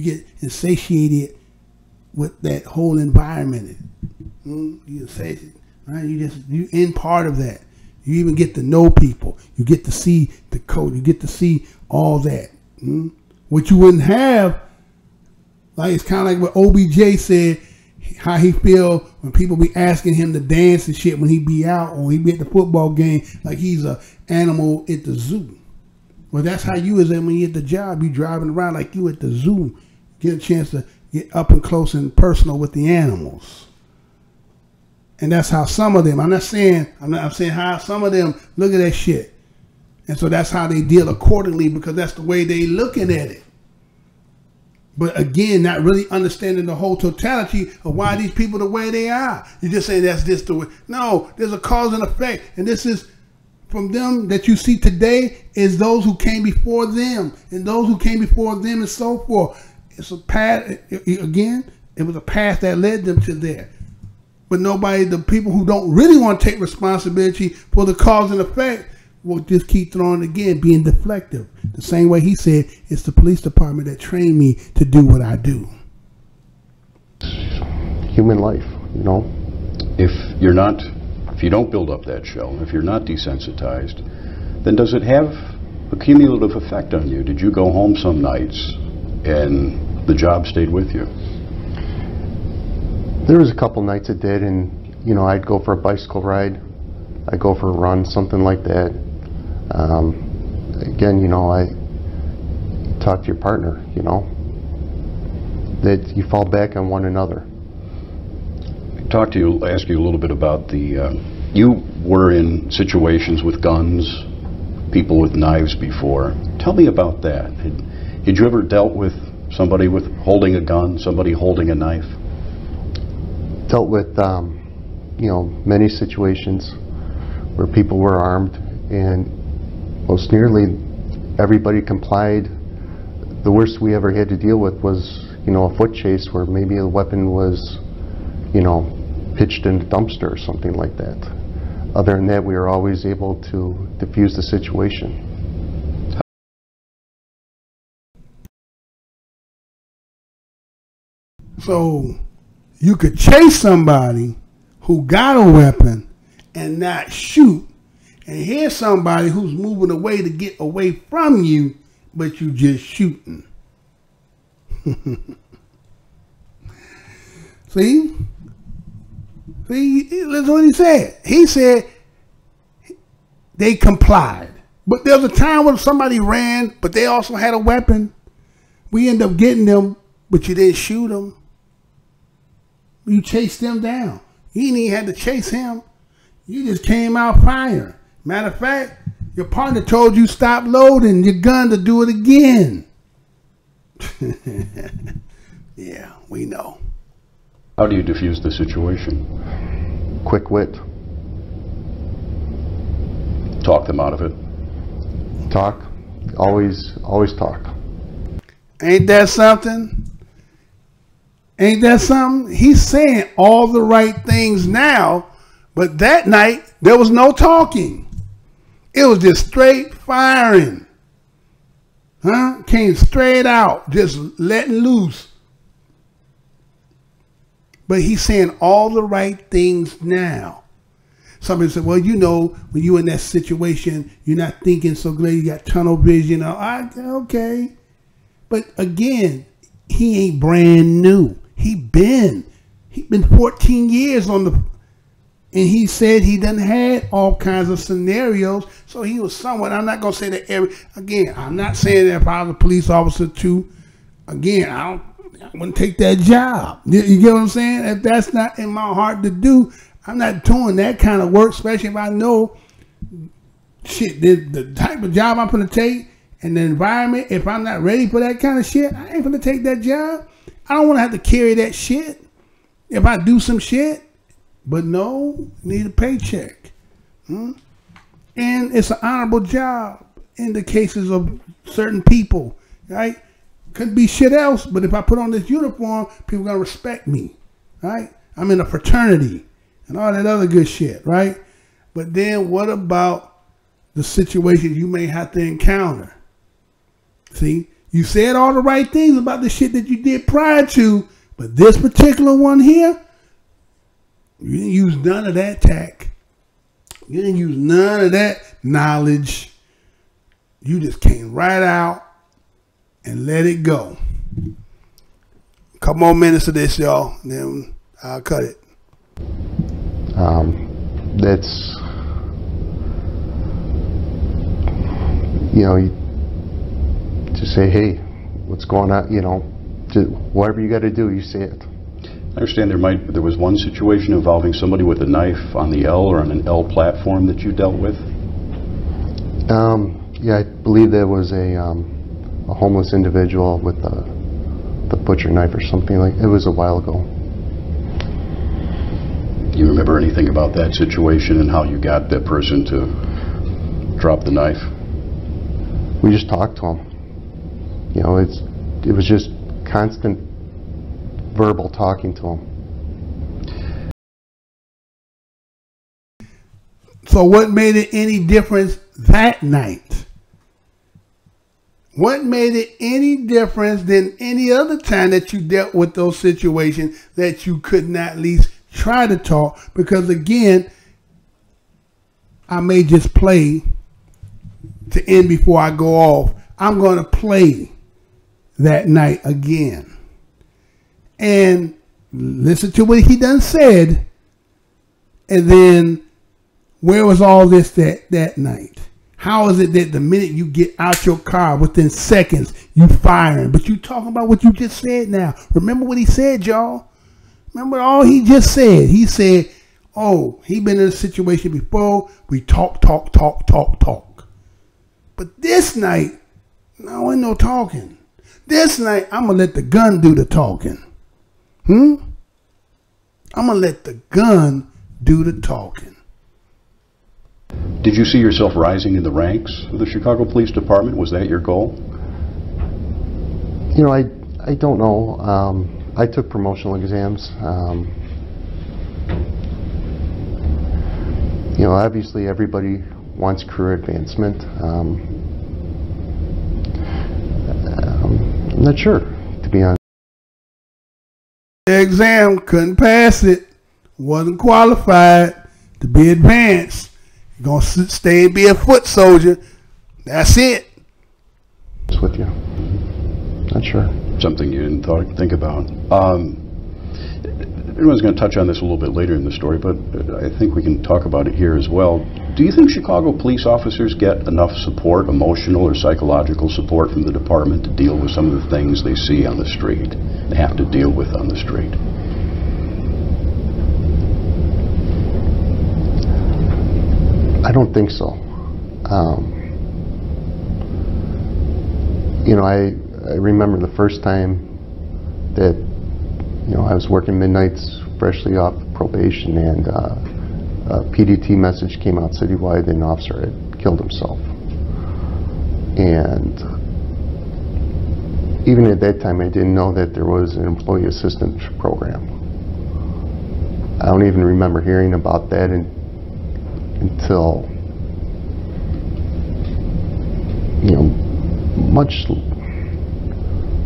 Speaker 19: get insatiated with that whole environment. You insatiated, right? You in part of that. You even get to know people. You get to see the code. You get to see all that. What you wouldn't have, like it's kind of like what OBJ said, how he feel when people be asking him to dance and shit when he be out or he be at the football game like he's a animal at the zoo. Well, that's how you is when you at the job. You driving around like you at the zoo. Get a chance to get up and close and personal with the animals. And that's how some of them, I'm saying how some of them look at that shit. And so that's how they deal accordingly because that's the way they looking at it. But again, not really understanding the whole totality of why these people the way they are. You just say that's just the way. No, there's a cause and effect. And this is from them that you see today is those who came before them and those who came before them and so forth. It's a path, again, it was a path that led them to there. But nobody, the people who don't really want to take responsibility for the cause and effect will just keep throwing it again, being deflective. The same way he said, it's the police department that trained me to do what I do.
Speaker 12: Human life, you know.
Speaker 5: If you don't build up that shell, if you're not desensitized, then does it have a cumulative effect on you? Did you go home some nights and the job stayed with you?
Speaker 12: There was a couple nights it did, and you know, I'd go for a bicycle ride, I'd go for a run, something like that. Again, you know, I talk to your partner, you know, that you fall back on one another.
Speaker 5: Ask you a little bit about the, you were in situations with guns, people with knives before. Tell me about that. Had you ever dealt with somebody with holding a gun, somebody holding a knife?
Speaker 12: Dealt with, you know, many situations where people were armed, and most nearly everybody complied. The worst we ever had to deal with was, you know, a foot chase where maybe a weapon was, you know, pitched in a dumpster or something like that. Other than that, we were always able to diffuse the situation.
Speaker 19: So you could chase somebody who got a weapon and not shoot, and here's somebody who's moving away to get away from you, but you just shooting. See, that's what he said. He said they complied. But there was a time when somebody ran, but they also had a weapon. We end up getting them, but you didn't shoot them. You chased them down. You didn't even have to chase him. You just came out firing. Matter of fact, your partner told you stop loading your gun to do it again. Yeah, we know.
Speaker 5: How do you diffuse the situation?
Speaker 12: Quick wit.
Speaker 5: Talk them out of it.
Speaker 12: Talk. Always talk.
Speaker 19: Ain't that something? Ain't that something? He's saying all the right things now, but that night there was no talking. It was just straight firing. Huh? Came straight out, just letting loose. But he's saying all the right things now. Somebody said, well, you know, when you're in that situation, you're not thinking so good, you got tunnel vision. Okay. But again, he ain't brand new. He been 14 years on the, and he said he done had all kinds of scenarios. So he was somewhat, I'm not going to say that I'm not saying that if I was a police officer too, again, I wouldn't take that job. You get what I'm saying? If that's not in my heart to do, I'm not doing that kind of work, especially if I know shit, the type of job I'm going to take and the environment. If I'm not ready for that kind of shit, I ain't going to take that job. I don't want to have to carry that shit if I do some shit. But no, need a paycheck. And it's an honorable job in the cases of certain people, right? Could be shit else, but if I put on this uniform, people are going to respect me, right? I'm in a fraternity and all that other good shit, right? But then what about the situations you may have to encounter? See, you said all the right things about the shit that you did prior to, but this particular one here, you didn't use none of that tact. You didn't use none of that knowledge. You just came right out and let it go. A couple more minutes of this, y'all, and then I'll cut it.
Speaker 12: That's, you know, you just say, hey, what's going on, you know, just whatever you got to do, you say it.
Speaker 5: I understand there was one situation involving somebody with a knife on the L or on an L platform that you dealt with?
Speaker 12: Yeah, I believe there was a homeless individual with a the butcher knife or something like. It was a while ago.
Speaker 5: Do you remember anything about that situation and how you got that person to drop the knife?
Speaker 12: We just talked to him. You know, it was just constant verbal talking to him.
Speaker 19: So what made it any difference that night? What made it any difference than any other time that you dealt with those situations that you could not at least try to talk? Because again, I may just play to end before I go off. I'm going to play that night again. And listen to what he done said. And then where was all this that night? How is it that the minute you get out your car, within seconds, you firing? But you talking about what you just said now. Remember what he said, y'all? Remember all he just said. He said, oh, he been in a situation before. We talk. But this night, no, ain't no talking. This night, I'm going to let the gun do the talking. I'm going to let the gun do the talking.
Speaker 5: Did you see yourself rising in the ranks of the Chicago Police Department? Was that your goal?
Speaker 12: You know, I don't know. I took promotional exams. You know, obviously everybody wants career advancement. I'm not sure, to be honest.
Speaker 19: The exam, couldn't pass it. Wasn't qualified to be advanced. You're going to stay and be a foot soldier. That's it.
Speaker 12: It's with you. Not sure.
Speaker 5: Something you didn't think about. Everyone's going to touch on this a little bit later in the story, but I think we can talk about it here as well. Do you think Chicago police officers get enough support, emotional or psychological support from the department to deal with some of the things they see on the street, they have to deal with on the street?
Speaker 12: I don't think so. You know, I remember the first time that, you know, I was working midnights freshly off probation, and a PDT message came out citywide that an officer had killed himself. And even at that time, I didn't know that there was an employee assistance program. I don't even remember hearing about that until, you know,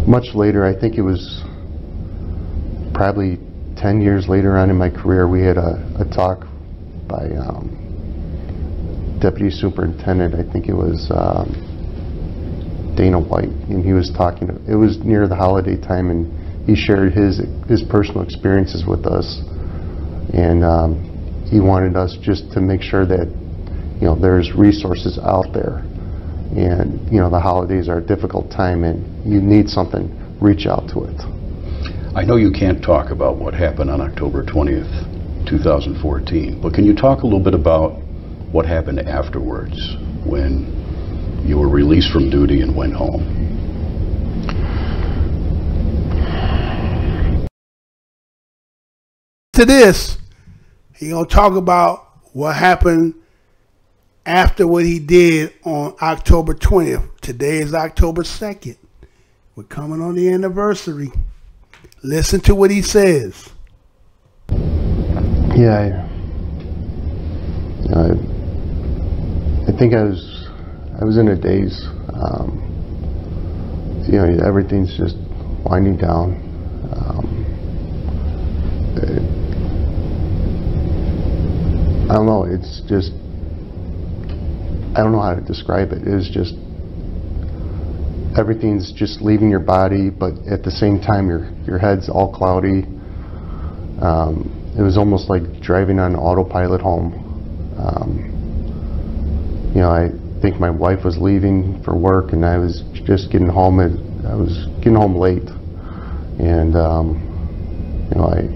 Speaker 12: much later. I think it was probably 10 years later on in my career. We had a talk by Deputy Superintendent, I think it was Dana White, and he was talking, it was near the holiday time, and he shared his personal experiences with us, and he wanted us just to make sure that, you know, there's resources out there, and, you know, the holidays are a difficult time, and you need something, reach out to it.
Speaker 5: I know you can't talk about what happened on October 20th, 2014, but can you talk a little bit about what happened afterwards when you were released from duty and went home?
Speaker 19: To this, he gonna talk about what happened after what he did on October 20th. Today is October 2nd. We're coming on the anniversary. Listen to what he says.
Speaker 12: Yeah, I think I was in a daze. You know, everything's just winding down. I don't know. It's just, I don't know how to describe it. It's just, everything's just leaving your body, but at the same time, your head's all cloudy. It was almost like driving on autopilot home. You know, I think my wife was leaving for work, and I was just getting home. I was getting home late, and you know, I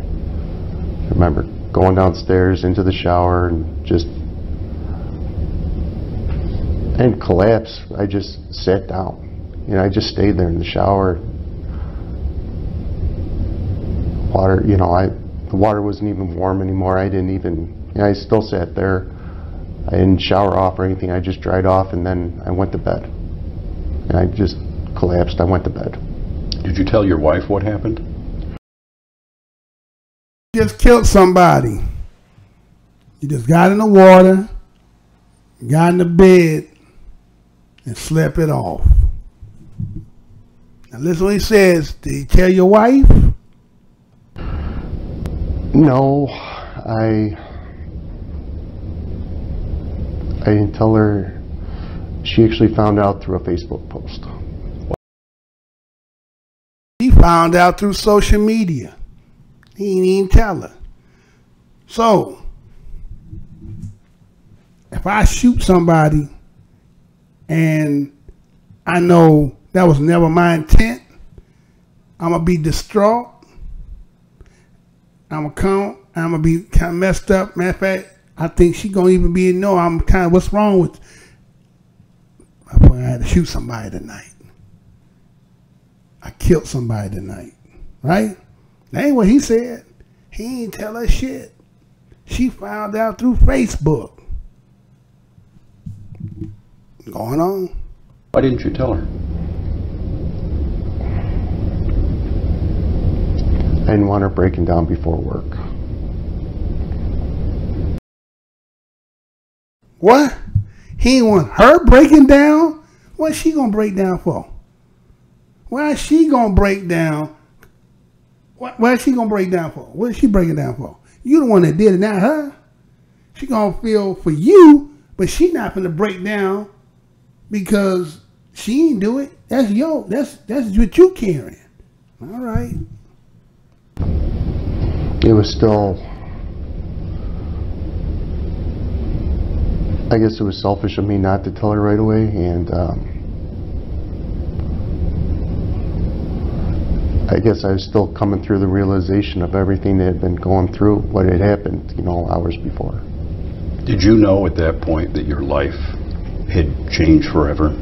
Speaker 12: remember going downstairs into the shower and just, I didn't collapse. I just sat down. You know, I just stayed there in the shower. water, the water wasn't even warm anymore. I didn't even, I still sat there. I didn't shower off or anything. I just dried off, and then I went to bed. And I just collapsed. I went to bed.
Speaker 5: Did you tell your wife what happened?
Speaker 19: Just killed somebody. You just got in the water, got in the bed, and slept it off. Now listen what he says. Did he tell your wife?
Speaker 12: No, I didn't tell her. She actually found out through a Facebook post.
Speaker 19: He found out through social media. He didn't even tell her. So, if I shoot somebody and I know that was never my intent, I'm going to be distraught. I'm going to be kind of messed up. Matter of fact, I think she's going to even be, no, I'm kind of, what's wrong with, I had to shoot somebody tonight. I killed somebody tonight, right? That ain't what he said. He ain't tell her shit. She found out through Facebook. Going on.
Speaker 5: Why didn't you tell her?
Speaker 12: I didn't want her breaking down before work.
Speaker 19: What? He didn't want her breaking down? What's she gonna break down for? Why is she gonna break down? Why is she gonna break down for? What is she breaking down for? You the one that did it, not her. She gonna feel for you, but she not gonna break down because she ain't do it. That's what you carrying. All right.
Speaker 12: It was still, I guess it was selfish of me not to tell her right away, and I guess I was still coming through the realization of everything that had been going through, what had happened, hours before.
Speaker 5: Did you know at that point that your life had changed forever?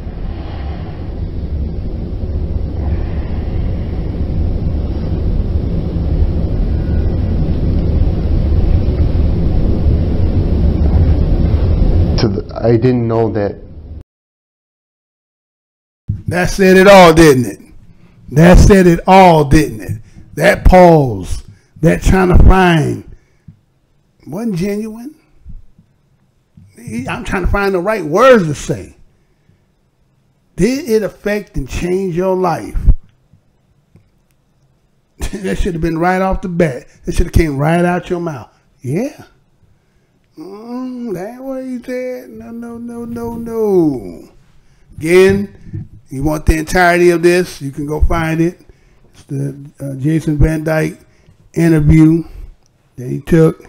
Speaker 12: I didn't know that.
Speaker 19: That said it all, didn't it? That said it all, didn't it? That pause, that trying to find, wasn't genuine. I'm trying to find the right words to say. Did it affect and change your life? That should have been right off the bat. That should have came right out your mouth. Yeah. That's what he said. No. Again, you want the entirety of this, you can go find it. It's the Jason Van Dyke interview that he took.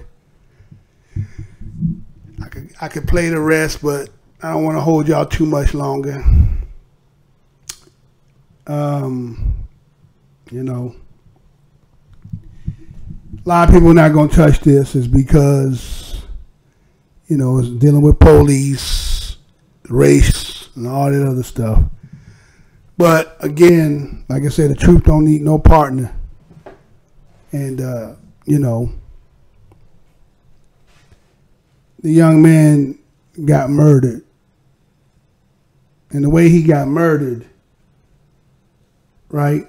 Speaker 19: I could play the rest, but I don't want to hold y'all too much longer. A lot of people are not going to touch this is because, it's dealing with police, race, and all that other stuff. But again, like I said, the truth don't need no partner. And, the young man got murdered. And the way he got murdered, right,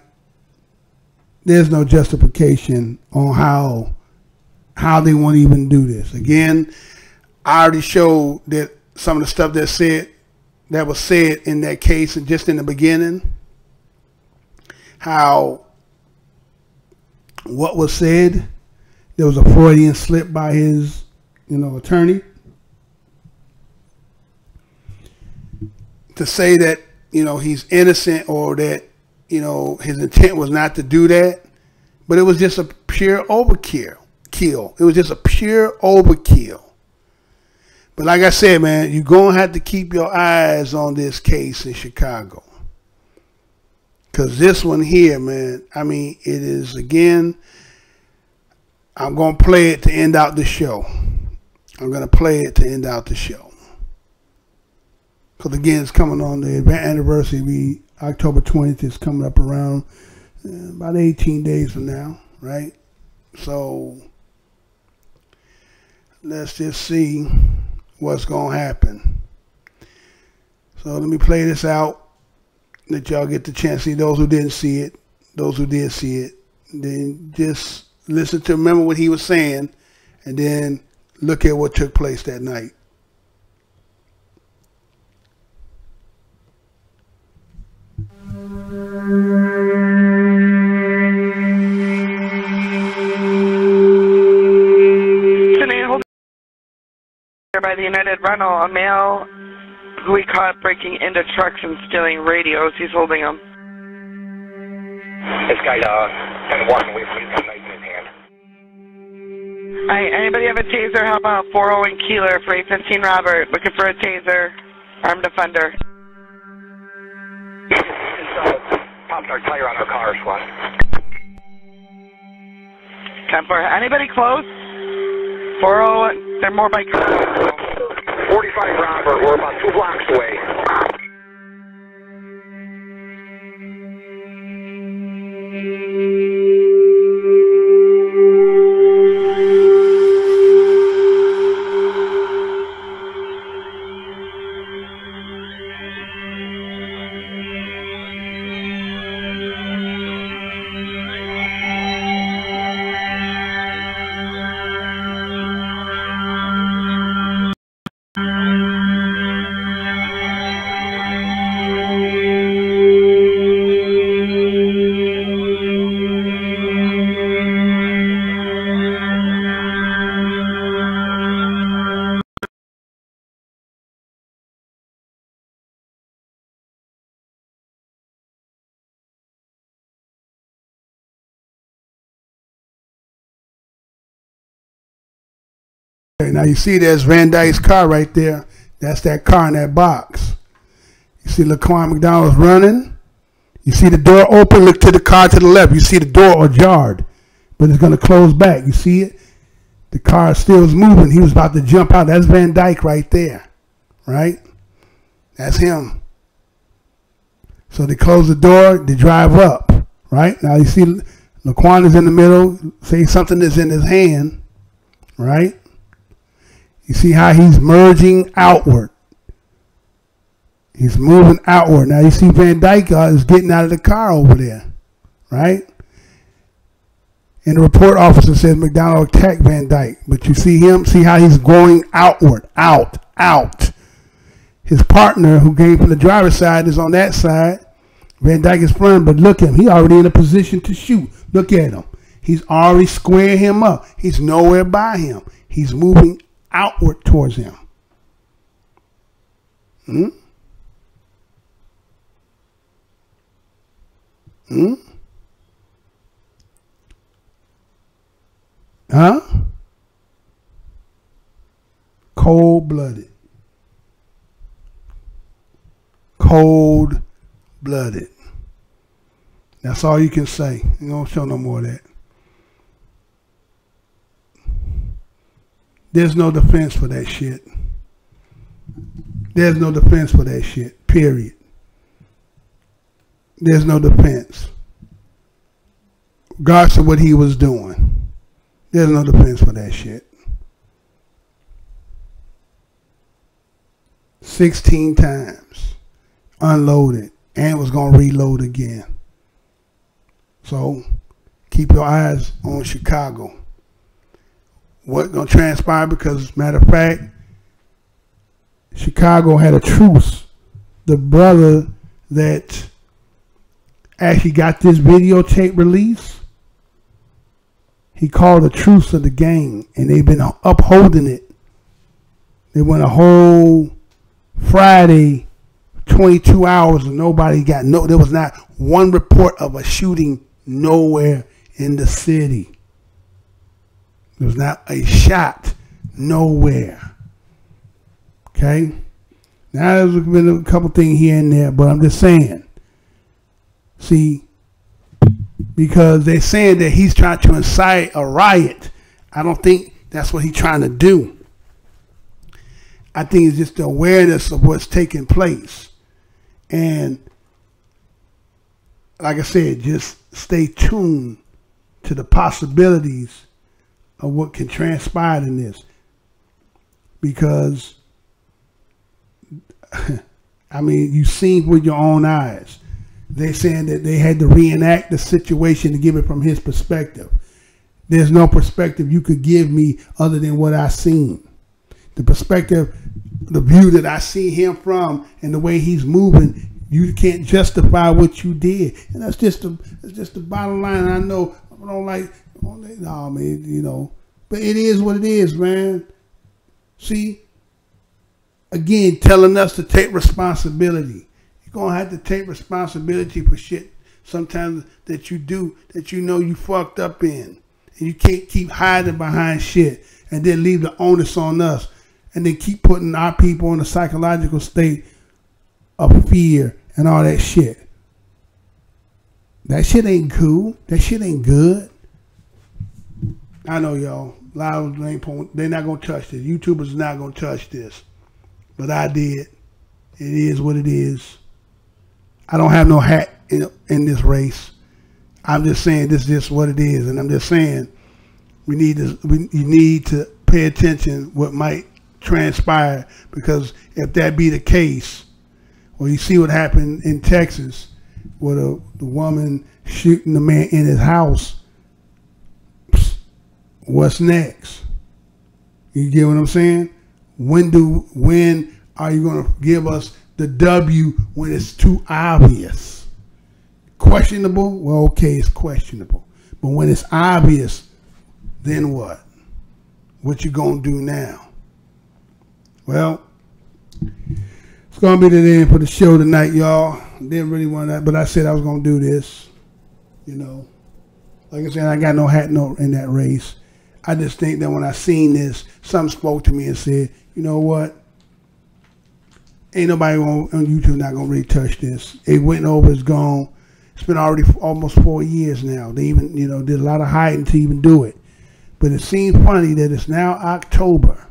Speaker 19: there's no justification on how they want to even do this. Again, I already showed that some of the stuff that was said in that case and just in the beginning, how what was said, there was a Freudian slip by his, attorney to say that, he's innocent or that, his intent was not to do that, but it was just a pure overkill. It was just a pure overkill. But like I said, man, you're going to have to keep your eyes on this case in Chicago. Because this one here, man, it is, again, I'm going to play it to end out the show. Because, again, it's coming on the anniversary. October 20th is coming up around about 18 days from now, right? So let's just see what's going to happen. So let me play this out. Let y'all get the chance to see those who didn't see it, those who did see it. Then just listen to remember what he was saying, and then look at what took place that night.
Speaker 13: By the United Rental, a male who we caught breaking into trucks and stealing radios. He's holding them.
Speaker 14: This guy kind of walking away from me. He's got a knife in his hand.
Speaker 13: Hi, anybody have a taser? How about 40 in Keeler for 815 Robert? Looking for a taser. Armed offender.
Speaker 14: Popped our tire on our car, squad.
Speaker 13: 10-4. Anybody close? 40, they're more by car.
Speaker 14: 45 Robert, we're about 2 blocks away.
Speaker 19: Now you see there's Van Dyke's car right there. That's that car in that box. You see Laquan McDonald's running. You see the door open. Look to the car to the left. You see the door ajar, but it's going to close back. You see it? The car still is moving. He was about to jump out. That's Van Dyke right there, right? That's him. So they close the door. They drive up, right? Now you see Laquan is in the middle. Say something is in his hand, right? You see how he's merging outward. He's moving outward. Now you see Van Dyke is getting out of the car over there, right? And the report officer says McDonald attacked Van Dyke. But you see him, see how he's going outward, out. His partner, who came from the driver's side, is on that side. Van Dyke is running, but look at him. He's already in a position to shoot. Look at him. He's already squaring him up. He's nowhere by him. He's moving outward towards him. Huh? Cold-blooded. Cold-blooded. That's all you can say. You don't show no more of that. There's no defense for that shit. There's no defense for that shit, period. There's no defense. Regardless of what he was doing, there's no defense for that shit. 16 times. Unloaded. And was going to reload again. So, keep your eyes on Chicago. What's going to transpire? Because, matter of fact, Chicago had a truce. The brother that actually got this videotape release, he called a truce of the gang, and they've been upholding it. They went a whole Friday, 22 hours, and nobody got there was not one report of a shooting nowhere in the city. There was not a shot nowhere. Okay? Now there's been a couple things here and there, but I'm just saying. See, because they're saying that he's trying to incite a riot. I don't think that's what he's trying to do. I think it's just the awareness of what's taking place. And like I said, just stay tuned to the possibilities of what can transpire in this. Because, I mean, you've seen with your own eyes. They're saying that they had to reenact the situation to give it from his perspective. There's no perspective you could give me other than what I've seen. The perspective, the view that I see him from and the way he's moving, you can't justify what you did. And that's just the bottom line. I know I don't like, no, man, you know, but it is what it is, man. See, again, telling us to take responsibility. You're going to have to take responsibility for shit sometimes that you do, that you know you fucked up in. And you can't keep hiding behind shit and then leave the onus on us. And then keep putting our people in a psychological state of fear and all that shit. That shit ain't cool. That shit ain't good. I know y'all. A lot of them they're not going to touch this. YouTubers are not going to touch this. But I did. It is what it is. I don't have no hat in this race. I'm just saying this is just what it is. And I'm just saying you need to pay attention what might transpire, because if that be the case, well, you see what happened in Texas with the woman shooting the man in his house. What's next? You get what I'm saying? When are you going to give us the W when it's too obvious? Questionable? Well, okay, it's questionable. But when it's obvious, then what? What you going to do now? Well, it's going to be the end for the show tonight, y'all. Didn't really want that, but I said I was going to do this. You know, like I said, I got no hat in that race. I just think that when I seen this, something spoke to me and said, you know what? Ain't nobody on YouTube not going to really touch this. It went over, it's gone. It's been already almost 4 years now. They even, you know, did a lot of hiding to even do it. But it seems funny that it's now October.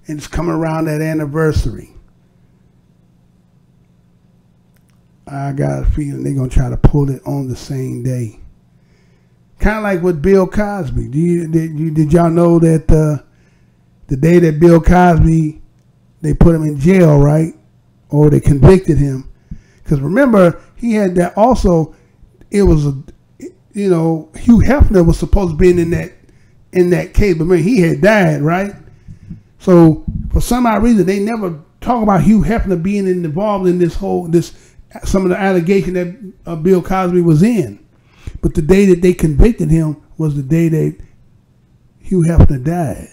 Speaker 19: And it's coming around that anniversary. I got a feeling they're going to try to pull it on the same day. Kind of like with Bill Cosby. Did y'all know that the day that Bill Cosby, they put him in jail, right? Or they convicted him. Because remember, he had that also, it was, you know, Hugh Hefner was supposed to be in that case. But man, he had died, right? So for some odd reason, they never talk about Hugh Hefner being involved in some of the allegation that Bill Cosby was in. But the day that they convicted him was the day that Hugh Hefner died.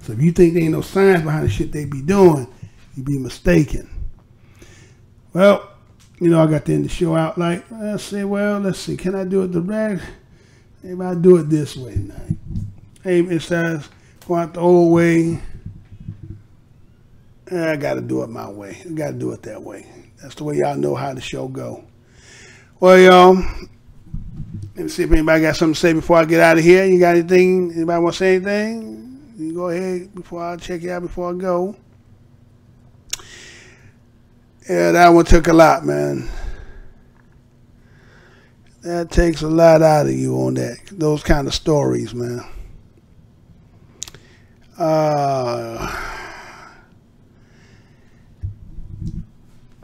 Speaker 19: So if you think there ain't no science behind the shit they be doing, you be mistaken. Well, you know, I got to end the show out like, let's see, can I do it direct? Maybe I'll do it this way tonight. Hey, it says, go out the old way. I got to do it my way. I got to do it that way. That's the way y'all know how the show go. Well, y'all, let me see if anybody got something to say before I get out of here. You got anything? Anybody want to say anything? You can go ahead before I check you out before I go. Yeah, that one took a lot, man. That takes a lot out of you on that. Those kind of stories, man.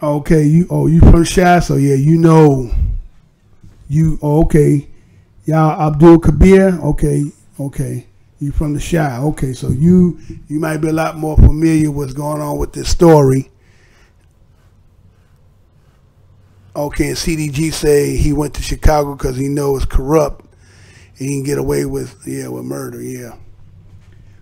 Speaker 19: Okay, you from Shy, so yeah, you know. Okay. Y'all Abdul Kabir, okay. You from the Shy, okay, so you might be a lot more familiar with what's going on with this story. Okay, and CDG say he went to Chicago because he knows it's corrupt and he can get away with murder, yeah.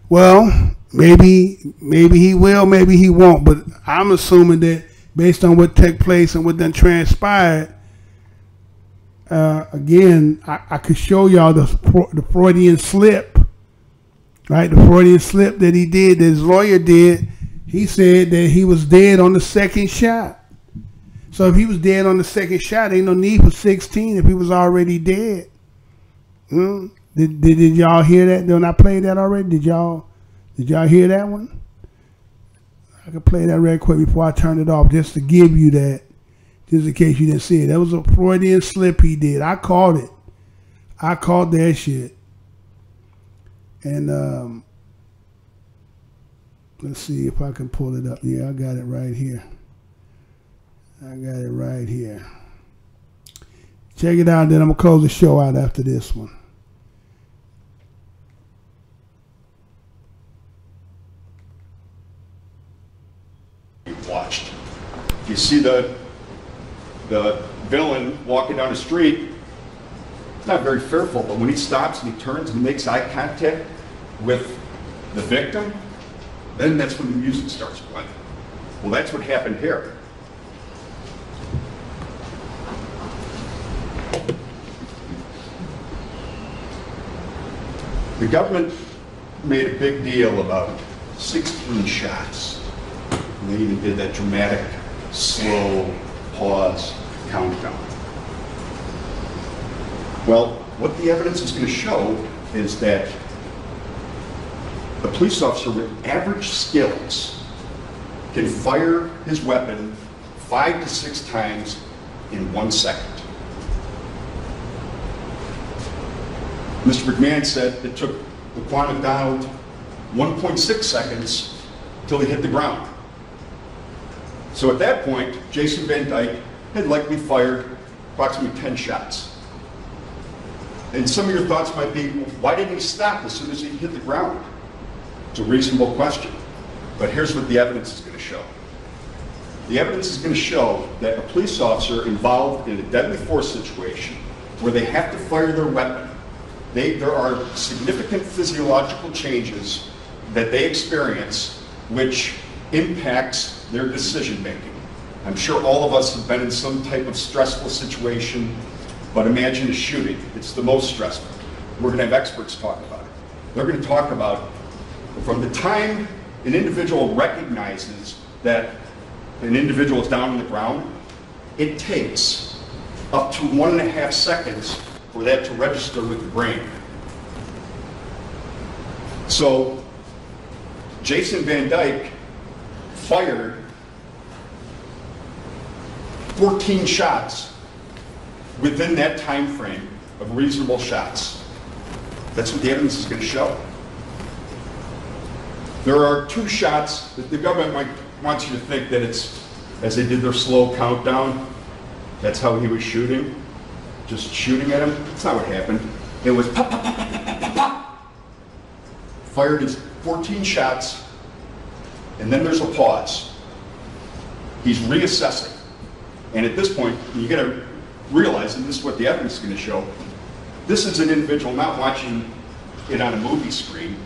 Speaker 19: Well, maybe he will, maybe he won't, but I'm assuming that based on what took place and what then transpired, again, I could show y'all the Freudian slip, right? The Freudian slip that he did, that his lawyer did. He said that he was dead on the second shot. So if he was dead on the second shot, ain't no need for 16 if he was already dead. Did y'all hear that? Didn't I play that already? Did y'all hear that one? I could play that real quick before I turn it off, just to give you that, just in case you didn't see it. That was a Freudian slip he did. I caught it. I called that shit. And let's see if I can pull it up. Yeah, I got it right here. Check it out, then I'm going to close the show out after this one.
Speaker 5: Watched. You see the villain walking down the street. It's not very fearful, but when he stops and he turns and makes eye contact with the victim, then that's when the music starts playing. Well, that's what happened here. The government made a big deal about 16 shots. And they even did that dramatic, slow pause countdown. Well, what the evidence is going to show is that a police officer with average skills can fire his weapon 5 to 6 times in 1 second. Mr. McMahon said it took Laquan McDonald 1.6 seconds till he hit the ground. So at that point, Jason Van Dyke had likely fired approximately 10 shots. And some of your thoughts might be, well, why didn't he stop as soon as he hit the ground? It's a reasonable question. But here's what the evidence is going to show. The evidence is going to show that a police officer involved in a deadly force situation where they have to fire their weapon, there are significant physiological changes that they experience which impacts their decision making. I'm sure all of us have been in some type of stressful situation, but imagine a shooting. It's the most stressful. We're going to have experts talk about it. They're going to talk about from the time an individual recognizes that an individual is down on the ground, it takes up to 1.5 seconds for that to register with the brain. So Jason Van Dyke fired 14 shots within that time frame of reasonable shots. That's what the evidence is going to show. There are 2 shots that the government might want you to think that it's, as they did their slow countdown, that's how he was shooting, just shooting at him. That's not what happened. It was pop, pop, pop, pop, pop, pop, pop. Fired his 14 shots, and then there's a pause. He's reassessing. And at this point, you got to realize, and this is what the evidence is going to show, this is an individual not watching it on a movie screen.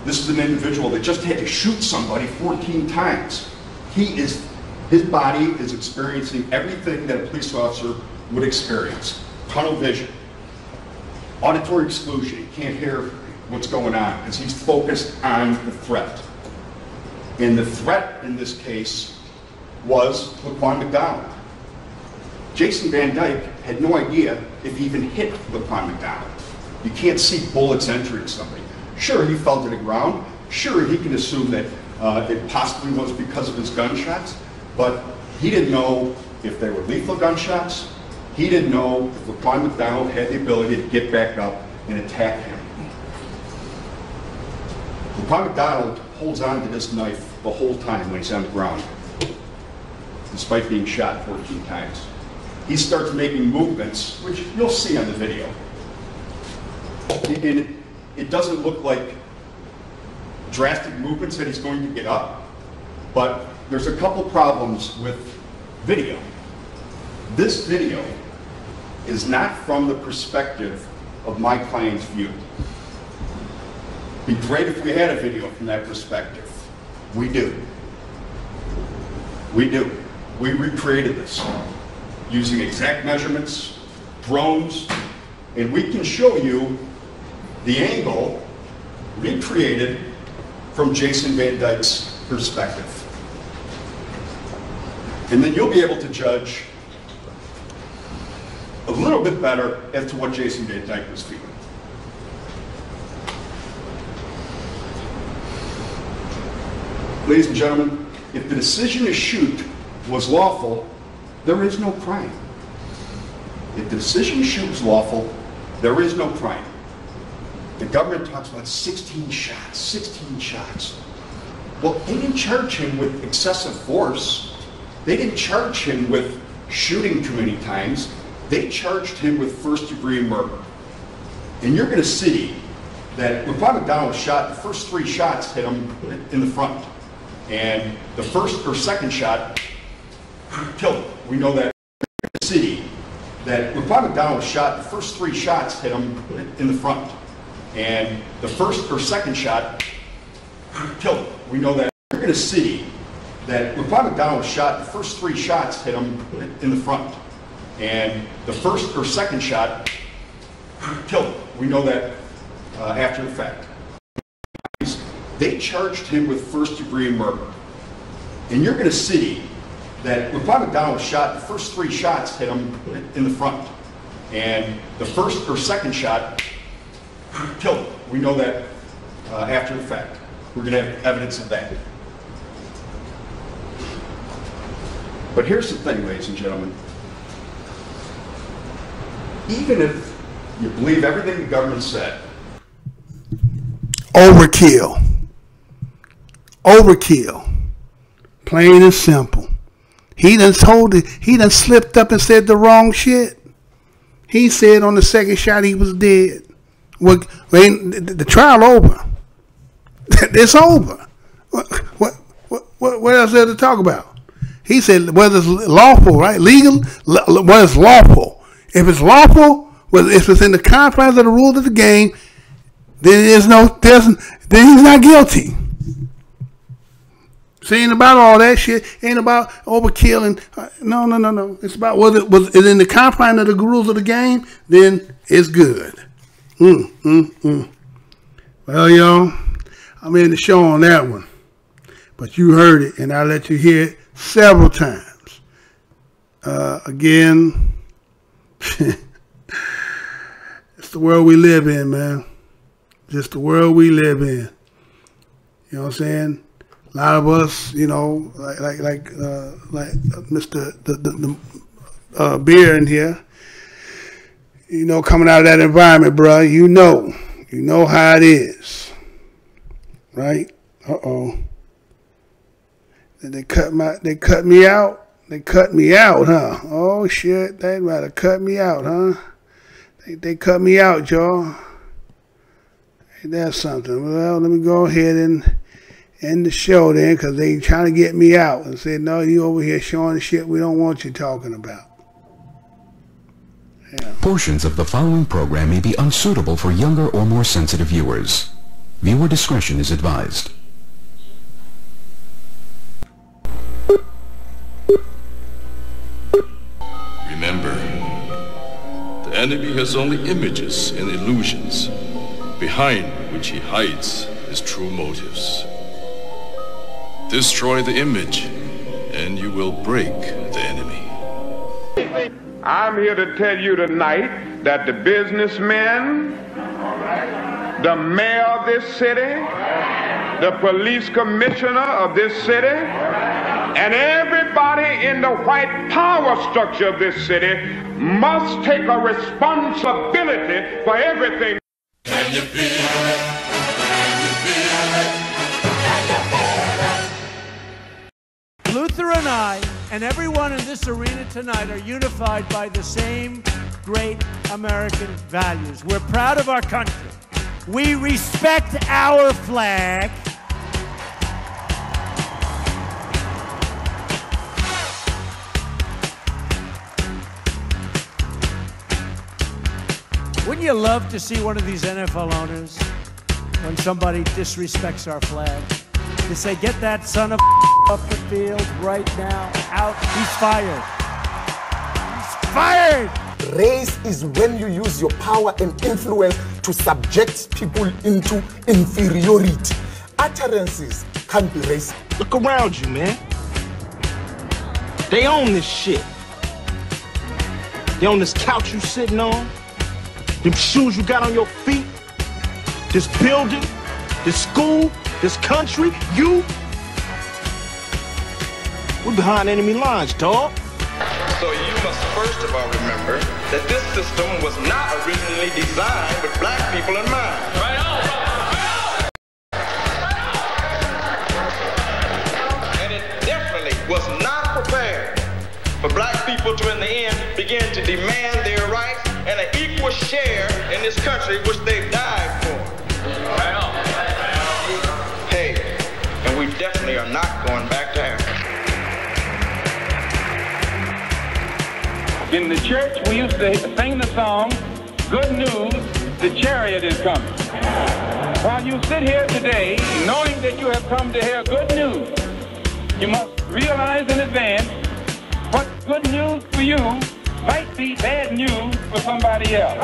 Speaker 5: This is an individual that just had to shoot somebody 14 times. His body is experiencing everything that a police officer would experience. Tunnel vision, auditory exclusion, he can't hear what's going on because he's focused on the threat. And the threat in this case was Laquan McDonald. Jason Van Dyke had no idea if he even hit Laquan McDonald. You can't see bullets entering somebody. Sure, he fell to the ground. Sure, he can assume that it possibly was because of his gunshots, but he didn't know if they were lethal gunshots. He didn't know if Laquan McDonald had the ability to get back up and attack him. Laquan McDonald holds on to this knife the whole time when he's on the ground, despite being shot 14 times. He starts making movements, which you'll see on the video. It doesn't look like drastic movements that he's going to get up, but there's a couple problems with video. This video is not from the perspective of my client's view. It'd be great if we had a video from that perspective. We do. We do. We recreated this using exact measurements, drones, and we can show you the angle recreated from Jason Van Dyke's perspective. And then you'll be able to judge a little bit better as to what Jason Van Dyke was feeling. Ladies and gentlemen, if the decision to shoot was lawful, there is no crime. If the decision to shoot was lawful,
Speaker 15: There is no crime. The government talks about 16 shots, 16 shots. Well, they didn't charge him with excessive force. They didn't charge him with shooting too many times. They charged him with first-degree murder. And you're going to see that when Ron McDonald was shot, the first 3 shots hit him in the front. And the first or second shot killed him. We know that. You're going to see that when Ron McDonald was shot, the first 3 shots hit him in the front. And the first or second shot killed him. We know that. You're going to see that when Ron McDonald was shot, the first 3 shots hit him in the front. And the first or second shot killed him. We know that after the fact. They charged him with first-degree murder. And you're going to see that when Ron McDonald was shot, the first 3 shots hit him in the front. And the first or second shot killed him. We know that after the fact. We're going to have evidence of that. But here's the thing, ladies and gentlemen. Even if you believe everything the government said.
Speaker 19: Overkill. Overkill. Plain and simple. He done slipped up and said the wrong shit. He said on the second shot he was dead. Well, the trial over. It's over. What else is there to talk about? He said whether it's lawful, right? Legal, whether it's lawful. If it's lawful, whether it's within the confines of the rules of the game, then then he's not guilty. So it ain't about all that shit. It ain't about overkill and no. It's about whether it was in the confines of the rules of the game, then it's good. Well, y'all, I'm in the show on that one. But you heard it, and I let you hear it several times. Again, it's the world we live in, man. Just the world we live in. You know what I'm saying? A lot of us, you know, like Mr. the Beer in here, you know, coming out of that environment, bro, you know how it is, right? They cut me out. They cut me out, huh? Oh shit, they about to cut me out, huh? They cut me out, y'all. Ain't that something? Well, let me go ahead and end the show then, because they trying to get me out and say, no, you over here showing the shit we don't want you talking about. Yeah.
Speaker 16: Portions of the following program may be unsuitable for younger or more sensitive viewers. Viewer discretion is advised.
Speaker 17: Remember, the enemy has only images and illusions, behind which he hides his true motives. Destroy the image, and you will break the enemy.
Speaker 3: I'm here to tell you tonight that the businessmen, the mayor of this city, the police commissioner of this city, and everybody in the white power structure of this city must take a responsibility for everything. Can you feel it? Can you feel it?
Speaker 18: Luther and I and everyone in this arena tonight are unified by the same great American values. We're proud of our country. We respect our flag. Wouldn't you love to see one of these NFL owners, when somebody disrespects our flag, to say, get that son of off the field right now, out, he's fired. He's fired!
Speaker 25: Race is when you use your power and influence to subject people into inferiority. Utterances can't be racist.
Speaker 26: Look around you, man. They own this shit. They own this couch you sitting on, them shoes you got on your feet, this building, this school, this country, you. We're behind enemy lines, dog.
Speaker 2: So you must first of all remember that this system was not originally designed with black people in mind. Right on, brother. And it definitely was not prepared for black people to, in the end, begin to demand their rights and an equal share in this country which they died for. Right on. Hey, and we definitely are not going back to Africa.
Speaker 20: In the church, we used to sing the song, "Good news, the chariot is coming." While you sit here today, knowing that you have come to hear good news, you must realize in advance what good news for you might be bad news for somebody else.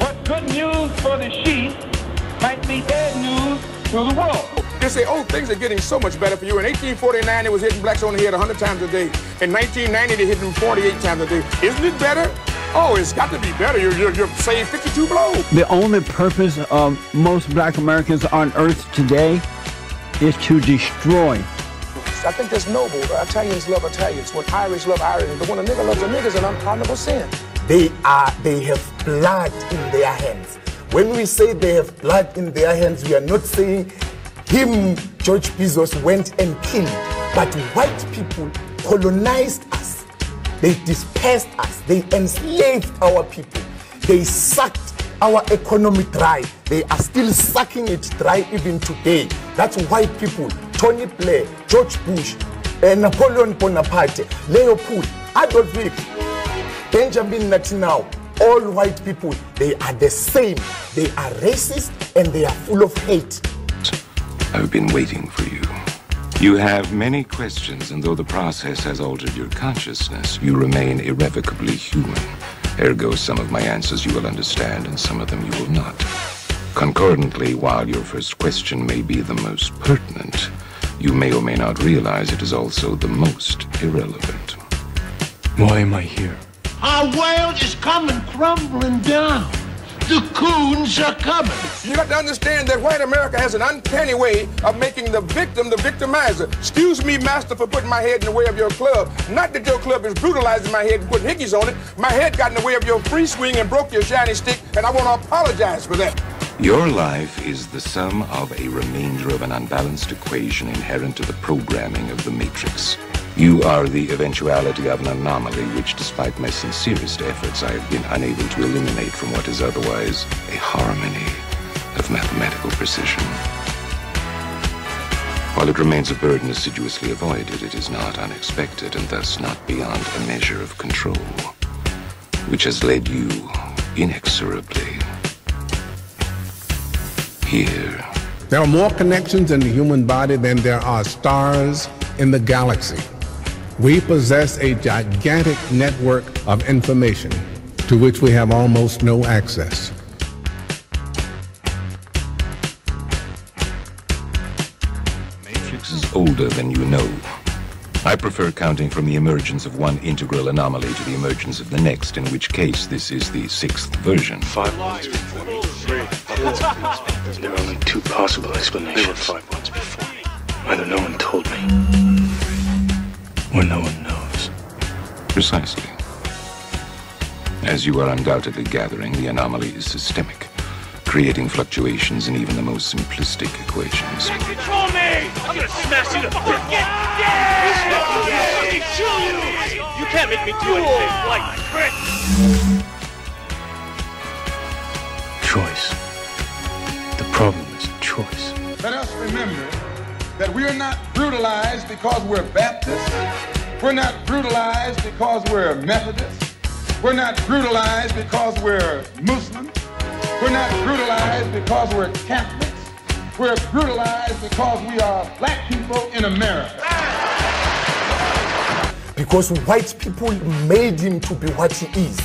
Speaker 20: What good news for the sheep might be bad news to the wolf.
Speaker 25: They say, oh, things are getting so much better for you. In 1849, it was hitting blacks on the head 100 times a day. In 1990, they hit them 48 times a day. Isn't it better? Oh, it's got to be better. You're saying 52 blows.
Speaker 21: The only purpose of most black Americans on earth today is to destroy.
Speaker 25: I think that's noble. Italians love Italians. When Irish love Irish. But when a nigga loves a nigga, it's an unpardonable sin. They have blood in their hands. When we say they have blood in their hands, we are not saying him, George Bezos, went and killed. But white people colonized us. They dispersed us. They enslaved our people. They sucked our economy dry. They are still sucking it dry even today. That's white people. Tony Blair, George Bush, Napoleon Bonaparte, Leopold, Adolf Hitler, Benjamin Netanyahu. All white people, they are the same. They are racist and they are full of hate.
Speaker 22: I've been waiting for you. You have many questions, and though the process has altered your consciousness, you remain irrevocably human. Ergo, some of my answers you will understand, and some of them you will not. Concordantly, while your first question may be the most pertinent, you may or may not realize it is also the most irrelevant. Why am I here?
Speaker 23: Our world is coming crumbling down. The coons are coming.
Speaker 25: You got to understand that white America has an uncanny way of making the victim the victimizer. Excuse me, master, for putting my head in the way of your club. Not that your club is brutalizing my head and putting hickeys on it. My head got in the way of your free swing and broke your shiny stick, and I want to apologize for that.
Speaker 22: Your life is the sum of a remainder of an unbalanced equation inherent to the programming of the Matrix. You are the eventuality of an anomaly which, despite my sincerest efforts, I have been unable to eliminate from what is otherwise a harmony of mathematical precision. While it remains a burden assiduously avoided, it is not unexpected and thus not beyond a measure of control, which has led you inexorably here.
Speaker 24: There are more connections in the human body than there are stars in the galaxy. We possess a gigantic network of information to which we have almost no access.
Speaker 22: Matrix is older than you know. I prefer counting from the emergence of one integral anomaly to the emergence of the next, in which case this is the 6th version.
Speaker 27: 5 months before me. 3. There are only 2 possible explanations. 5 months before me. Either no one told me, or no one knows.
Speaker 22: Precisely. As you are undoubtedly gathering, the anomaly is systemic, creating fluctuations in even the most simplistic equations.
Speaker 23: Control me! I'm gonna smash you to You can't make me do anything like my friend.
Speaker 27: Choice. The problem is choice.
Speaker 25: Let us remember that we are not brutalized because we're Baptists. We're not brutalized because we're Methodists. We're not brutalized because we're Muslims. We're not brutalized because we're Catholics. We're brutalized because we are black people in America. Because white people made him to be what he is.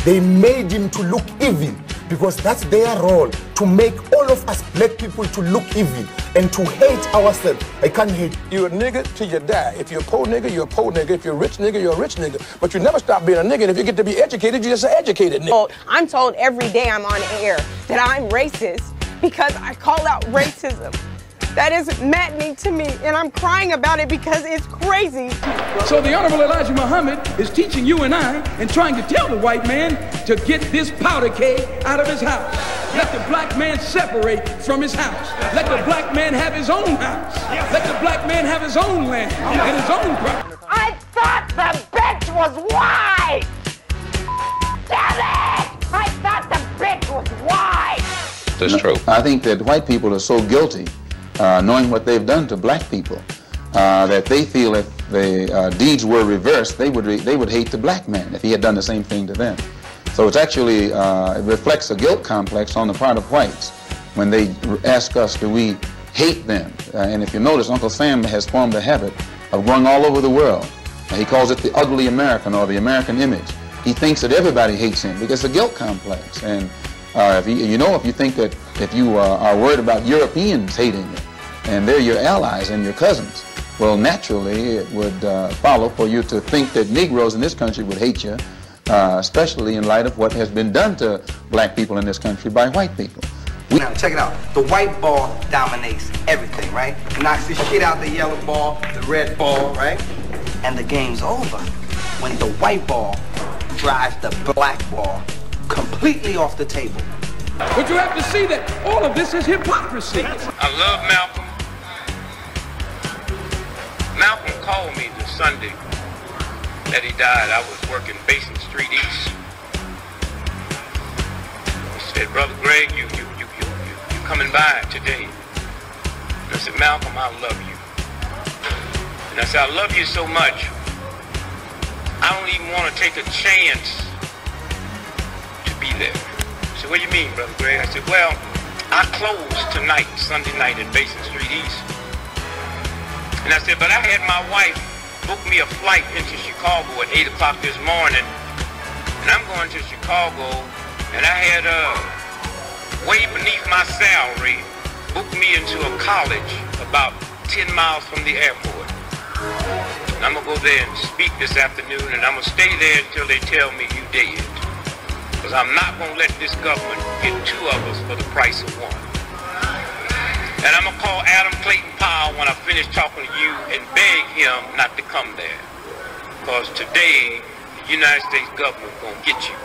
Speaker 25: They made him to look evil. Because that's their role, to make all of us black people to look evil and to hate ourselves. I can't hate. You're a nigga till you die. If you're a poor nigga, you're a poor nigga. If you're a rich nigga, you're a rich nigga. But you never stop being a nigga. And if you get to be educated, you're just an educated nigga.
Speaker 28: Well, I'm told every day I'm on air that I'm racist because I call out racism.
Speaker 1: That is maddening to me, and I'm crying about it because it's crazy.
Speaker 4: So the Honorable Elijah Muhammad is teaching you and I and trying to tell the white man to get this powder keg out of his house. Let the black man separate from his house. Let the black man have his own house. Let the black man have his own land and his own property.
Speaker 23: I thought the bitch was white! Damn it! I thought the bitch was white!
Speaker 22: That's true.
Speaker 6: I think that white people are so guilty, knowing what they've done to black people, that they feel if the deeds were reversed, they would hate the black man if he had done the same thing to them. So it's actually, it reflects a guilt complex on the part of whites when they ask us, do we hate them? And if you notice, Uncle Sam has formed a habit of going all over the world. He calls it the ugly American or the American image. He thinks that everybody hates him because it's a guilt complex. And if you think that if you are worried about Europeans hating you, and they're your allies and your cousins, well, naturally it would follow for you to think that Negroes in this country would hate you, especially in light of what has been done to black people in this country by white people.
Speaker 7: Now, check it out. The white ball dominates everything, right? It knocks the shit out the yellow ball, the red ball, right? And the game's over when the white ball drives the black ball completely off the table.
Speaker 4: But you have to see that all of this is hypocrisy.
Speaker 8: I love Malcolm. Malcolm called me the Sunday that he died. I was working Basin Street East. He said, Brother Greg, you coming by today? And I said, Malcolm, I love you. And I said, I love you so much, I don't even want to take a chance to be there. He said, what do you mean, Brother Greg? I said, well, I closed tonight, Sunday night at Basin Street East. And I said, but I had my wife book me a flight into Chicago at 8 o'clock this morning. And I'm going to Chicago, and I had way beneath my salary, booked me into a college about 10 miles from the airport. And I'm going to go there and speak this afternoon, and I'm going to stay there until they tell me you dead. Because I'm not going to let this government get two of us for the price of one. And I'm going to call Adam Clayton Powell when I finish talking to you and beg him not to come there. Because today, the United States government is going to get you.